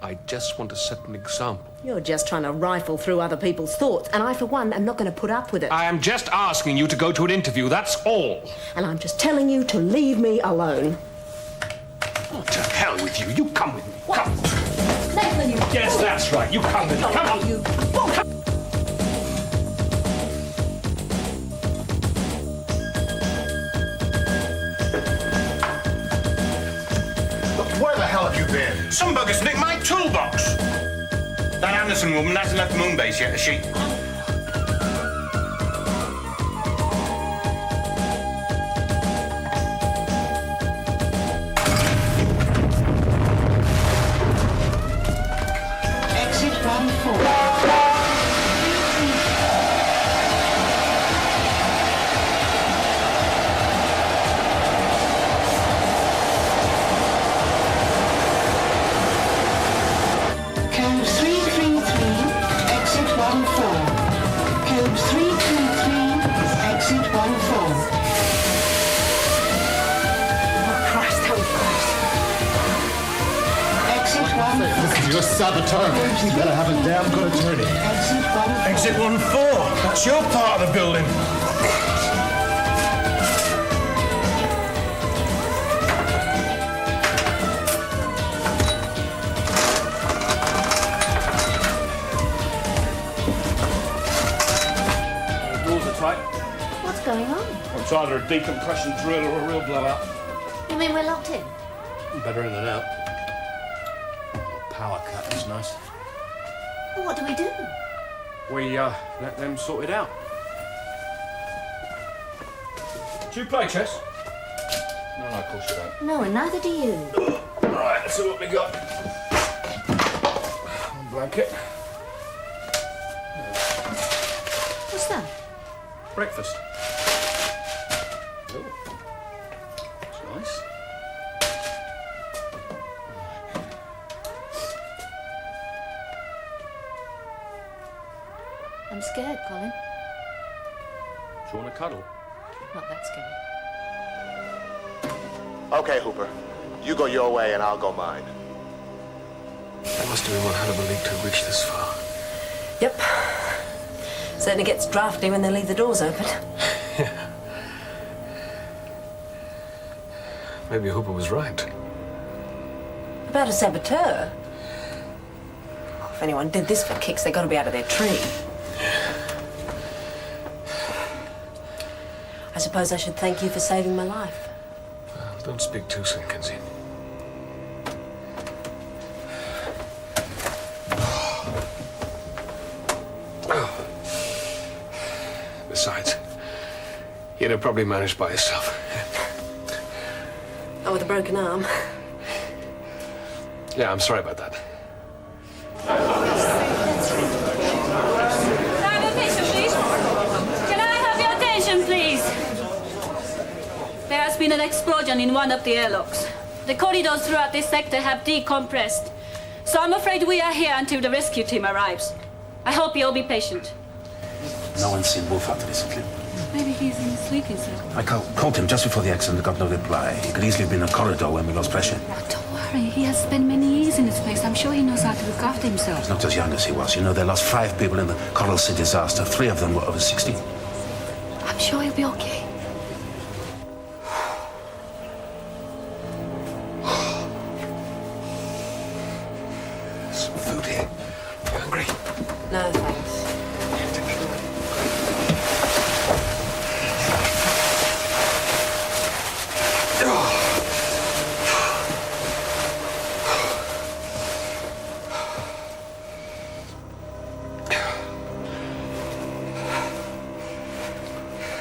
S3: I just want to set an example.
S14: You're just trying to rifle through other people's thoughts, and I, for one, am not going to put up with it.
S3: I am just asking you to go to an interview, that's all.
S14: And I'm just telling you to leave me alone.
S3: Oh, to hell with you. You come with me.
S14: What?
S3: Come.
S14: Nathan, you...
S3: Yes, that's right. You come with me. Come on.
S14: You...
S16: Where the hell have you been? Some bugger's nicked my toolbox. That Anderson woman hasn't left Moonbase yet, has she?
S18: Exit 14. Code 333, exit 14. Code 323, exit 14.
S14: Oh, Christ, that was close.
S18: Exit 14.
S11: This is your saboteur. You better have a damn good attorney.
S18: Exit 14.
S16: Exit 14. That's your part of the building.
S19: What's going on?
S2: Well, it's either a decompression drill or a real blowout.
S19: You mean we're locked in?
S2: Better in than out. Power cut is nice.
S19: Well, what do we do?
S2: We let them sort it out. Do you play chess? No, of course you don't.
S19: No, and neither do you.
S2: Right, let's see what we got. One blanket.
S19: What's that?
S2: Breakfast. Oh, that's nice.
S19: I'm scared, Colin.
S2: Do you want to cuddle?
S19: Not that scared.
S11: Okay, Hooper. You go your way and I'll go mine.
S3: That must have been one hell of a leap to have reached this far.
S14: Yep. Certainly gets drafty when they leave the doors open.
S3: Yeah. Maybe Hooper was right.
S14: About a saboteur? Oh, if anyone did this for kicks, they got to be out of their tree. I suppose I should thank you for saving my life.
S3: Well, don't speak too soon, Kenzie. Besides, you'd have probably managed by yourself.
S14: Oh, with a broken arm.
S3: Yeah, I'm sorry about that.
S4: Driver attention, please. Can I have your attention, please? There has been an explosion in one of the airlocks. The corridors throughout this sector have decompressed. So I'm afraid we are here until the rescue team arrives. I hope you'll be patient.
S10: No one's seen Wolf after recently.
S4: Maybe he's in sleeping cell.
S10: I called him just before the accident, got no reply. He could easily have been in the corridor when we lost pressure.
S4: Don't worry, he has spent many years in this place. I'm sure he knows how to look after himself.
S10: He's not as young as he was. You know, they lost 5 people in the Coral Sea disaster. 3 of them were over 60.
S4: I'm sure he'll be okay.
S3: Some food here. You hungry?
S14: No, thanks.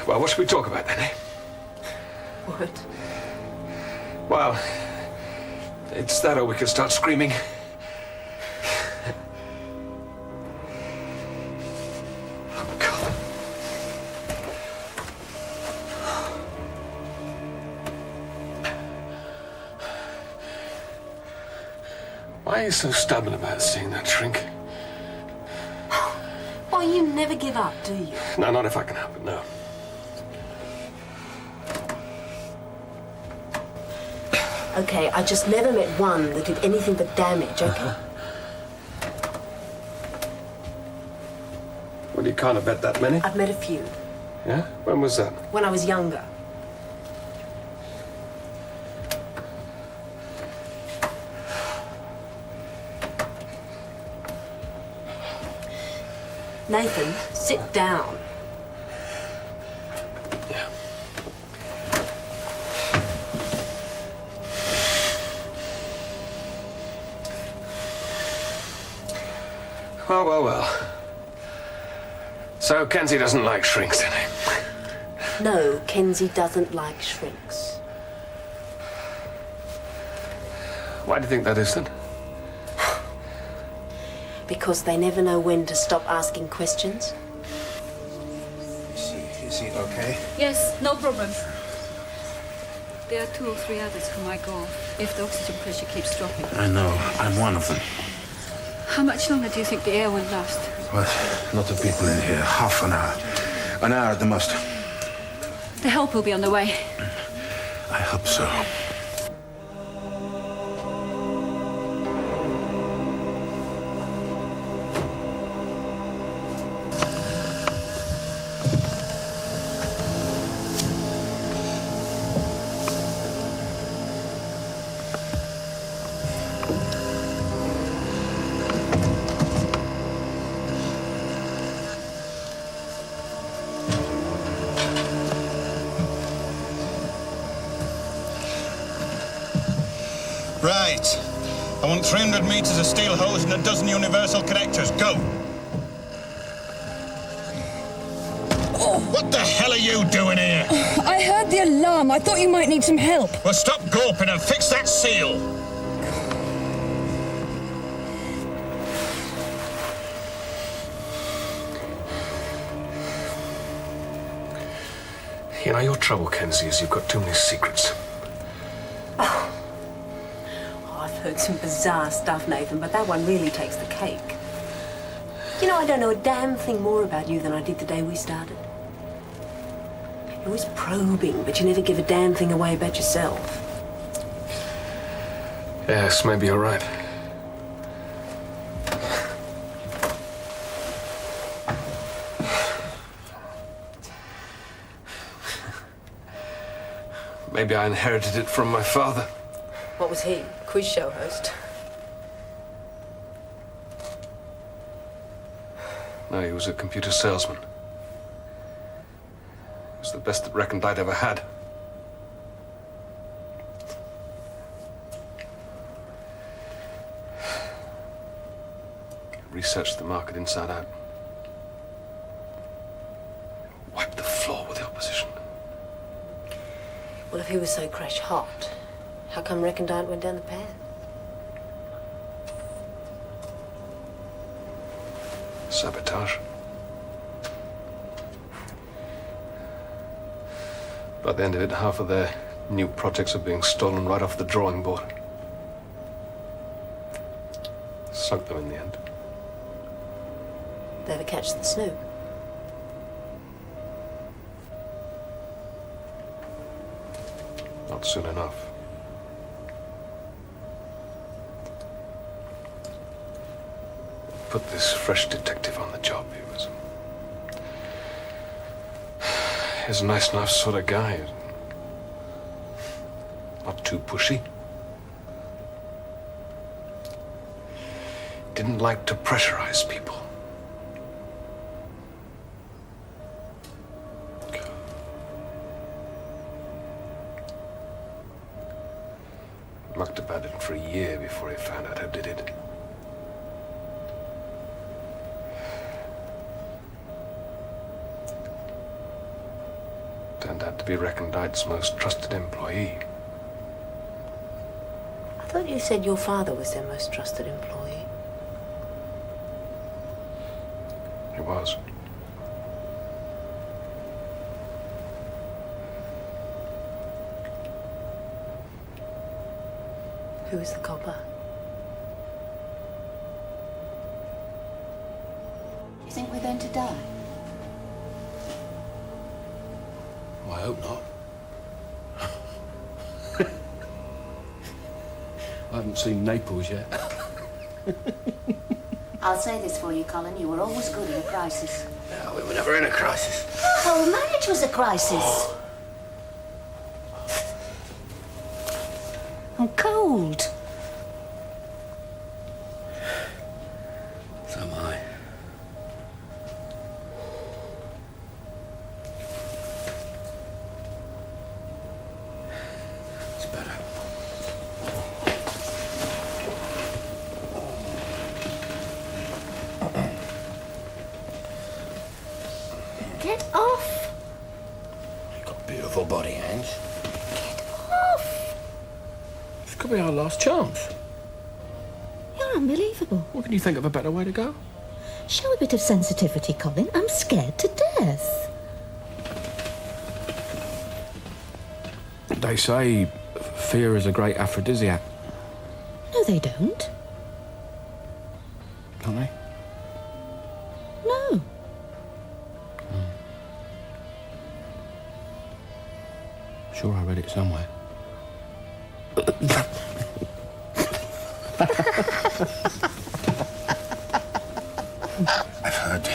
S3: Well, what should we talk about then, eh?
S14: What?
S3: Well, it's that or we could start screaming. Oh, God. Why are you so stubborn about seeing that shrink?
S14: Why, you never give up, do you?
S3: No, not if I can help it, no.
S14: Okay, I just never met one that did anything but damage, okay?
S3: Well, you can't have met that many.
S14: I've met a few.
S3: Yeah? When was that?
S14: When I was younger. Nathan, sit down.
S3: Well. So Kenzie doesn't like shrinks, does he?
S14: No, Kenzie doesn't like shrinks.
S3: Why do you think that is, then?
S14: Because they never know when to stop asking questions.
S10: Is he okay?
S4: Yes, no problem. There are 2 or 3 others who might go off if the oxygen pressure keeps dropping.
S10: I know. I'm one of them.
S4: How much longer do you think the air will last?
S10: What? Lot of people in here. Half an hour. An hour at the most.
S4: The help will be on the way.
S10: I hope so.
S16: Right. I want 300 meters of steel hose and a dozen universal connectors. Go. What the hell are you doing here?
S20: I heard the alarm. I thought you might need some help.
S16: Well, stop gawping and fix that seal.
S3: You know, your trouble, Kenzie, is you've got too many secrets.
S14: Oh, I've heard some bizarre stuff, Nathan, but that one really takes the cake. You know, I don't know a damn thing more about you than I did the day we started. You're always probing, but you never give a damn thing away about yourself.
S3: Yes, maybe you're right. Maybe I inherited it from my father.
S14: What was he? Quiz show host?
S3: No, he was a computer salesman. He was the best that reckoned I'd ever had. Researched the market inside out. Wiped the floor with the opposition.
S14: Well, if he was so crash hot, how come Recondite went down the path?
S3: Sabotage. By the end of it, half of their new projects are being stolen right off the drawing board. Sunk them in the end.
S14: They ever catch the snoop?
S3: Not soon enough. Put this fresh detective on the job. He's a nice enough sort of guy. Not too pushy. Didn't like to pressurize people. Mucked about it for a year before he found out who did it. Turned out to be Recondite's most trusted employee.
S14: I thought you said your father was their most trusted employee.
S3: He was.
S14: Who is the copper?
S19: Do you think we're going to die?
S2: Well, I hope not. I haven't seen Naples yet.
S19: I'll say this for you, Colin. You were always good in a crisis.
S2: No, we were never in a crisis.
S19: Well, marriage was a crisis. I'm cold.
S2: So am I. It's better.
S19: Get off.
S2: You've got a beautiful body, Ange.
S19: Off.
S2: This could be our last chance.
S19: You're unbelievable.
S2: What can you think of a better way to go?
S19: Show a bit of sensitivity, Colin. I'm scared to death.
S2: They say fear is a great aphrodisiac.
S19: No, they don't.
S2: Don't they?
S19: No.
S2: Sure, I read it somewhere.
S10: I've heard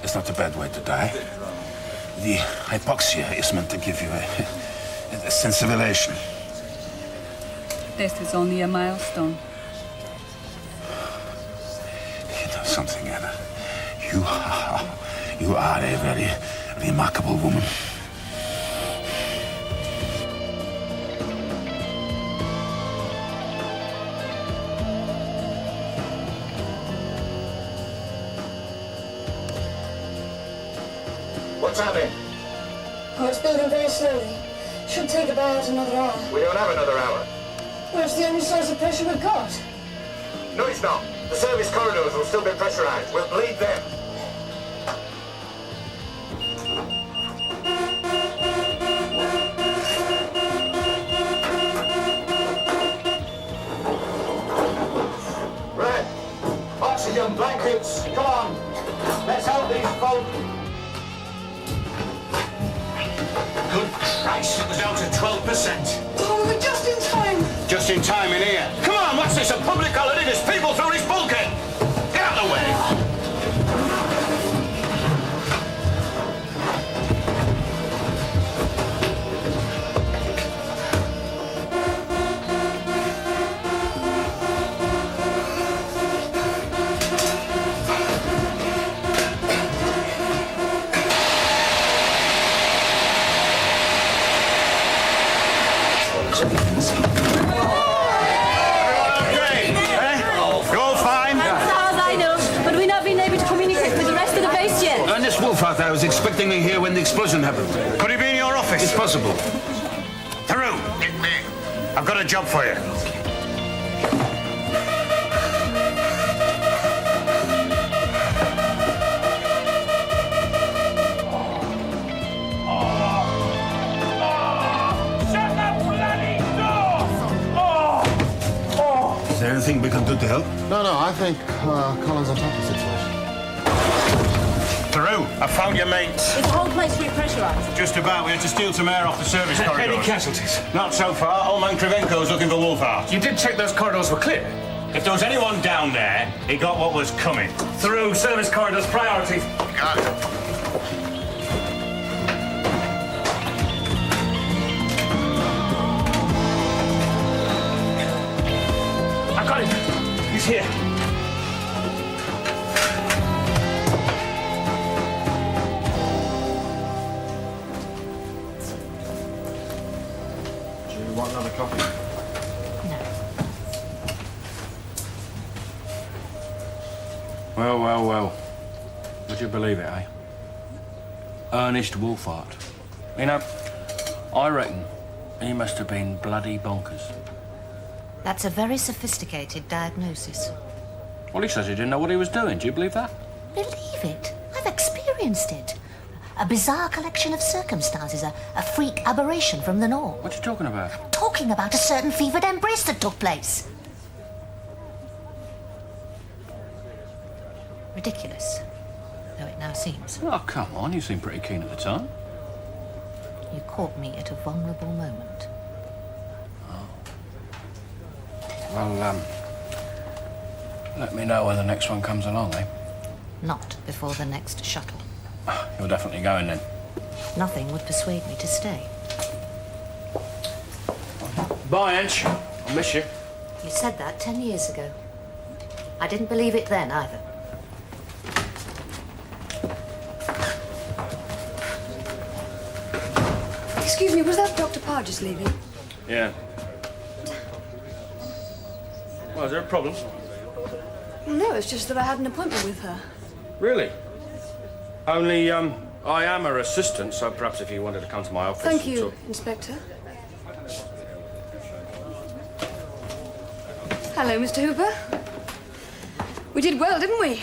S10: it's not a bad way to die. The hypoxia is meant to give you a sense of elation.
S4: This is only a milestone.
S10: You know something, Anna? You are a very remarkable woman.
S5: What's happening?
S17: Oh, it's building very slowly. Should take about another hour.
S5: We don't have another hour.
S17: Well, it's the only source of pressure we've got.
S5: No, it's not. The service corridors will still be pressurized. We'll bleed them. Right. Oxygen, blankets, come on. Let's help these folk. Good Christ, it was down to 12%.
S17: Oh, we're just in time.
S16: Just in time in here. Come on, what's this? A public holiday? There's people through this bulkhead. Get out of the way.
S10: Thought I was expecting him here when the explosion happened.
S16: Could he be in your office?
S10: It's possible.
S16: Through. I've got a job for you.
S10: Is there anything we can do to help?
S11: No, I think Colin's on top of the situation.
S16: Through. do? I found your mates.
S14: Is the whole place repressurised?
S16: Just about. We had to steal some air off the service corridors.
S3: Any casualties?
S16: Not so far. Old man Krivenko's looking for Wolfhard.
S3: You did check those corridors were clear?
S16: If there was anyone down there, he got what was coming.
S3: Through service corridors, priority.
S16: Got it.
S3: I got him. He's here.
S11: Do you want another coffee?
S2: Well, well, well. Would you believe it, eh? Ernest Wolfhard. You know, I reckon he must have been bloody bonkers.
S19: That's a very sophisticated diagnosis.
S2: Well, he says he didn't know what he was doing. Do you believe that?
S19: Believe it? I've experienced it. A bizarre collection of circumstances, a freak aberration from the norm.
S2: What are you talking about?
S19: Talking about a certain fevered embrace that took place. Ridiculous, though it now seems.
S2: Oh, come on. You seemed pretty keen at the time.
S19: You caught me at a vulnerable moment.
S2: Well, let me know when the next one comes along, eh?
S19: Not before the next shuttle.
S2: You're definitely going then.
S19: Nothing would persuade me to stay.
S2: Bye, Ange. I'll miss you.
S19: You said that 10 years ago. I didn't believe it then, either.
S17: Excuse me, was that Dr. Parr just leaving?
S2: Yeah. Well, is there a problem?
S17: No, it's just that I had an appointment with her.
S2: Really? Only, I am her assistant, so perhaps if you wanted to come to my office...
S17: Thank you,
S2: and talk-
S17: Inspector. Hello, Mr. Hooper. We did well, didn't we?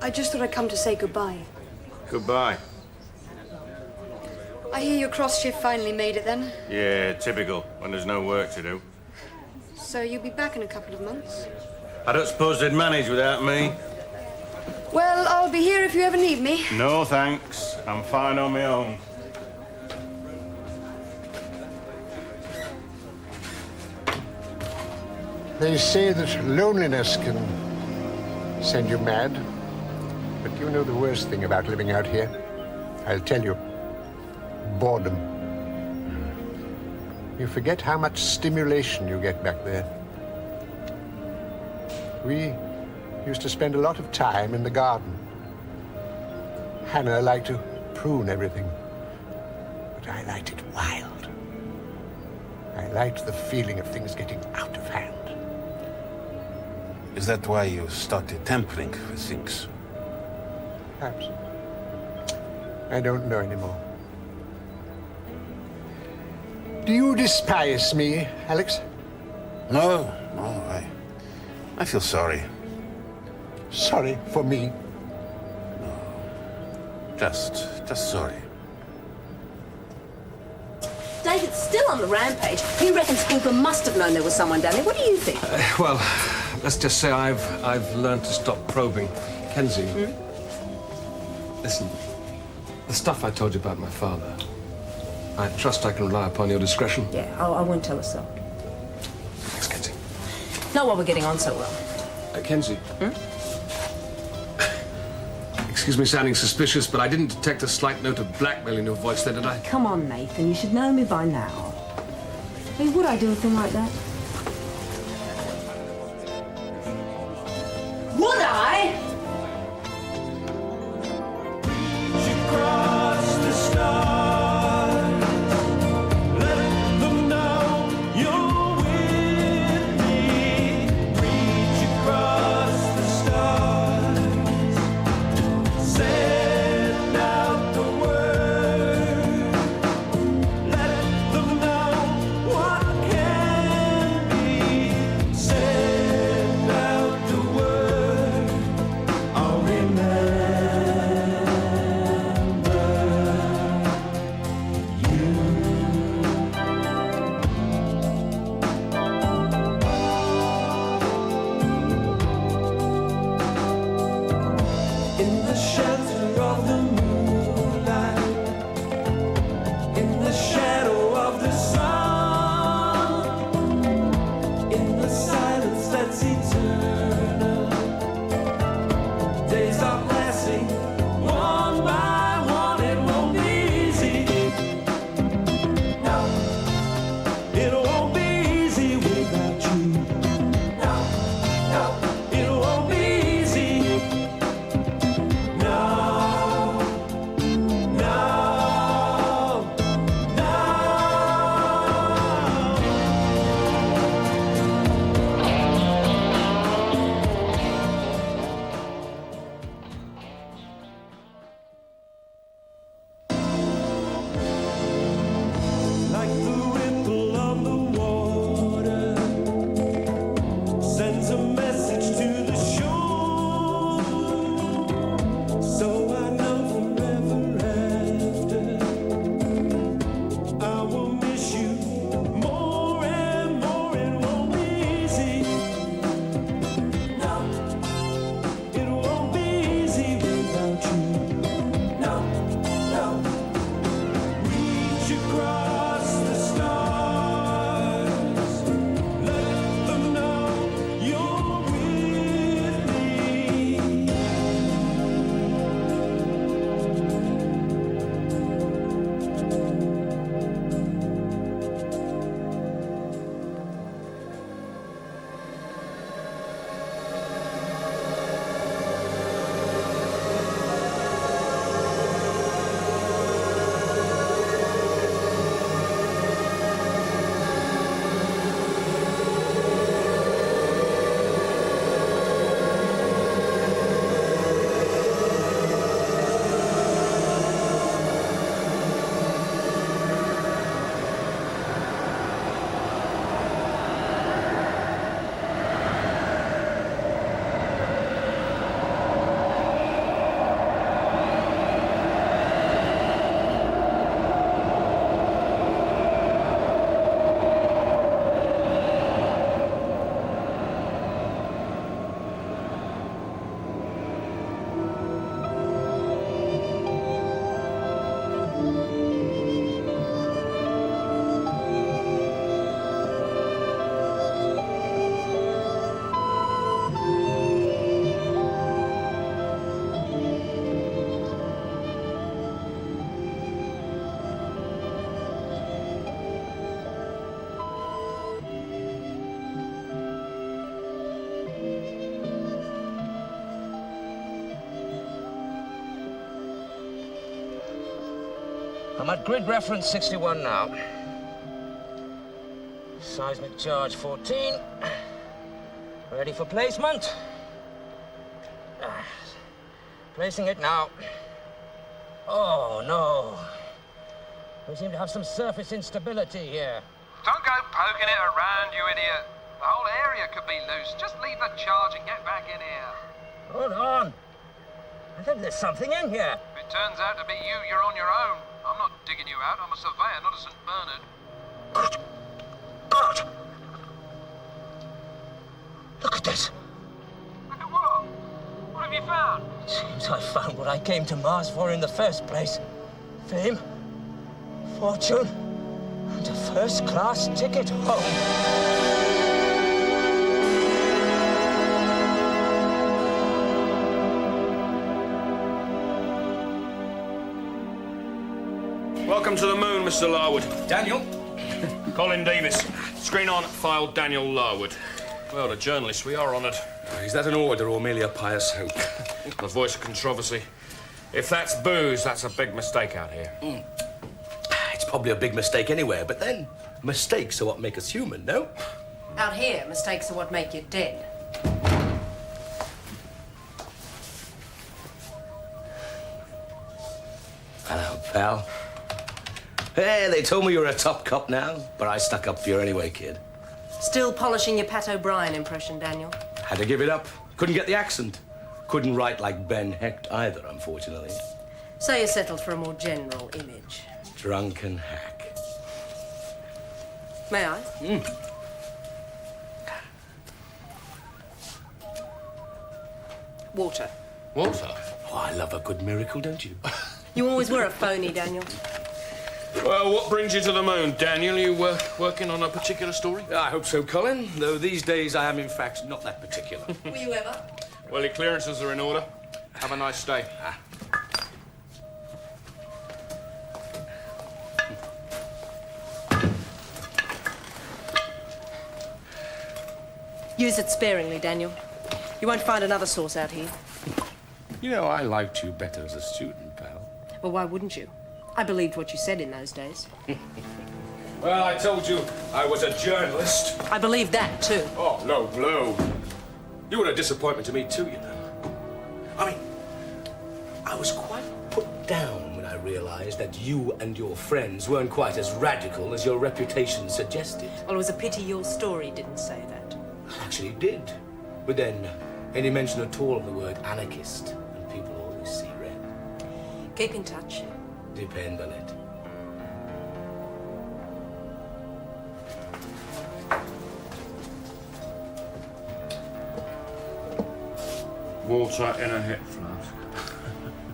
S17: I just thought I'd come to say goodbye.
S16: Goodbye.
S17: I hear your cross shift finally made it then.
S16: Yeah, typical, when there's no work to do.
S17: So you'll be back in a couple of months?
S16: I don't suppose they'd manage without me.
S17: Well, I'll be here if you ever need me.
S16: No, thanks. I'm fine on my own.
S15: They say that loneliness can send you mad. But you know the worst thing about living out here? I'll tell you. Boredom. You forget how much stimulation you get back there. We used to spend a lot of time in the garden. Hannah liked to prune everything, but I liked it wild. I liked the feeling of things getting out of hand.
S10: Is that why you started tampering with things?
S15: Perhaps. I don't know anymore. Do you despise me, Alex?
S10: No, I feel sorry.
S15: Sorry for me?
S10: No. Just sorry.
S14: David's still on the rampage. He reckons Hooper must have known there was someone down there. What do you think?
S3: Well, let's just say I've learned to stop probing. Kenzie, listen. The stuff I told you about my father, I trust I can rely upon your discretion.
S14: Yeah, I won't tell her so.
S3: Thanks, Kenzie.
S14: Not while we're getting on so well.
S3: Kenzie. Excuse me sounding suspicious, but I didn't detect a slight note of blackmail in your voice there, did I?
S14: Come on, Nathan. You should know me by now. I mean, would I do a thing like that? Would I?
S1: Across the stars, let them know you're with me. Reach across the stars, send out the word. Let them know what can
S2: I'm at grid reference 61 now. Seismic charge 14. Ready for placement. Placing it now. Oh, no. We seem to have some surface instability here.
S21: Don't go poking it around, you idiot. The whole area could be loose. Just leave the charge and get back in here.
S2: Hold on. I think there's something in here.
S21: If it turns out to be you, you're on your own. I'm not digging you out. I'm a surveyor, not a St. Bernard.
S2: God! Look at this.
S21: Look at what? What have you found?
S2: It seems I found what I came to Mars for in the first place. Fame, fortune, and a first-class ticket home. Welcome to the moon, Mr. Larwood.
S22: Daniel?
S2: Colin Davis. Screen on, file Daniel Larwood. Well, the journalists, we are honoured.
S22: Is that an order or merely a pious hope?
S2: The voice of controversy. If that's booze, that's a big mistake out here.
S22: It's probably a big mistake anywhere, but then mistakes are what make us human, no?
S14: Out here, mistakes are what make you dead.
S22: Hello, pal. Hey, they told me you were a top cop now, but I stuck up for you anyway, kid.
S14: Still polishing your Pat O'Brien impression, Daniel.
S22: Had to give it up. Couldn't get the accent. Couldn't write like Ben Hecht either, unfortunately.
S14: So you settled for a more general image.
S22: Drunken hack.
S14: May I? Water.
S22: Water? Oh, I love a good miracle, don't you?
S14: You always were a phony, Daniel.
S2: Well, what brings you to the moon, Daniel? You working on a particular story?
S22: I hope so, Colin, though these days I am, in fact, not that particular.
S14: Were you ever?
S2: Well, your clearances are in order. Have a nice day.
S14: Use it sparingly, Daniel. You won't find another source out here.
S22: You know, I liked you better as a student, pal.
S14: Well, why wouldn't you? I believed what you said in those days.
S22: Well, I told you I was a journalist.
S14: I believed that, too.
S22: Oh, low blow. You were a disappointment to me, too, you know. I mean, I was quite put down when I realized that you and your friends weren't quite as radical as your reputation suggested.
S14: Well, it was a pity your story didn't say that.
S22: Actually, it did. But then, any mention at all of the word anarchist, and people always see red.
S14: Keep in touch.
S22: Depend on it.
S2: Water in a hip flask.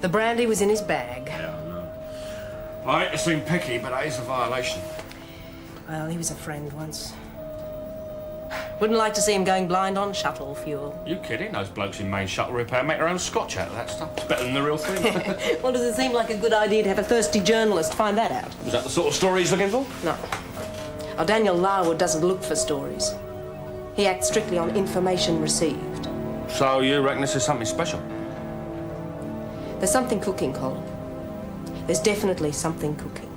S14: The brandy was in his bag.
S2: Yeah, I know. I hate to seem picky, but that is a violation.
S14: Well, he was a friend once. Wouldn't like to see him going blind on shuttle fuel.
S2: You kidding? Those blokes in main shuttle repair make their own scotch out of that stuff. It's better than the real thing.
S14: Well, does it seem like a good idea to have a thirsty journalist find that out?
S2: Was that the sort of story he's looking for?
S14: No. Oh, Daniel Larwood doesn't look for stories. He acts strictly on information received.
S2: So you reckon this is something special?
S14: There's something cooking, Colin. There's definitely something cooking.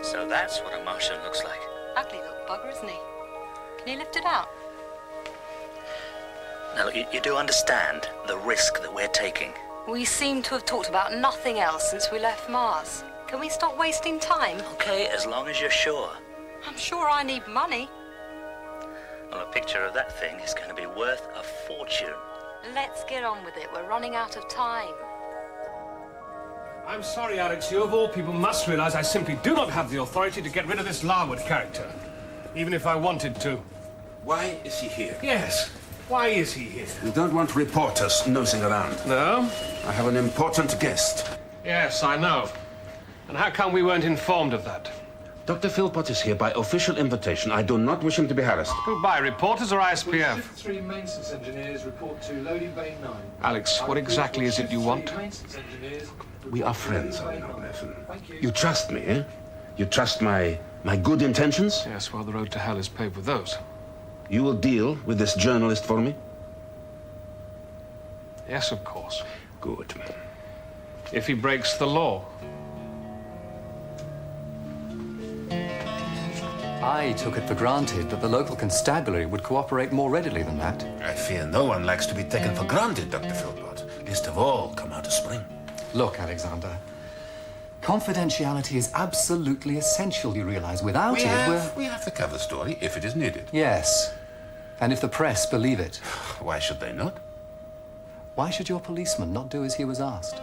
S23: So that's what a Martian looks like.
S17: Ugly little bugger, isn't he? Can you lift it out?
S23: Now, you do understand the risk that we're taking.
S17: We seem to have talked about nothing else since we left Mars. Can we stop wasting time?
S23: Okay, as long as you're sure.
S17: I'm sure I need money.
S23: Well, a picture of that thing is going to be worth a fortune.
S17: Let's get on with it. We're running out of time.
S3: I'm sorry, Alex. You, of all people, must realize I simply do not have the authority to get rid of this Larwood character. Even if I wanted to.
S10: Why is he here?
S3: Yes. Why is he here?
S10: We don't want reporters nosing around.
S3: No?
S10: I have an important guest.
S3: Yes, I know. And how come we weren't informed of that?
S10: Dr. Philpott is here by official invitation. I do not wish him to be harassed.
S3: Who by, reporters or ISPF?
S8: 53 maintenance engineers report to loading bay 9.
S3: Alex, what exactly is it you want?
S10: We are friends, are we not, Nathan? You trust me, eh? You trust my good intentions?
S3: Yes, well, the road to hell is paved with those.
S10: You will deal with this journalist for me?
S3: Yes, of course.
S10: Good.
S3: If he breaks the law.
S7: I took it for granted that the local constabulary would cooperate more readily than that.
S10: I fear no one likes to be taken for granted, Dr. Philpott. Least of all, come out of spring.
S7: Look, Alexander, confidentiality is absolutely essential, you realize. Without
S10: We have the cover story if it is needed.
S7: Yes. And if the press believe it.
S10: Why should they not?
S7: Why should your policeman not do as he was asked?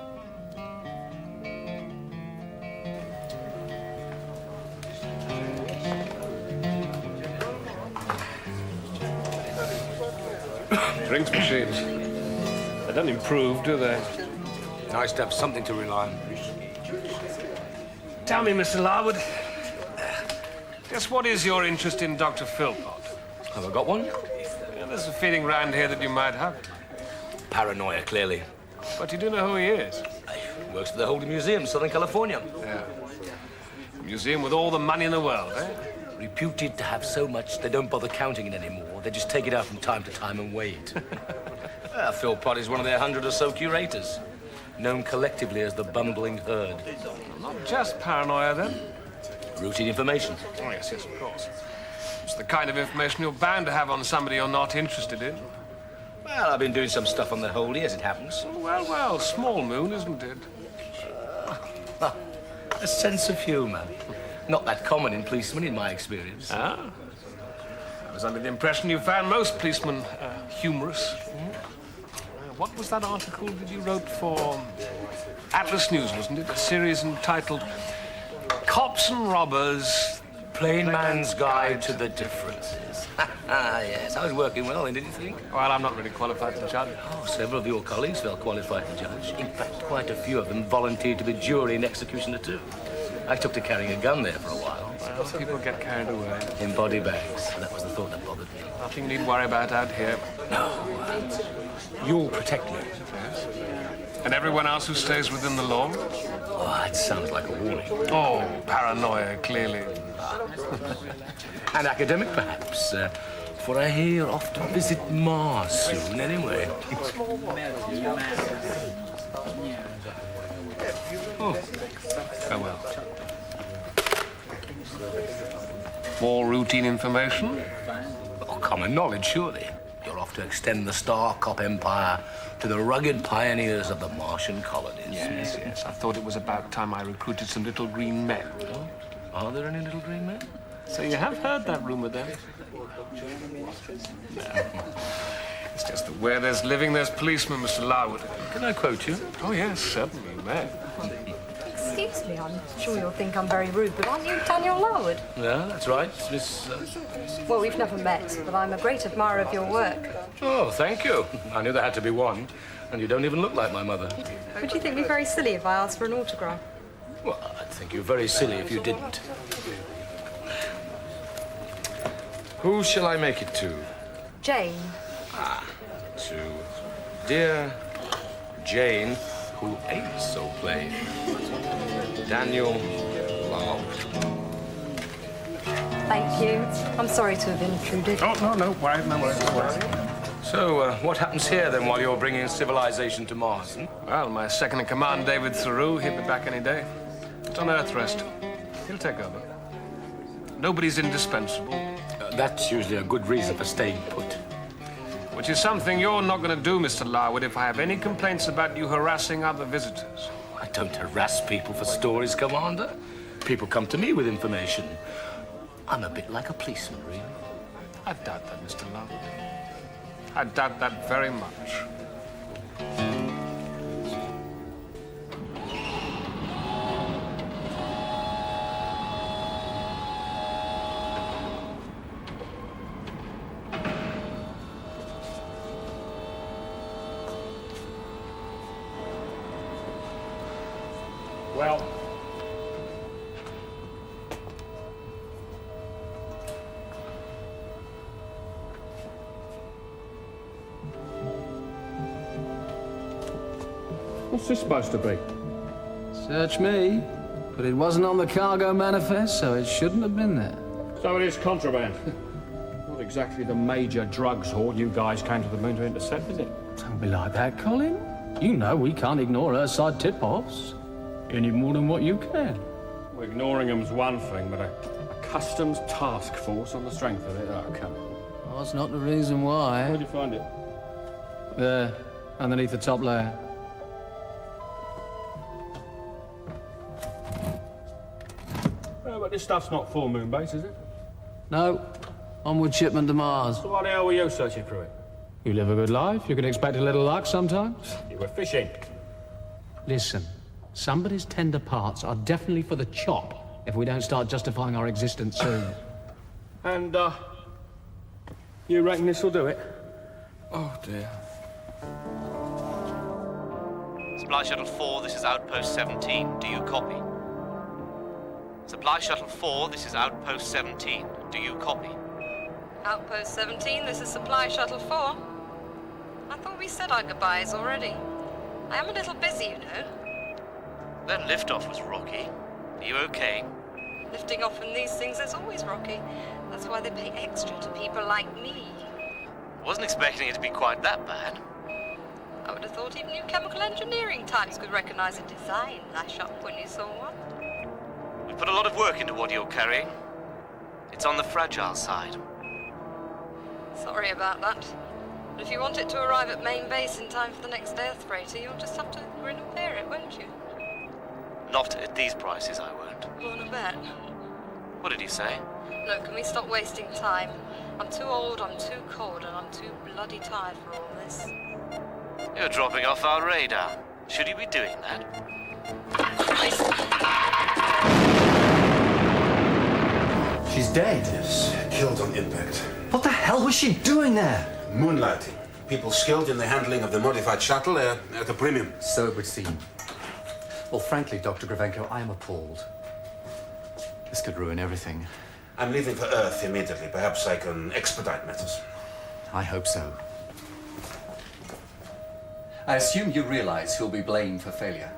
S3: Drinks machines. They don't improve, do they?
S22: Nice to have something to rely on.
S3: Tell me, Mr. Larwood, just what is your interest in Dr. Philpott?
S22: Have I got one?
S3: Yeah, there's a feeling round here that you might have.
S22: Paranoia, clearly.
S3: But you do know who he is?
S22: He works for the Holding Museum, Southern California.
S3: Yeah. A museum with all the money in the world, eh?
S22: Reputed to have so much they don't bother counting it anymore. They just take it out from time to time and wait. Philpott is one of their 100 or so curators, known collectively as the bumbling herd.
S3: Not just paranoia, then?
S22: Routine information.
S3: Oh, yes, of course. It's the kind of information you're bound to have on somebody you're not interested in.
S22: Well, I've been doing some stuff on the Holy, as it happens.
S3: Oh, well, small moon, isn't it?
S22: A sense of humour. Not that common in policemen, in my experience.
S3: Ah. I was under the impression you found most policemen humorous. What was that article that you wrote for Atlas News, wasn't it? A series entitled Cops and Robbers...
S22: Plain Man's Guide to the Differences. Yes, I was working well, didn't you think?
S3: Well, I'm not really qualified to judge.
S22: Oh, several of your colleagues felt qualified to judge. In fact, quite a few of them volunteered to be jury and executioner too. I took to carrying a gun there for a while.
S3: Well, people get carried away.
S22: In body bags. That was the thought that bothered me.
S3: Nothing you need worry about out here.
S22: No. You'll protect me.
S3: Yes. And everyone else who stays within the law?
S22: Oh, that sounds like a warning.
S3: Oh, paranoia, clearly.
S22: And academic, perhaps. For I hear you're off to visit Mars soon, anyway.
S3: Oh, well. More routine information?
S22: Oh, common knowledge, surely. You're off to extend the Star Cop Empire to the rugged pioneers of the Martian colonies.
S3: Yes. I thought it was about time I recruited some little green men.
S22: Oh, are there any little green men?
S3: So you have heard that rumor, then? No. It's just that where there's living, there's policemen, Mr. Larwood.
S22: Can I quote you?
S3: Oh, yes, certainly, you may.
S12: Excuse me, I'm sure you'll think I'm very rude, but aren't you Daniel Larwood?
S22: Yeah, that's right, Miss...
S12: Well, we've never met, but I'm a great admirer of your work.
S22: Oh, thank you. I knew there had to be one. And you don't even look like my mother.
S12: Would you think me very silly if I asked for an autograph?
S22: Well, I'd think you very silly if you didn't. Who shall I make it to?
S12: Jane.
S22: To dear Jane, who ain't so plain. Daniel Larwood.
S12: Thank you. I'm sorry to have intruded.
S3: Oh, no worries.
S22: So, what happens here, then, while you're bringing civilization to Mars?
S3: Well, my second-in-command, David Theroux, he'll be back any day. It's on Earth rest. He'll take over. Nobody's indispensable.
S22: That's usually a good reason for staying put.
S3: Which is something you're not going to do, Mr. Larwood, if I have any complaints about you harassing other visitors.
S22: I don't harass people for stories, Commander. People come to me with information. I'm a bit like a policeman, really.
S3: I doubt that, Mr. Larwood. I doubt that very much. Well, what's this supposed to be?
S13: Search me, but it wasn't on the cargo manifest, so it shouldn't have been there.
S2: So it is contraband. Not exactly the major drugs haul you guys came to the moon to intercept, is it?
S13: Don't be like that, Colin. You know we can't ignore Earthside tip-offs. Any more than what you can.
S2: Well, ignoring them's one thing, but I customs task force on the strength of it. Oh, come on.
S13: Oh, that's not the reason why.
S2: Where'd you find it?
S13: There, underneath the top layer.
S2: Oh, but this stuff's not for Moonbase, is it?
S13: No. Onward shipment to Mars.
S2: So why the hell were you searching through it?
S13: You live a good life. You can expect a little luck sometimes.
S2: You were fishing.
S13: Listen, somebody's tender parts are definitely for the chop if we don't start justifying our existence soon.
S2: And, you reckon this'll do it? Oh, dear.
S6: Supply Shuttle 4, this is Outpost 17. Do you copy? Supply Shuttle 4, this is Outpost 17. Do you copy?
S9: Outpost 17, this is Supply Shuttle 4. I thought we said our goodbyes already. I am a little busy, you know.
S6: That liftoff was rocky. Are you okay?
S9: Lifting off in these things is always rocky. That's why they pay extra to people like me.
S6: Wasn't expecting it to be quite that bad.
S9: I would have thought even you chemical engineering types could recognize a design lash up when you saw one.
S6: We put a lot of work into what you're carrying. It's on the fragile side.
S9: Sorry about that. But if you want it to arrive at main base in time for the next Earth freighter, you'll just have to grin and bear it, won't you?
S6: Not at these prices, I won't.
S9: Wanna bet?
S6: What did you say?
S9: Look, can we stop wasting time? I'm too old, I'm too cold, and I'm too bloody tired for all this.
S6: You're dropping off our radar. Should you be doing that?
S7: She's dead.
S10: Yes, killed on impact.
S7: What the hell was she doing there?
S10: Moonlighting. People skilled in the handling of the modified shuttle at a premium.
S7: So it would seem. Well, frankly, Dr. Gravenko, I am appalled. This could ruin everything.
S10: I'm leaving for Earth immediately. Perhaps I can expedite matters.
S7: I hope so. I assume you realize who'll be blamed for failure.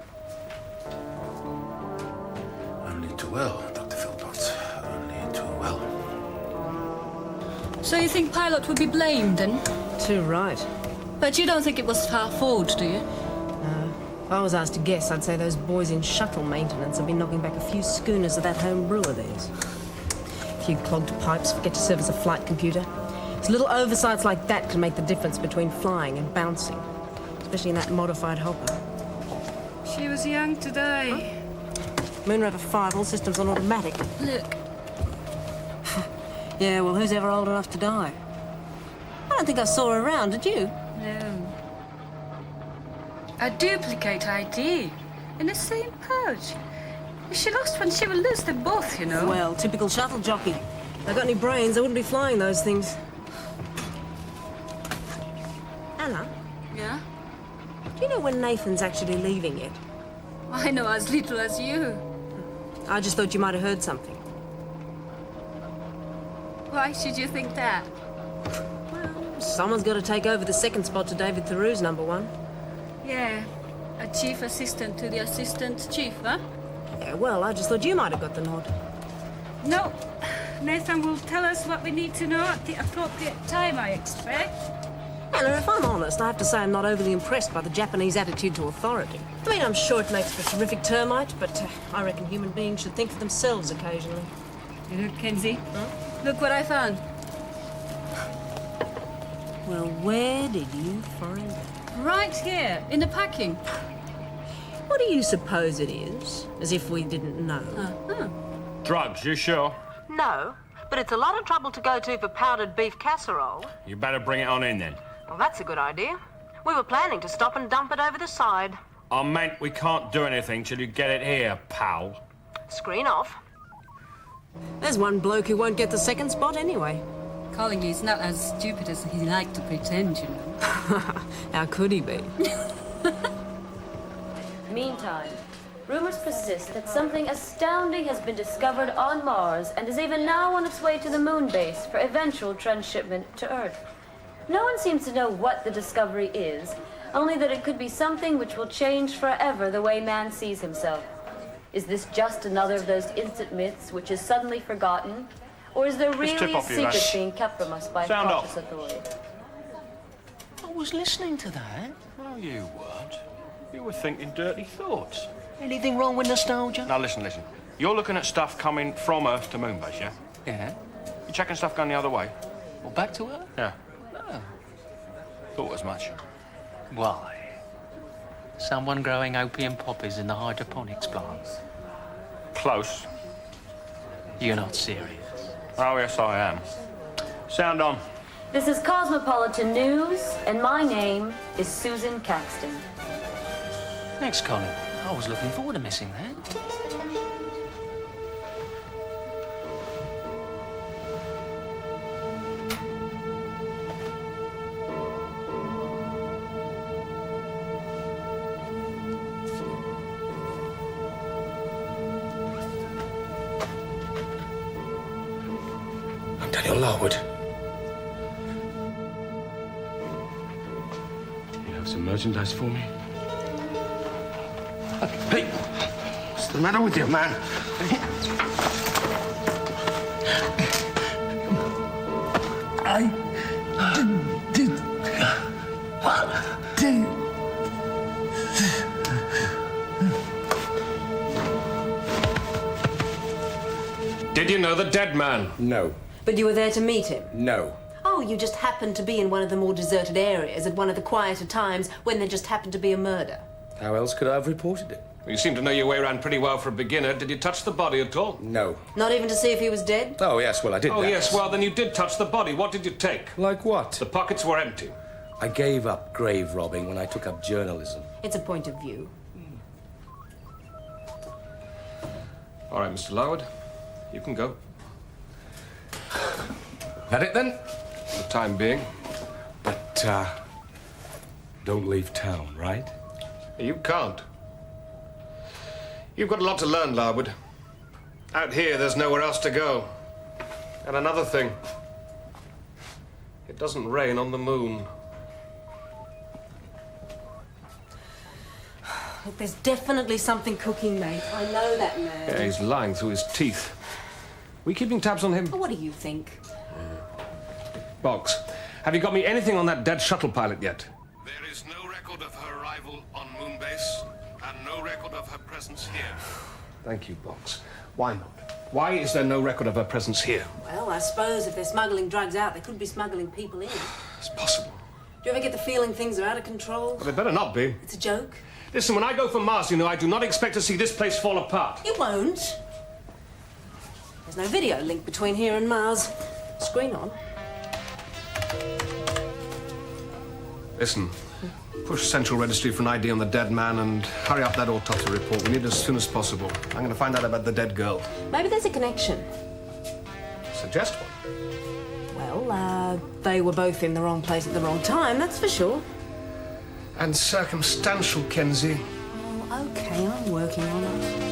S10: Only too well, Dr. Philpott. Only too well.
S4: So you think pilot would be blamed, then?
S14: Too right.
S4: But you don't think it was her fault, do you?
S14: No. If I was asked to guess, I'd say those boys in shuttle maintenance have been knocking back a few schooners of that home brew of theirs. A few clogged pipes, forget to service a flight computer. It's little oversights like that can make the difference between flying and bouncing. Especially in that modified hopper.
S4: She was young to die.
S14: Moonraver 5, all systems on automatic.
S4: Look.
S14: Yeah, well, who's ever old enough to die? I don't think I saw her around, did you?
S4: No. A duplicate ID in the same pouch. If she lost one, she will lose them both, you know.
S14: Well, typical shuttle jockey. If I got any brains, I wouldn't be flying those things. Anna?
S4: Yeah?
S14: Do you know when Nathan's actually leaving yet?
S4: I know as little as you.
S14: I just thought you might have heard something.
S4: Why should you think that?
S14: Someone's got to take over the second spot to David Theroux's #1.
S4: Yeah, a chief assistant to the assistant chief, huh?
S14: Yeah, well, I just thought you might have got the nod.
S4: No, Nathan will tell us what we need to know at the appropriate time, I expect.
S14: Anna, if I'm honest, I have to say I'm not overly impressed by the Japanese attitude to authority. I mean, I'm sure it makes for a terrific termite, but I reckon human beings should think for themselves occasionally.
S4: Look, Kenzie, look what I found.
S14: Well, where did you find it?
S4: Right here, in the packing.
S14: What do you suppose it is? As if we didn't know.
S2: Drugs, you sure?
S14: No, but it's a lot of trouble to go to for powdered beef casserole.
S2: You better bring it on in then.
S14: Well, that's a good idea. We were planning to stop and dump it over the side.
S2: I meant we can't do anything till you get it here, pal.
S14: Screen off. There's one bloke who won't get the second spot anyway.
S4: Calling is not as stupid as he liked to pretend, you know.
S14: How could he be?
S18: Meantime, rumors persist that something astounding has been discovered on Mars and is even now on its way to the Moonbase for eventual transshipment to Earth. No one seems to know what the discovery is, only that it could be something which will change forever the way man sees himself. Is this just another of those instant myths which is suddenly forgotten? Or is there really a secret being kept from us by cautious authority?
S2: I was listening to that. No, you weren't. You were thinking dirty thoughts.
S22: Anything wrong with nostalgia?
S2: Now, listen. You're looking at stuff coming from Earth to Moonbase, yeah? Yeah? You checking stuff going the other way?
S13: Well, back to her?
S2: Yeah.
S13: No.
S2: Thought as much.
S13: Why? Someone growing opium poppies in the hydroponics plants.
S2: Close.
S13: You're not serious.
S2: Oh, yes, I am. Sound on.
S18: This is Cosmopolitan News, and my name is Susan Caxton.
S13: Thanks, Colin. I was looking forward to missing that.
S22: I'm Daniel Larwood. You have some merchandise for me? Hey, what's the matter with you, man?
S3: Did you know the dead man?
S22: No.
S14: But you were there to meet him?
S22: No.
S14: Oh, you just happened to be in one of the more deserted areas at one of the quieter times when there just happened to be a murder.
S22: How else could I have reported it?
S3: You seem to know your way around pretty well for a beginner. Did you touch the body at all?
S22: No.
S14: Not even to see if he was dead?
S22: Oh, yes, well, I did
S3: Oh,
S22: that.
S3: yes, well, then you did touch the body. What did you take?
S22: Like what?
S3: The pockets were empty.
S22: I gave up grave robbing when I took up journalism.
S14: It's a point of view.
S3: All right, Mr. Larwood, you can go.
S22: That it, then?
S3: For the time being.
S22: But, don't leave town, right?
S3: You can't. You've got a lot to learn, Larwood. Out here, there's nowhere else to go. And another thing. It doesn't rain on the moon.
S14: Look, there's definitely something cooking, mate. I know that man.
S3: Yeah, he's lying through his teeth. We keeping tabs on him?
S14: Oh, what do you think?
S3: Boggs, have you got me anything on that dead shuttle pilot yet?
S22: There is no record of her arrival on Moonbase, and no record of her presence here.
S3: Thank you, Boggs. Why not? Why is there no record of her presence here?
S14: Well, I suppose if they're smuggling drugs out, they could be smuggling people in.
S3: It's possible.
S14: Do you ever get the feeling things are out of control?
S3: Well, they better not be.
S14: It's a joke.
S3: Listen, when I go for Mars, you know, I do not expect to see this place fall apart.
S14: You won't. There's no video link between here and Mars. Screen on.
S3: Listen, push Central Registry for an ID on the dead man and hurry up that autopsy report. We need it as soon as possible. I'm going to find out about the dead girl.
S14: Maybe there's a connection.
S3: Suggest one.
S14: Well, they were both in the wrong place at the wrong time, that's for sure.
S3: And circumstantial, Kenzie.
S14: Oh, okay, I'm working on it.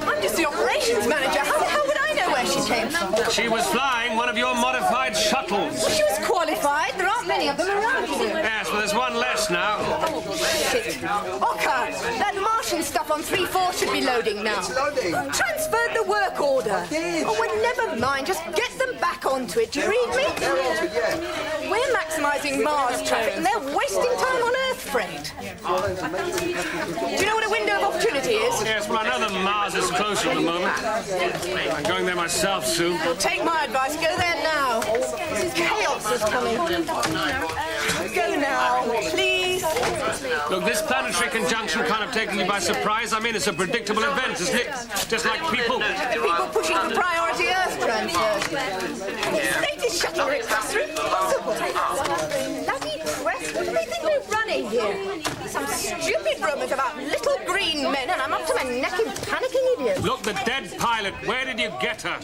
S5: I'm just the operations manager. How the hell would I know where she came from?
S3: She was flying one of your modified shuttles.
S5: Well, she was qualified. There aren't many of them around here.
S3: Yes, well, there's one less now.
S5: Oh, shit. Ocker, that Martian stuff on 3-4 should be loading now.
S11: It's loading.
S5: Transferred the work order. Oh, well, never mind. Just get them back onto it. Do you read me?
S11: Yeah.
S5: We're maximising Mars traffic and they're wasting time on Earth freight. Do you know what a window of opportunity is?
S3: Yes, well, I know that Mars is closer at the moment. I'm going there myself soon.
S5: Well, take my advice. Go there now. Chaos is coming. Go now, please.
S3: Look, this planetary conjunction kind of taken you by surprise. I mean, it's a predictable event, isn't it? Just like people.
S5: People pushing for priority Earth transfers. The latest shuttle requests are impossible. Bloody press. What do they think we're running here? Some stupid rumours about little green men, and I'm up to my neck in panicking idiots.
S3: Look, the dead pilot. Where did you get her?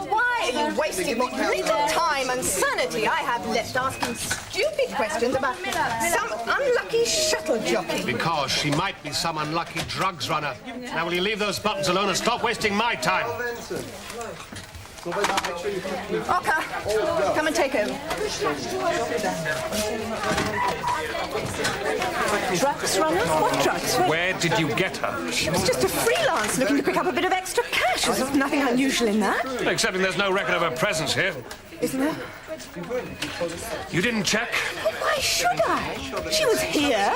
S5: Why are you wasting what little time and sanity I have left asking stupid questions about some unlucky shuttle jockey?
S3: Because she might be some unlucky drugs runner. Now, will you leave those buttons alone and stop wasting my time?
S5: Ocker, come and take him. Drugs runner? What drugs?
S3: Where did you get her?
S5: She was just a freelance looking to pick up a bit of extra cash. There's nothing unusual in that.
S3: Excepting there's no record of her presence here.
S5: Isn't there?
S3: You didn't check?
S5: Well, why should I? She was here.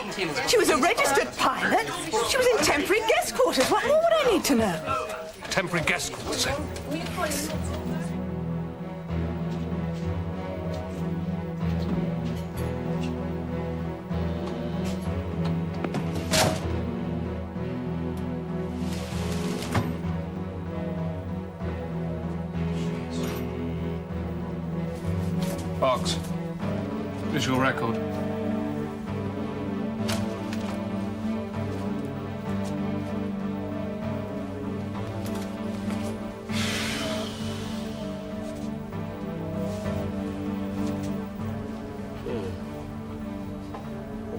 S5: She was a registered pilot. She was in temporary guest quarters. What more would I need to know?
S3: Temporary guest quarters, eh? box. Visual record.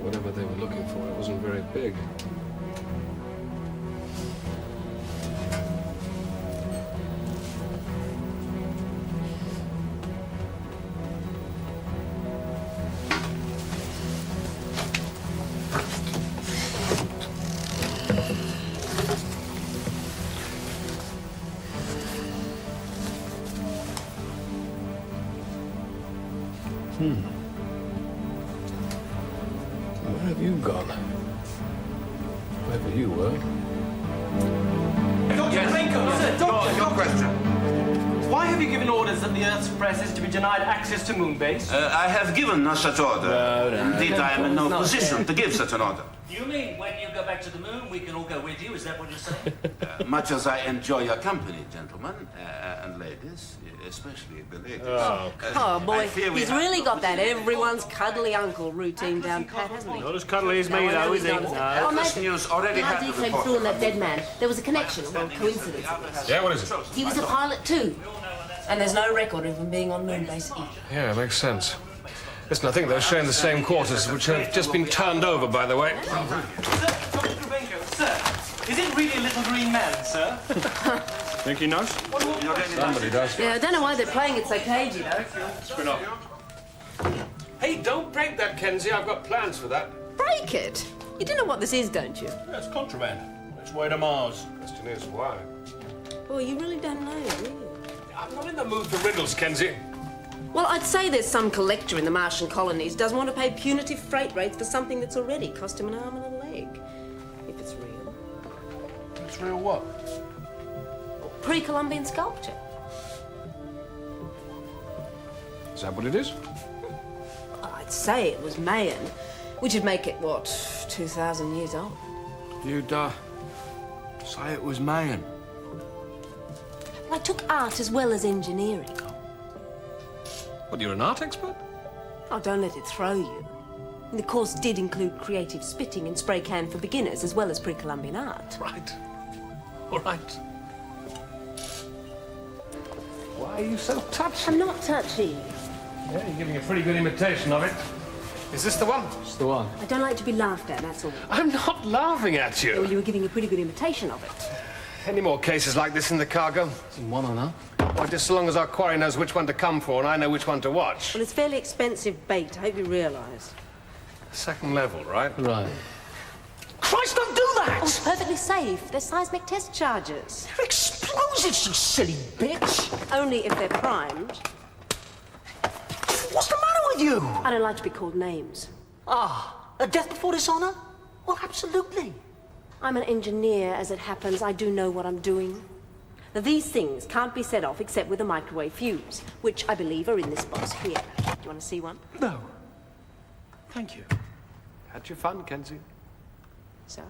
S3: Whatever they were looking for, it wasn't very big. Where have you gone? Wherever you were.
S11: Dr. Renko, sir, Doctor!
S22: Your question.
S11: Why have you given orders that the Earth's press is to be denied access to Moonbase?
S22: I have given no such order. Indeed, I am in no position to give such an order.
S23: You mean when you go back to the moon, we can all go with you? Is that what you're saying?
S22: Much as I enjoy your company, gentlemen, and ladies, especially the ladies.
S14: Oh, boy, he's really got that everyone's cuddly uncle routine down pat, hasn't he?
S3: Not as cuddly as me, though, is he?
S14: Oh,
S22: This news already
S14: the idea
S22: happened
S14: came
S22: before.
S14: through on that dead man. There was a connection, or a coincidence.
S3: Yeah, what is it?
S14: He was a pilot, too. And there's no record of him being on Moonbase either.
S3: Yeah, makes sense. Listen, I think they're sharing the same quarters, which have just been turned over, by the way.
S11: Sir, Dr. Renko, sir, is it really a little green man, sir?
S3: Think he knows? Somebody does.
S14: Yeah, I don't know why they're playing it so cagey, though.
S3: Spin off. Hey, don't break that, Kenzie. I've got plans for that.
S14: Break it? You do know what this is, don't you?
S2: Yeah, it's contraband. It's way to Mars.
S3: Question is, why?
S14: Well, you really don't know, do you?
S3: I'm not in the mood for riddles, Kenzie.
S14: Well, I'd say there's some collector in the Martian colonies doesn't want to pay punitive freight rates for something that's already cost him an arm and a leg. If it's real.
S3: It's real what?
S14: Pre-Columbian sculpture.
S3: Is that what it is?
S14: Well, I'd say it was Mayan, which would make it, what, 2,000 years old?
S2: You'd, say it was Mayan.
S14: Well, I took art as well as engineering.
S3: What, you're an art expert?
S14: Oh, don't let it throw you. The course did include creative spitting and spray can for beginners, as well as pre-Columbian art.
S3: Right. All right. Why are you so touchy?
S14: I'm not touchy.
S3: Yeah, you're giving a pretty good imitation of it. Is this the one?
S13: It's the one.
S14: I don't like to be laughed at, that's all.
S3: I'm not laughing at you.
S14: Well, you were giving a pretty good imitation of it.
S3: Any more cases like this in the cargo?
S13: One or no?
S3: Well, just so long as our quarry knows which one to come for and I know which one to watch.
S14: Well, it's fairly expensive bait, I hope you realise.
S3: Second level, right?
S13: Right.
S22: Christ, don't do that!
S14: Oh, it's perfectly safe. They're seismic test charges.
S22: They're explosives, you silly bitch!
S14: Only if they're primed.
S22: What's the matter with you?
S14: I don't like to be called names.
S22: A death before dishonor? Well, absolutely.
S14: I'm an engineer, as it happens. I do know what I'm doing. Now, these things can't be set off except with a microwave fuse, which I believe are in this box here. Do you want to see one?
S3: No. Thank you. Had your fun, Kenzie?
S14: So?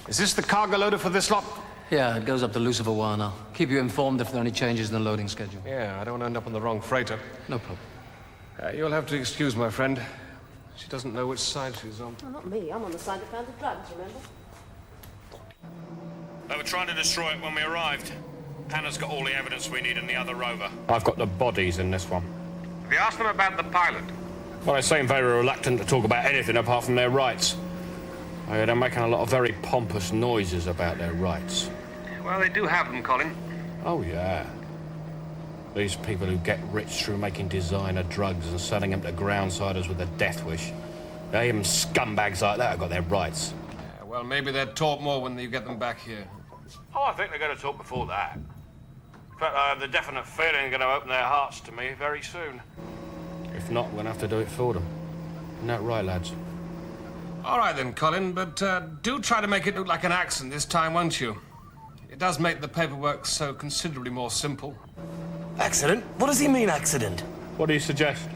S3: Is this the cargo loader for this lot?
S13: Yeah, it goes up to Lucifer One. I'll keep you informed if there are any changes in the loading schedule.
S3: Yeah, I don't want to end up on the wrong freighter.
S13: No problem.
S3: You'll have to excuse my friend. She doesn't know which side she's on.
S14: Well, not me. I'm on the side that found the drugs, remember?
S19: They were trying to destroy it when we arrived. Hannah's got all the evidence we need in the other rover.
S2: I've got the bodies in this one.
S19: Have you asked them about the pilot?
S2: Well, they seem very reluctant to talk about anything apart from their rights. They're making a lot of very pompous noises about their rights.
S19: Well, they do have them, Colin.
S2: Oh, yeah. These people who get rich through making designer drugs and selling them to groundsiders with a death wish. Even scumbags like that have got their rights.
S3: Yeah, well, maybe they'll talk more when you get them back here.
S19: Oh, I think they're going to talk before that. In fact, I have the definite feeling they're going to open their hearts to me very soon.
S2: If not, we're going to have to do it for them. Isn't that right, lads?
S3: All right then, Colin, but do try to make it look like an accident this time, won't you? It does make the paperwork so considerably more simple.
S22: Accident? What does he mean, accident?
S2: What do you suggest?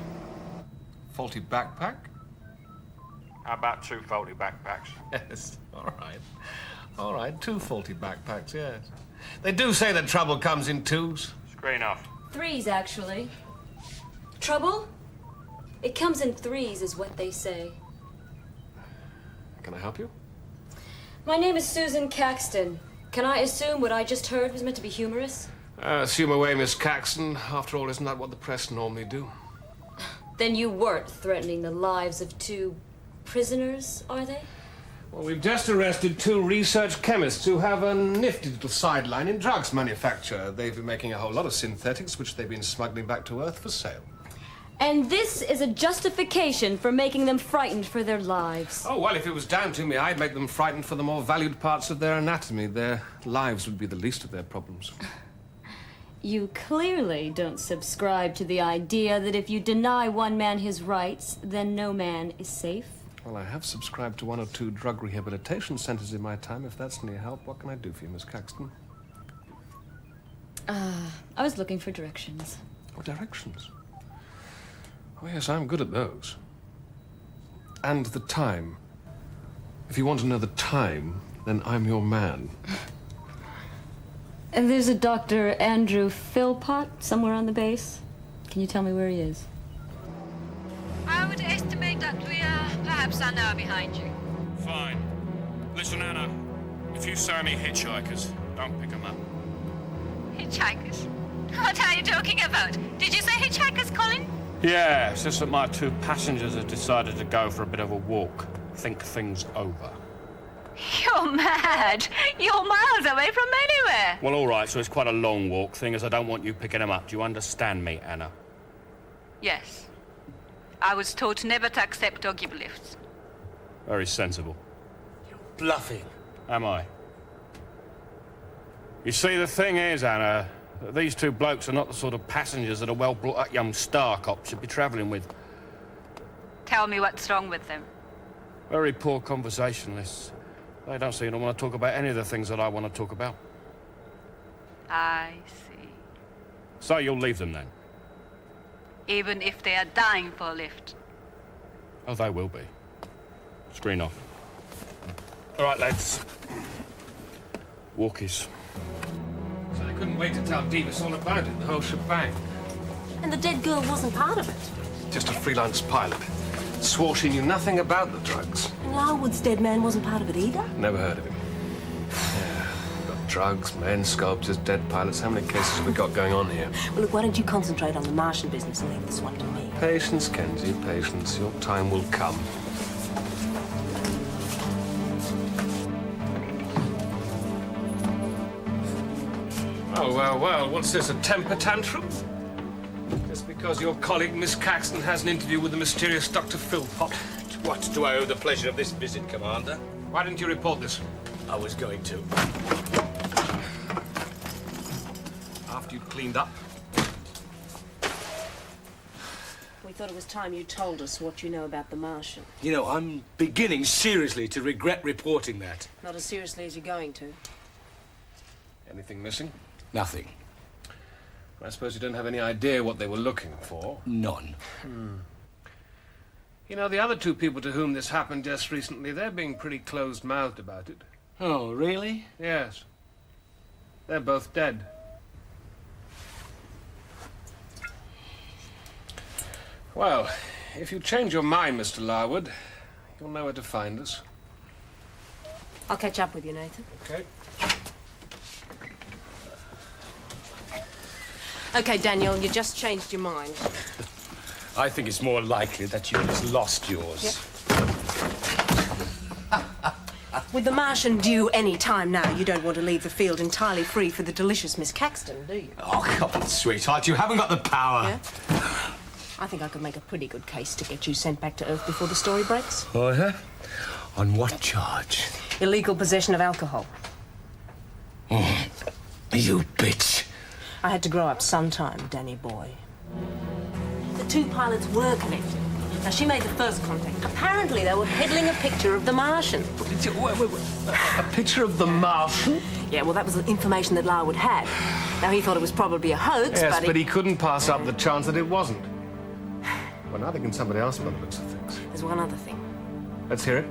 S3: Faulty backpack?
S19: How about 2 faulty backpacks?
S3: Yes, all right. All right, 2 faulty backpacks, yes. They do say that trouble comes in 2s.
S19: Screen off.
S18: 3s, actually. Trouble? It comes in 3s, is what they say.
S3: Can I help you?
S18: My name is Susan Caxton. Can I assume what I just heard was meant to be humorous?
S3: Assume away, Miss Caxton. After all, isn't that what the press normally do?
S18: Then you weren't threatening the lives of 2 prisoners, are they?
S3: Well, we've just arrested 2 research chemists who have a nifty little sideline in drugs manufacture. They've been making a whole lot of synthetics, which they've been smuggling back to Earth for sale.
S18: And this is a justification for making them frightened for their lives.
S3: Oh, well, if it was down to me, I'd make them frightened for the more valued parts of their anatomy. Their lives would be the least of their problems.
S18: You clearly don't subscribe to the idea that if you deny one man his rights, then no man is safe.
S3: Well, I have subscribed to 1 or 2 drug rehabilitation centers in my time. If that's any help, what can I do for you, Miss Caxton?
S18: I was looking for directions.
S3: What directions? Oh, yes, I'm good at those. And the time. If you want to know the time, then I'm your man.
S18: And there's a Dr. Andrew Philpott somewhere on the base. Can you tell me where he is?
S9: I would estimate that we are perhaps an hour behind you.
S2: Fine. Listen, Anna, if you see any hitchhikers, don't pick them up.
S9: Hitchhikers? What are you talking about? Did you say hitchhikers, Colin?
S2: Yeah, it's just that my 2 passengers have decided to go for a bit of a walk. Think things over.
S9: You're mad. You're miles away from anywhere.
S2: Well, all right, so it's quite a long walk, thing as I don't want you picking them up. Do you understand me, Anna?
S9: Yes. I was taught never to accept or give lifts.
S2: Very sensible.
S22: Bluffing.
S2: Am I? You see, the thing is, Anna, that these 2 blokes are not the sort of passengers that a well-brought-up young star cop should be travelling with.
S9: Tell me what's wrong with them.
S2: Very poor conversationalists. They don't seem to want to talk about any of the things that I want to talk about.
S9: I see.
S2: So you'll leave them then?
S9: Even if they are dying for a lift.
S2: Oh, they will be. Screen off. All right, lads. Walkies.
S3: So they couldn't wait to tell Davis all about it, the whole shebang.
S14: And the dead girl wasn't part of it.
S3: Just a freelance pilot. Swore she knew nothing about the drugs.
S14: And Larwood's dead man wasn't part of it either.
S3: Never heard of him. Yeah, we've got drugs, men, sculptors, dead pilots. How many cases have we got going on here?
S14: Well, look, why don't you concentrate on the Martian business and leave this one to me?
S3: Patience, Kenzie, patience. Your time will come. Oh, well, what's this, a temper tantrum? Just because your colleague, Miss Caxton, has an interview with the mysterious Dr. Philpott.
S22: What do I owe the pleasure of this visit, Commander?
S3: Why didn't you report this?
S22: I was going to.
S3: After you'd cleaned up?
S14: We thought it was time you told us what you know about the Martian.
S22: You know, I'm beginning seriously to regret reporting that.
S14: Not as seriously as you're going to.
S3: Anything missing?
S22: Nothing.
S3: I suppose you don't have any idea what they were looking for?
S22: None.
S3: You know, the other 2 people to whom this happened just recently, they're being pretty closed-mouthed about it.
S22: Oh, really?
S3: Yes. They're both dead. Well, if you change your mind, Mr. Larwood, you'll know where to find us.
S14: I'll catch up with you, Nathan.
S3: Okay.
S14: Okay, Daniel, you just changed your mind.
S22: I think it's more likely that you just lost yours.
S14: Yep. With the Martian due any time now, you don't want to leave the field entirely free for the delicious Miss Caxton, do you?
S22: Oh, come on, sweetheart, you haven't got the power.
S14: Yeah? I think I could make a pretty good case to get you sent back to Earth before the story breaks.
S22: Oh, yeah? On what charge?
S14: Illegal possession of alcohol.
S22: Oh, you bitch.
S14: I had to grow up sometime, Danny boy. The 2 pilots were connected. Now, she made the first contact. Apparently, they were peddling a picture of the Martian.
S3: Wait. A picture of the Martian?
S14: Yeah, well, that was the information that Larwood had. Now, he thought it was probably a hoax,
S3: yes, but he couldn't pass up the chance that it wasn't. Well, now they can somebody else by the looks of things.
S14: There's one other thing.
S3: Let's hear it.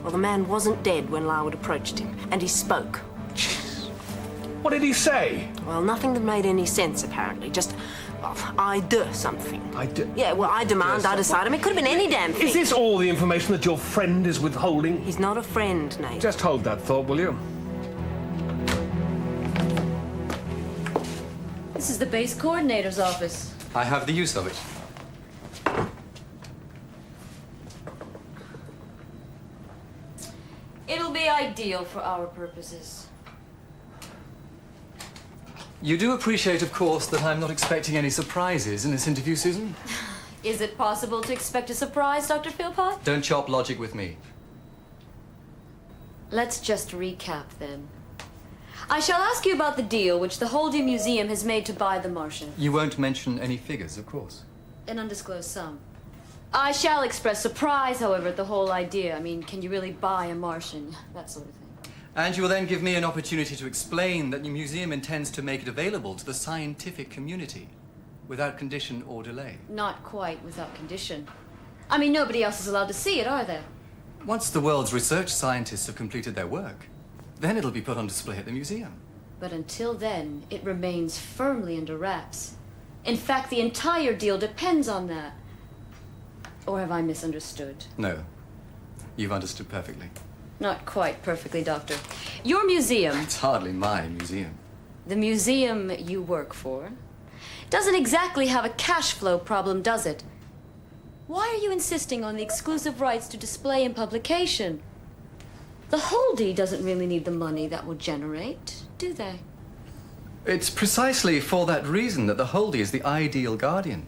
S14: Well, the man wasn't dead when Larwood approached him, and he spoke.
S3: What did he say?
S14: Well, nothing that made any sense, apparently. Just, well, I do something.
S3: I do?
S14: Yeah, well, I demand, I decide. I mean, it could have been any damn thing.
S3: Is this all the information that your friend is withholding?
S14: He's not a friend, Nate.
S3: Just hold that thought, will you?
S18: This is the base coordinator's office.
S7: I have the use of it.
S18: It'll be ideal for our purposes.
S7: You do appreciate, of course, that I'm not expecting any surprises in this interview, Susan?
S18: Is it possible to expect a surprise, Dr. Philpott?
S7: Don't chop logic with me.
S18: Let's just recap, then. I shall ask you about the deal which the Holdy Museum has made to buy the Martian.
S7: You won't mention any figures, of course.
S18: An undisclosed sum. I shall express surprise, however, at the whole idea. I mean, can you really buy a Martian? That sort of thing.
S7: And you will then give me an opportunity to explain that the museum intends to make it available to the scientific community without condition or delay.
S18: Not quite without condition. I mean, nobody else is allowed to see it, are they?
S7: Once the world's research scientists have completed their work, then it'll be put on display at the museum.
S18: But until then, it remains firmly under wraps. In fact, the entire deal depends on that. Or have I misunderstood?
S7: No. You've understood perfectly.
S18: Not quite perfectly, Doctor. Your museum...
S7: It's hardly my museum.
S18: The museum you work for doesn't exactly have a cash flow problem, does it? Why are you insisting on the exclusive rights to display and publication? The Holdy doesn't really need the money that will generate, do they?
S7: It's precisely for that reason that the Holdy is the ideal guardian.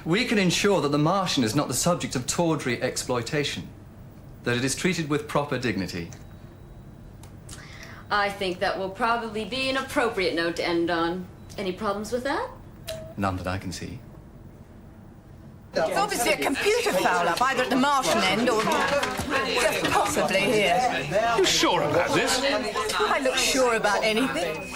S7: We can ensure that the Martian is not the subject of tawdry exploitation, that it is treated with proper dignity.
S18: I think that will probably be an appropriate note to end on. Any problems with that?
S7: None that I can see.
S5: It's obviously a computer foul-up, either at the Martian end or just possibly here.
S3: You sure about this?
S5: I look sure about anything.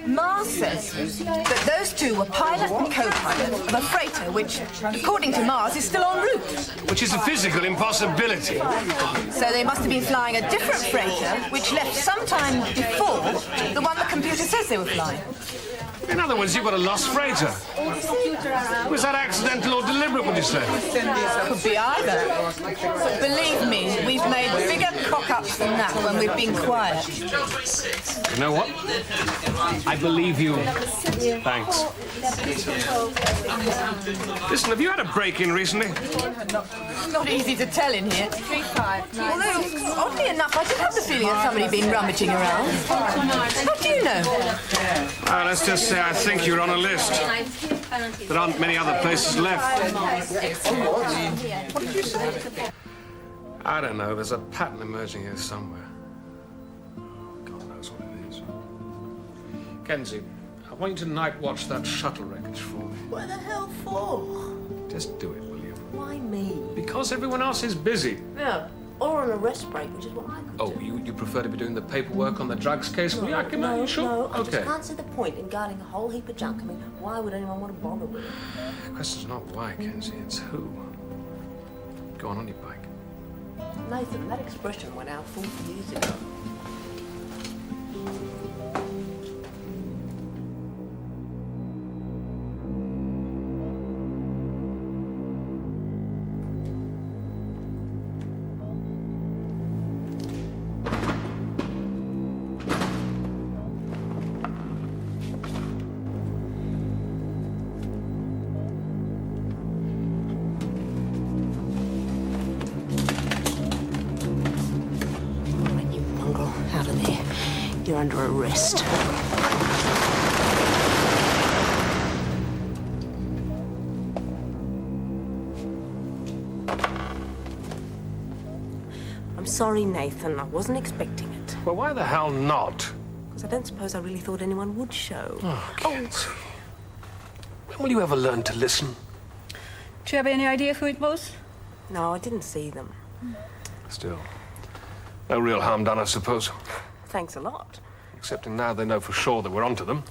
S5: Mars says that those two were pilot and co-pilot of a freighter which, according to Mars, is still en route.
S3: Which is a physical impossibility.
S5: So they must have been flying a different freighter which left sometime before the one the computer says they were flying.
S3: In other words, you've got a lost freighter. Was that accidental or deliberate, would you say?
S5: Could be either. But believe me, we've made bigger cock-ups than that when we've been quiet.
S3: You know what? I believe you. Thanks. Listen, have you had a break-in recently?
S5: Not easy to tell in here. 3-5. Although, oddly enough, I did have the feeling of somebody being rummaging around. How do you know?
S3: Let's just say I think you're on a list. There aren't many other places left. What did you say? I don't know. There's a pattern emerging here somewhere. God knows what it is. Kenzie, I want you to night watch that shuttle wreckage for me.
S5: What the hell for?
S3: Just do it, will you?
S14: Why me?
S3: Because everyone else is busy.
S14: Yeah, or on a rest break, which is what I could
S3: Oh, you prefer to be doing the paperwork on the drugs case? Will you? I can
S14: No,
S3: sure.
S14: no, I
S3: Okay.
S14: just can't see the point in guarding a whole heap of junk. I mean, why would anyone want to bother with it?
S3: The question's not why, Kenzie, it's who. Go on your bike.
S14: Nathan, that expression went out 40 years ago. You're under arrest. I'm sorry, Nathan. I wasn't expecting it.
S3: Well, why the hell not?
S14: Because I don't suppose I really thought anyone would show.
S3: Oh, Kenzie. When will you ever learn to listen?
S4: Do you have any idea who it was?
S14: No, I didn't see them.
S3: Still, no real harm done, I suppose.
S14: Thanks a lot.
S3: Excepting now they know for sure that we're onto them,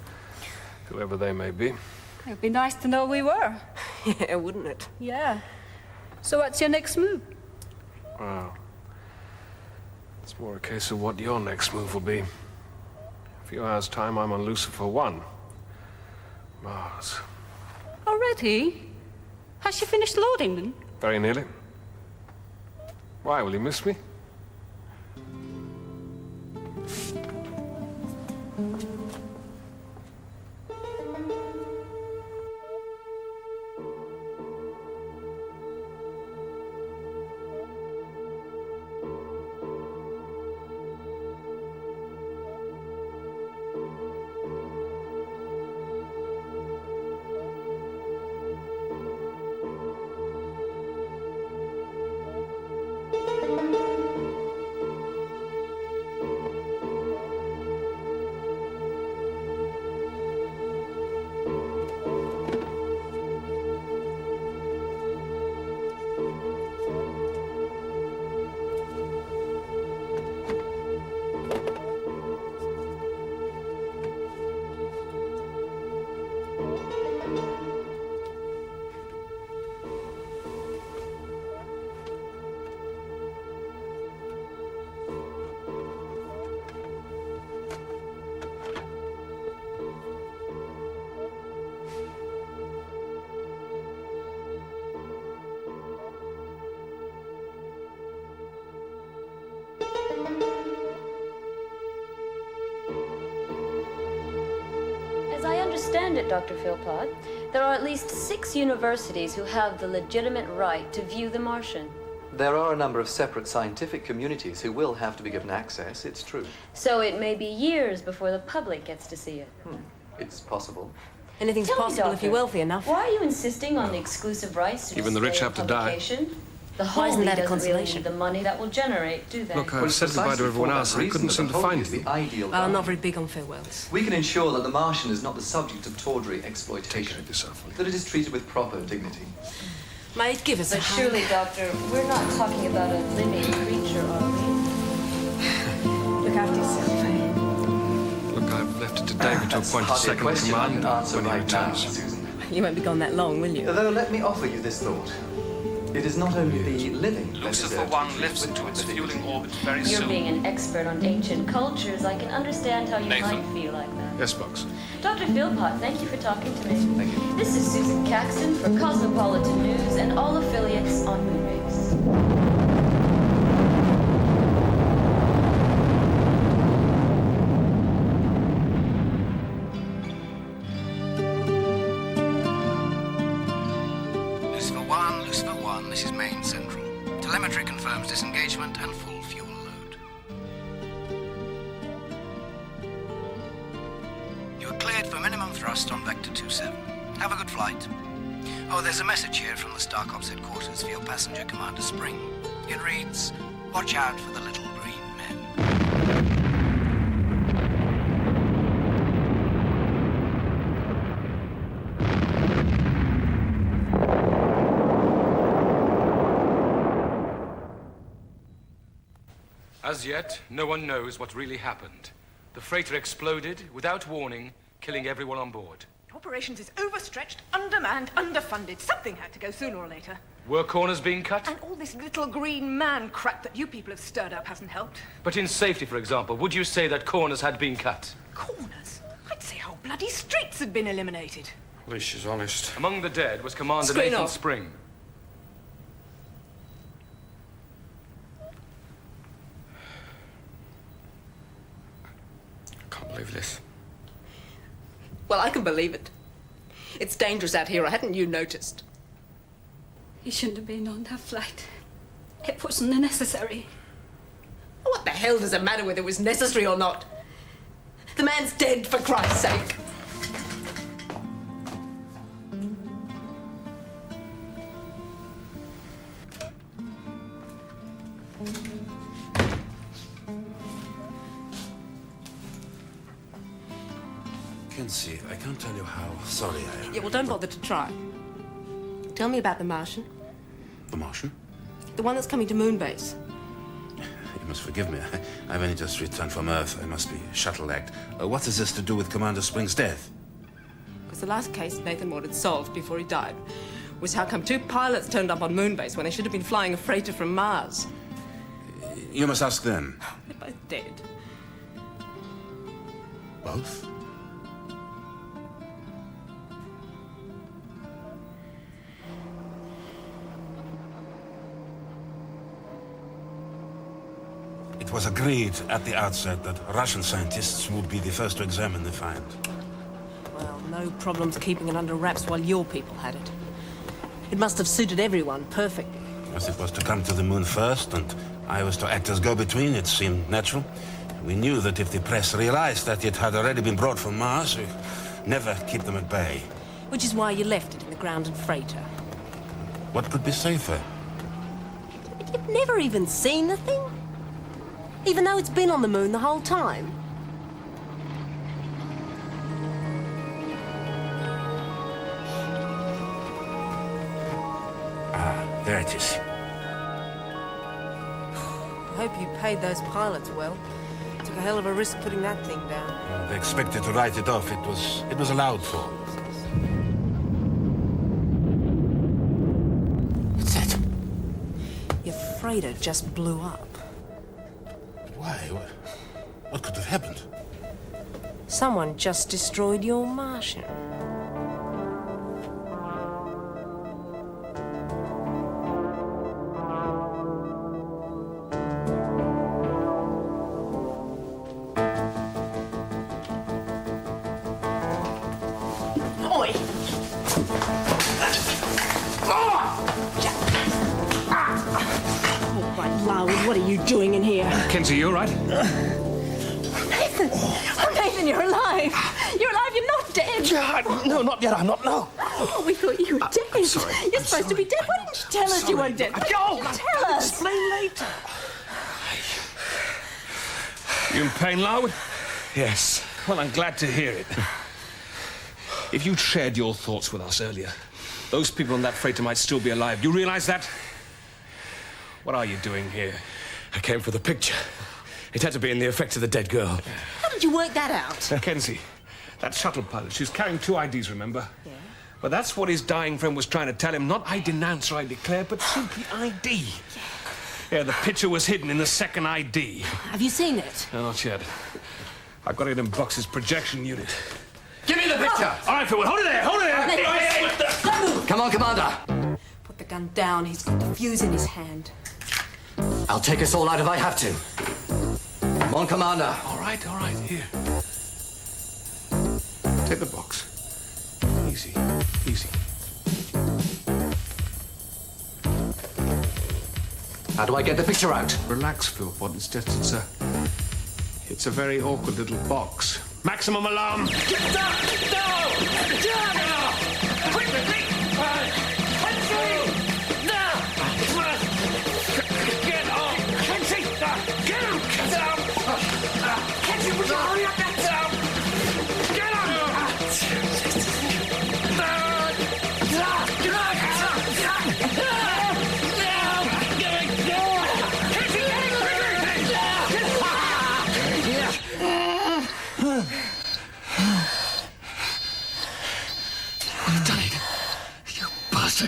S3: whoever they may be.
S4: It'd be nice to know we were.
S14: Yeah, wouldn't it?
S4: Yeah. So what's your next move?
S3: Well, It's more a case of what your next move will be. In a few hours' time, I'm on Lucifer 1. Mars.
S4: Already? Has she finished loading then?
S3: Very nearly. Why, will you miss me?
S18: As I understand it, Dr. Philpott, there are at least 6 universities who have the legitimate right to view the Martian.
S7: There are a number of separate scientific communities who will have to be given access, it's true.
S18: So it may be years before the public gets to see it.
S7: It's possible.
S14: Anything's
S18: Tell me,
S14: possible if
S18: Doctor,
S14: you're wealthy enough.
S18: Why are you insisting on the exclusive rights to
S3: Even the rich
S18: display
S3: have to die.
S18: publication? The
S14: Why isn't
S18: holy
S14: that a
S18: doesn't really
S14: consolation?
S18: need the money that will generate, do they?
S3: Look, I said goodbye to everyone else. I couldn't seem to find you.
S7: Ideal
S14: Well, I'm not very big on farewells.
S7: We can ensure that the Martian is not the subject of tawdry exploitation. That it is treated with proper dignity.
S14: Mate, give us a
S18: But
S14: hand.
S18: surely, Doctor, we're not talking about a living creature, are we?
S14: Look after yourself, eh?
S3: Look, I've left it to David to
S7: That's
S3: appoint a
S7: hardly a
S3: second
S7: question I can
S3: commander
S7: answer
S3: when he
S7: right now,
S3: returns.
S7: Susan.
S14: You won't be gone that long, will you?
S7: Although, let me offer you this thought. It is not only the living that
S6: Lucifer
S7: deserve
S6: 1 lifts into its fueling orbit very
S18: You're
S6: soon.
S18: being an expert on ancient cultures. I can understand how you
S6: Nathan.
S18: might feel like that.
S3: Yes, Bugs.
S18: Dr. Philpott, thank you for talking to me. Thank you. This is Susan Caxton for Cosmopolitan News and all affiliates on Moonbase.
S15: Lucifer 1, this is Main Central. Telemetry confirms disengagement and full fuel load. You are cleared for minimum thrust on Vector 27. Have a good flight. Oh, there's a message here from the Star Ops headquarters for your passenger, Commander Spring. It reads, "Watch out for the little green men."
S16: As yet, no one knows what really happened. The freighter exploded without warning, killing everyone on board.
S5: Operations is overstretched, undermanned, underfunded. Something had to go sooner or later.
S16: Were corners being cut?
S5: And all this little green man crap that you people have stirred up hasn't helped.
S16: But in safety, for example, would you say that corners had been cut?
S5: Corners? I'd say whole bloody streets had been eliminated.
S16: At least she's honest. Among the dead was Commander
S5: Screen
S16: Nathan
S5: off.
S16: Spring.
S2: I can't believe this.
S5: Well, I can believe it. It's dangerous out here, or hadn't you noticed?
S4: He shouldn't have been on that flight. It wasn't necessary.
S5: What the hell does it matter whether it was necessary or not? The man's dead, for Christ's sake.
S10: Kinsey, I can't tell you how sorry I am.
S14: Yeah, well, don't bother to try. Tell me about the Martian.
S10: The Martian?
S14: The one that's coming to Moonbase.
S10: You must forgive me. I've only just returned from Earth. I must be shuttle-lagged. What has this to do with Commander Spring's death?
S14: Because the last case Nathan wanted solved before he died was how come 2 pilots turned up on Moonbase when they should have been flying a freighter from Mars.
S10: You must ask them.
S14: They're both dead.
S10: Both? It was agreed at the outset that Russian scientists would be the first to examine the find.
S14: Well, no problems keeping it under wraps while your people had it. It must have suited everyone perfectly.
S10: As it was to come to the moon first, and I was to act as go-between, it seemed natural. We knew that if the press realized that it had already been brought from Mars, we'd never keep them at bay.
S14: Which is why you left it in the grounded freighter.
S10: What could be safer?
S14: You've never even seen the thing? Even though it's been on the moon the whole time?
S10: Ah, there it is.
S14: I hope you paid those pilots well. Took a hell of a risk putting that thing down.
S10: They expected to write it off. It was allowed for. What's that?
S14: Your freighter just blew up.
S10: Why? What could have happened?
S14: Someone just destroyed your Martian.
S5: Oi!
S14: Oh, right, Larwood, what are you doing in here?
S3: Kenzie, you all right?
S5: Nathan! Oh, Nathan, you're alive! You're alive, you're not dead!
S3: No, not yet, I'm not, no.
S5: Oh, we thought you were dead.
S3: I'm sorry.
S5: You're supposed to be dead. Why didn't you tell us you weren't dead? Why didn't you tell us?
S3: Explain later. You in pain, Larwood?
S22: Yes.
S3: Well, I'm glad to hear it. If you'd shared your thoughts with us earlier, those people on that freighter might still be alive. You realize that? What are you doing here?
S22: I came for the picture. It had to be in the effect of the dead girl.
S14: How did you work that out?
S3: Kenzie, that shuttle pilot, she was carrying 2 IDs, remember? Yeah. But that's what his dying friend was trying to tell him. Not I denounce or I declare, but simply ID. Yeah, the picture was hidden in the second ID.
S14: Have you seen it?
S3: No, not yet. I've got it in Box's projection unit.
S7: Give me the picture!
S3: All right, Phil, hold it there, hold it there!
S14: Don't move!
S7: Come on, Commander.
S14: Put the gun down. He's got the fuse in his hand.
S7: I'll take us all out if I have to. Come on, Commander.
S3: All right, here. Take the box. Easy, easy.
S7: How do I get the picture out?
S3: Relax, Philpott. It's a very awkward little box. Maximum alarm!
S5: Get down! No! Down! Quickly!
S3: Get on! Kenzie! Get him! Get down! Kenzie, would you hurry up that down? Get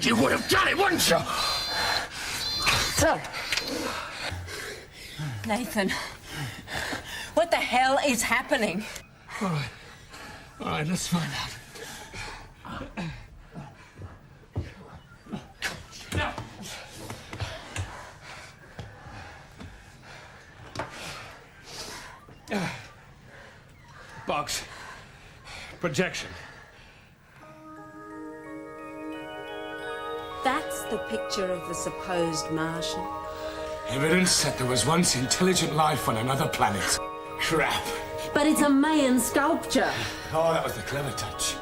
S22: You would have done it, wouldn't you?
S5: Sir. Nathan, what the hell is happening?
S3: All right, let's find out. Box. Projection.
S14: That's the picture of the supposed Martian.
S22: Evidence that there was once intelligent life on another planet. Crap.
S14: But it's a Mayan sculpture.
S22: Oh, that was the clever touch.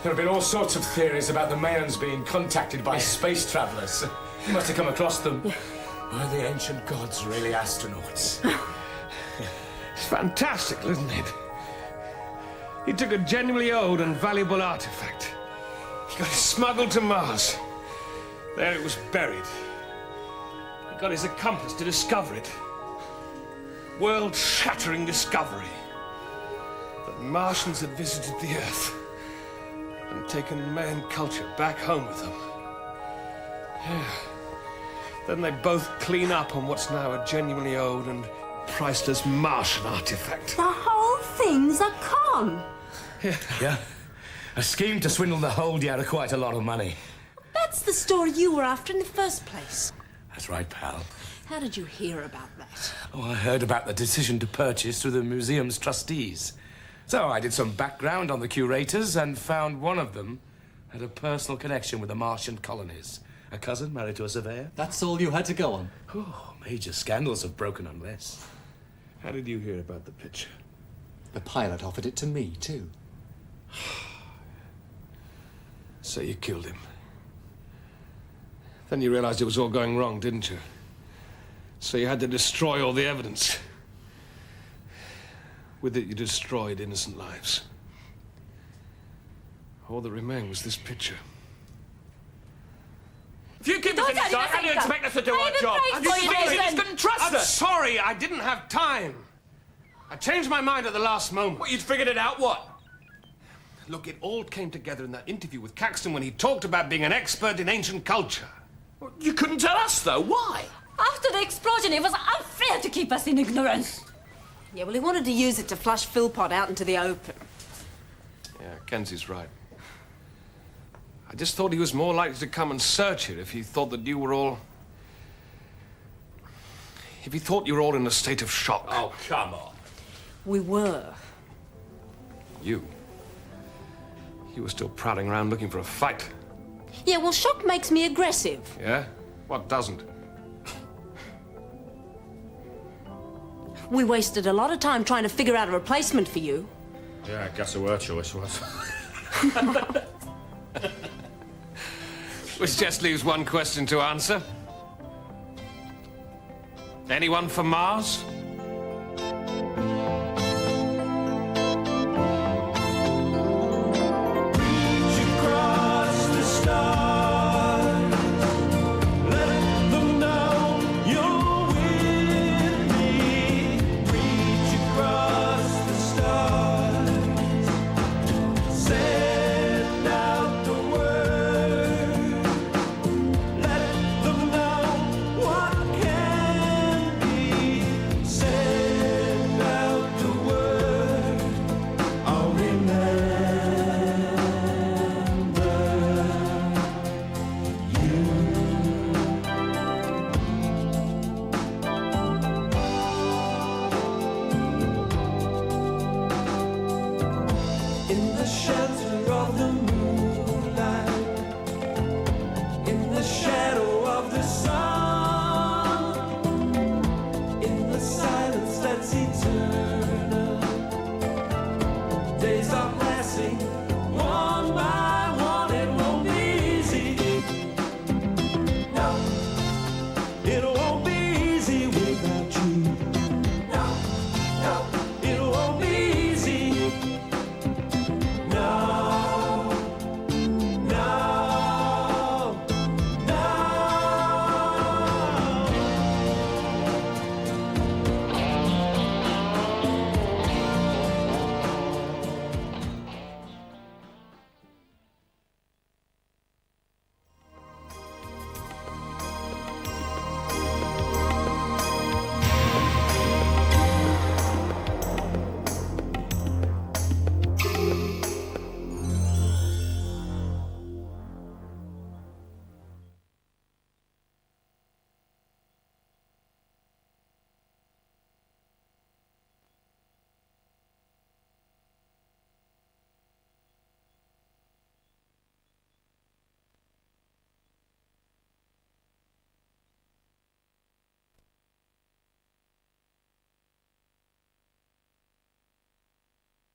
S22: There have been all sorts of theories about the Mayans being contacted by space travelers. You must have come across them. Were the ancient gods really astronauts?
S3: It's fantastic, isn't it? He took a genuinely old and valuable artifact. He got it smuggled to Mars. There it was buried. He got his accomplice to discover it. World-shattering discovery. That Martians had visited the Earth and taken Mayan culture back home with them. Yeah. Then they both clean up on what's now a genuinely old and priceless Martian artifact.
S14: The whole thing's a con.
S22: Yeah. A scheme to swindle the Holdie out of quite a lot of money.
S14: That's the story you were after in the first place.
S22: That's right, pal.
S14: How did you hear about that?
S22: Oh, I heard about the decision to purchase through the museum's trustees. So I did some background on the curators and found one of them had a personal connection with the Martian colonies. A cousin married to a surveyor.
S7: That's all you had to go on?
S22: Oh, major scandals have broken on less.
S3: How did you hear about the picture?
S7: The pilot offered it to me, too.
S3: So you killed him. Then you realized it was all going wrong, didn't you? So you had to destroy all the evidence. With it, you destroyed innocent lives. All that remained was this picture.
S22: If you keep us in the dark, how do you expect us to do our job?
S3: You just couldn't trust us. I'm sorry, I didn't have time. I changed my mind at the last moment.
S22: What, you'd figured it out, what?
S3: Look, it all came together in that interview with Caxton when he talked about being an expert in ancient culture.
S22: Well, you couldn't tell us, though. Why?
S4: After the explosion, it was unfair to keep us in ignorance.
S14: Yeah, well, he wanted to use it to flush Philpott out into the open.
S3: Yeah, Kenzie's right. I just thought he was more likely to come and search here if he thought that you were all... If he thought you were all in a state of shock.
S22: Oh, come on.
S14: We were.
S3: You? You were still prowling around looking for a fight.
S14: Yeah, well, shock makes me aggressive.
S3: Yeah? What doesn't?
S14: We wasted a lot of time trying to figure out a replacement for you.
S2: Yeah, I guess her choice was.
S3: Which just leaves one question to answer. Anyone for Mars?